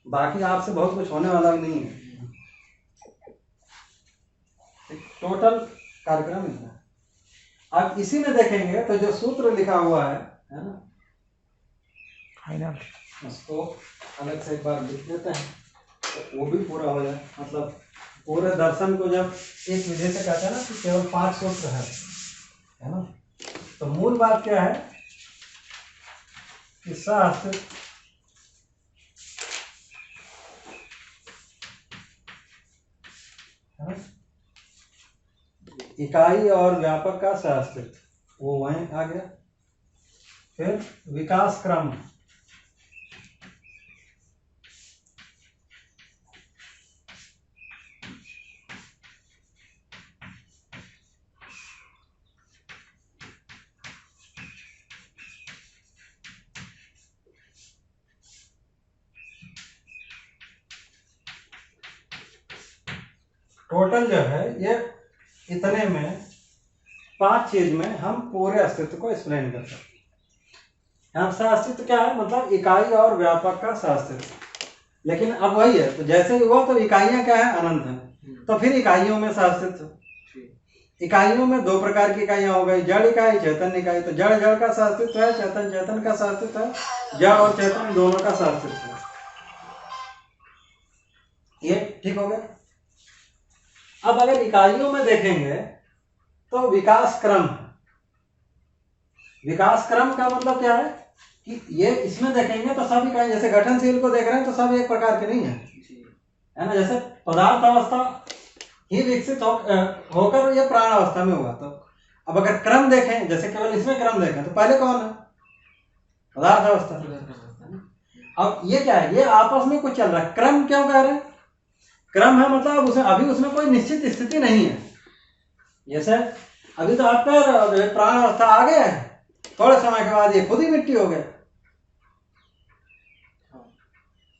बाकी आपसे बहुत कुछ होने वाला भी नहीं है। टोटल कार्यक्रम इतना है। अब इसी में देखेंगे तो जो सूत्र लिखा हुआ है ना, फाइनल, उसको अलग से एक बार लिख देते हैं तो वो भी पूरा हो जाए। मतलब पूरे दर्शन को जब एक विधि से कहते हैं ना कि केवल 5 सूत्र है ना, तो मूल बात क्या है कि शास्त्र है ना, इकाई और व्यापक का शास्त्रित्व वो वहीं आ गया। फिर विकास क्रम, टोटल जो है ये इतने में 5 चीज में हम पूरे अस्तित्व को एक्सप्लेन कर सकते हैं। यहाँ अस्तित्व क्या है, मतलब इकाई और व्यापक का अस्तित्व। लेकिन अब वही है, तो जैसे ही हुआ तो इकाइयां क्या है, अनंत है। तो फिर इकाइयों में अस्तित्व, इकाइयों में 2 प्रकार की इकाइयां हो गई, जड़ इकाई, चेतन इकाई। तो जड़ जड़ का अस्तित्व है, चेतन चेतन का अस्तित्व है, जड़ और चेतन दोनों का अस्तित्व है। ये ठीक हो गया। अब अगर इकाइयों में देखेंगे तो विकास क्रम, विकास क्रम का मतलब क्या है कि ये इसमें देखेंगे तो सब इकाई, जैसे गठनशील को देख रहे हैं तो सब एक प्रकार के नहीं है ना। जैसे पदार्थ अवस्था ही विकसित होकर ये प्राण अवस्था में हुआ। तो अब अगर क्रम देखें, जैसे केवल इसमें क्रम देखें तो पहले कौन है, पदार्थ अवस्था। अब ये क्या है, ये आपस में कुछ चल रहा है। क्रम क्यों कह रहे हैं, क्रम है मतलब उसमें अभी उसमें कोई निश्चित स्थिति नहीं है। जैसे अभी तो आपका प्राण अवस्था आ गया है, थोड़े समय के बाद ये खुद ही मिट्टी हो गया।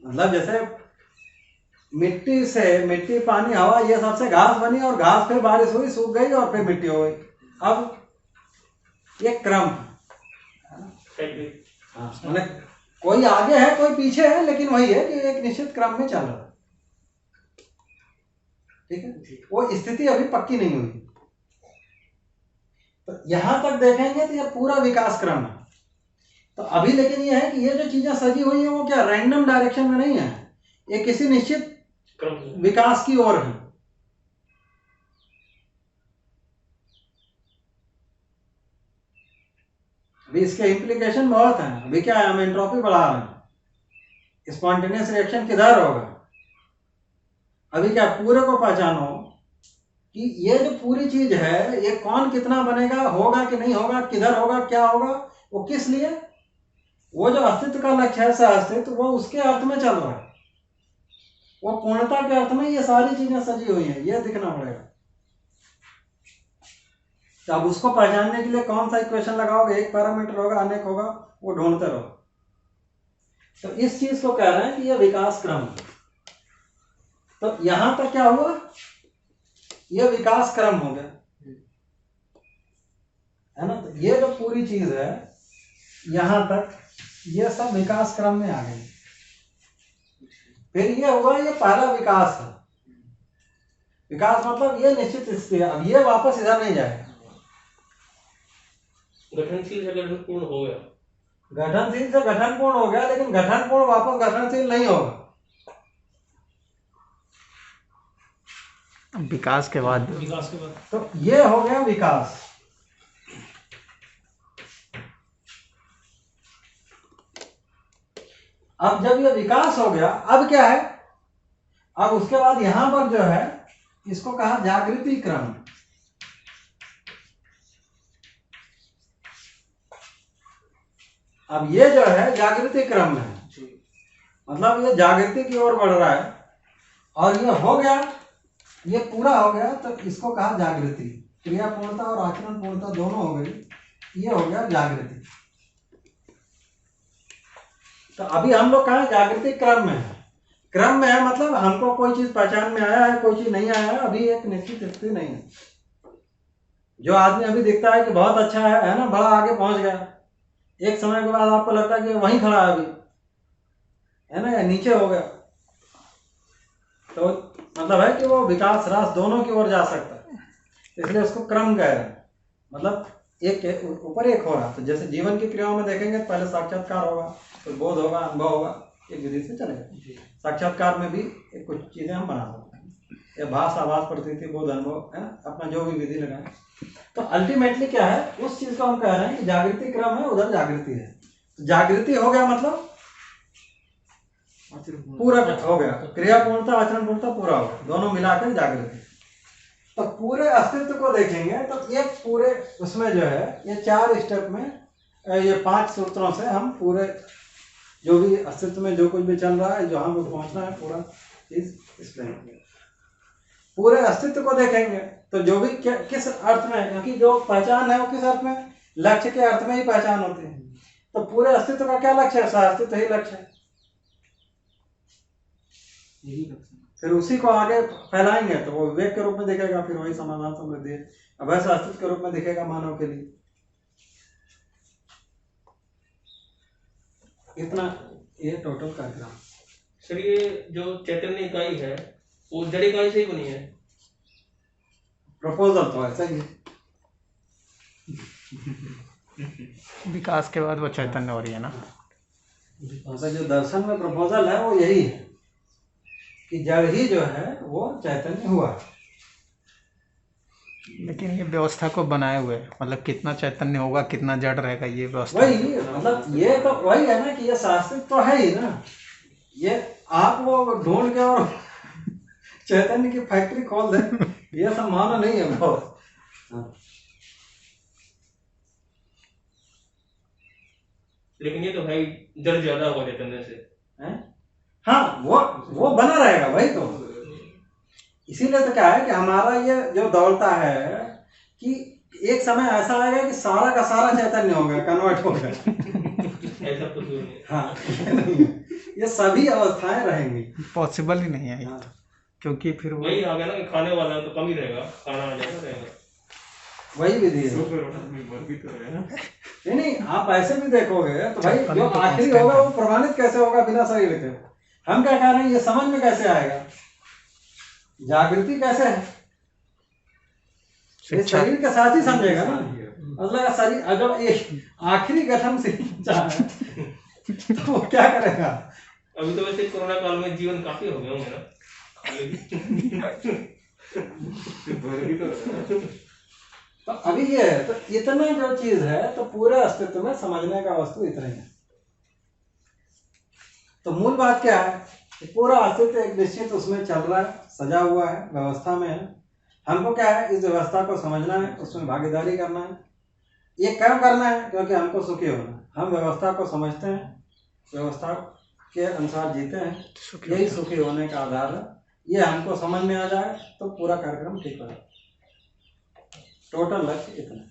मतलब जैसे मिट्टी से, मिट्टी पानी हवा ये सबसे घास बनी और घास फिर बारिश हुई सूख गई और फिर मिट्टी हो गई। अब ये क्रम मतलब कोई आगे है कोई पीछे है, लेकिन वही है कि एक निश्चित क्रम में चल रहा है। ठीक है, वो स्थिति अभी पक्की नहीं हुई। तो यहां तक देखेंगे तो ये पूरा विकास क्रम है। तो अभी लेकिन ये है कि ये जो चीजें सजी हुई है वो क्या रैंडम डायरेक्शन में नहीं है, ये किसी निश्चित क्रम विकास की ओर है। अभी इसके इम्प्लीकेशन बहुत हैं। अभी क्या है, हम एंट्रोपी बढ़ा रहे हैं, स्पॉन्टेनियस रिएक्शन किधर होगा। अभी क्या पूरे को पहचानो कि ये जो पूरी चीज है ये कौन कितना बनेगा, होगा कि नहीं होगा, किधर होगा, क्या होगा, वो किस लिए, वो जो अस्तित्व का लक्ष्य है सह-अस्तित्व, वो उसके अर्थ में चल रहा है, वो पूर्णता के अर्थ में ये सारी चीजें सजी हुई हैं, ये दिखना पड़ेगा। तो अब उसको पहचानने के लिए कौन सा इक्वेशन लगाओगे, एक पैरामीटर होगा, अनेक होगा, वो ढूंढते रहो। तो इस चीज को कह रहे हैं कि ये विकास क्रम। तो यहां तक क्या हुआ, ये विकास क्रम हो गया, है ना। तो ये जो पूरी चीज है यहां तक, ये सब विकास क्रम में आ गई। फिर ये हुआ, ये पहला विकास है। विकास मतलब ये निश्चित स्थिति है, अब ये वापस इधर नहीं जाएगा। गठनशील से गठन पूर्ण हो गया, गठनशील से गठन पूर्ण हो गया, लेकिन गठन पूर्ण वापस गठनशील नहीं होगा। विकास के बाद विकास के बाद तो ये हो गया विकास। अब जब ये विकास हो गया, अब क्या है, अब उसके बाद यहां पर जो है इसको कहा जागृति क्रम। अब ये जो है जागृति क्रम में है, मतलब ये जागृति की ओर बढ़ रहा है, और ये हो गया, ये पूरा हो गया, तो इसको कहा जागृति। क्रिया पूर्णता और आचरण पूर्णता दोनों हो गई, ये हो गया जागृति। तो अभी हम लोग कहा जागृति क्रम में है। क्रम में है मतलब हमको कोई चीज पहचान में आया है, कोई चीज नहीं आया है, अभी एक निश्चित स्थिति नहीं है। जो आदमी अभी दिखता है कि बहुत अच्छा है ना, बड़ा आगे पहुंच गया, एक समय के बाद आपको लगता है कि वहीं खड़ा है अभी, है ना, या नीचे हो गया, तो मतलब है कि वो विकास रास दोनों की ओर जा सकता है, इसलिए उसको क्रम कह रहे हैं। मतलब एक के ऊपर एक हो रहा। तो जैसे जीवन की क्रियाओं में देखेंगे, पहले साक्षात्कार होगा, फिर बोध होगा, अनुभव होगा, एक विधि से चलेगा। साक्षात्कार में भी कुछ चीजें हम बना सकते हैं, या भास, आभास, प्रतीति, बोध, अनुभव, है ना, अपना जो भी विधि लगाए। तो अल्टीमेटली क्या है, उस चीज को हम कह रहे हैं कि जागृति क्रम है, उधर जागृति है। जागृति हो गया मतलब पूरा हो गया, क्रिया पूर्णता आचरण पूर्णता पूरा हो गया, दोनों मिलाकर जागृति। तो पूरे अस्तित्व को देखेंगे तो एक पूरे उसमें जो है ये 4 स्टेप में, ये 5 सूत्रों से हम पूरे जो भी अस्तित्व में जो कुछ भी चल रहा है, जहां पे पहुंचना है, पूरा चीज इसमें पूरे अस्तित्व को देखेंगे। तो जो भी किस अर्थ में है, क्योंकि जो पहचान है वो किस अर्थ में, लक्ष्य के अर्थ में ही पहचान होती है। तो पूरे अस्तित्व का क्या लक्ष्य है, सह-अस्तित्व ही लक्ष्य है। फिर उसी को आगे फैलाएंगे तो वो विवेक के रूप में दिखेगा, फिर वही समाधान समृद्धि अभय अस्तित्व के रूप में दिखेगा मानव के लिए। इतना ये टोटल कार्यक्रम। सर ये जो चैतन्य इकाई है वो जड़ इकाई से ही बनी है। प्रपोजल तो ऐसा ही है। विकास के बाद वो चैतन्य हो रही है ना। मतलब जो दर्शन में प्रपोजल है वो यही है कि जड़ ही जो है वो चैतन्य हुआ। लेकिन ये व्यवस्था को बनाए हुए, मतलब कितना चैतन्य होगा, कितना जड़ रहेगा, ये व्यवस्था। वही मतलब ये तो वही है ना कि ये शास्त्रिक तो है ही ना। ये आप वो ढूंढ के और चैतन्य की फैक्ट्री खोल दे, ये संभावना नहीं है बहुत। लेकिन ये तो भाई जड़ ज्यादा होगा चैतन्य से है? हाँ वो बना रहेगा भाई। तो इसीलिए तो क्या है कि हमारा ये जो दौड़ता है कि एक समय ऐसा आएगा कि सारा का सारा चैतन्य होगा, कन्वर्ट होगा। ऐसा कुछ भी नहीं। हाँ ये सभी अवस्थाएं रहेंगी। पॉसिबल ही नहीं है ये हाँ। तो, क्योंकि फिर वो वही आ गया ना कि खाने वाला तो कम ही रहेगा, खाना आ जाएगा रहेगा। वही विधि है। नहीं आप ऐसे भी देखोगे तो भाई जो आखिरी होगा वो प्रमाणित कैसे होगा बिना शरीर के। हम क्या कह रहे हैं, ये समझ में कैसे आएगा, जागृति कैसे है, ये शरीर के साथ ही समझेगा ना। मतलब शरीर जब एक आखिरी गठन से चाहे तो वो क्या करेगा, अभी तो वैसे कोरोना काल में जीवन काफी हो गए होंगे ना खाली। भर भी तो रहा है। तो अभी ये है, तो इतना जो चीज है तो पूरे अस्तित्व में समझने का वस्तु इतना ही है। तो मूल बात क्या है कि पूरा अस्तित्व एक निश्चित उसमें चल रहा है, सजा हुआ है, व्यवस्था में है। हमको क्या है, इस व्यवस्था को समझना है, उसमें भागीदारी करना है। ये क्यों करना है? क्योंकि हमको सुखी होना है। हम व्यवस्था को समझते हैं, व्यवस्था के अनुसार जीते हैं, यही सुखी होने का आधार है। ये हमको समझ में आ जाए तो पूरा कार्यक्रम ठीक हो जाए। टोटल लक्ष्य इतना।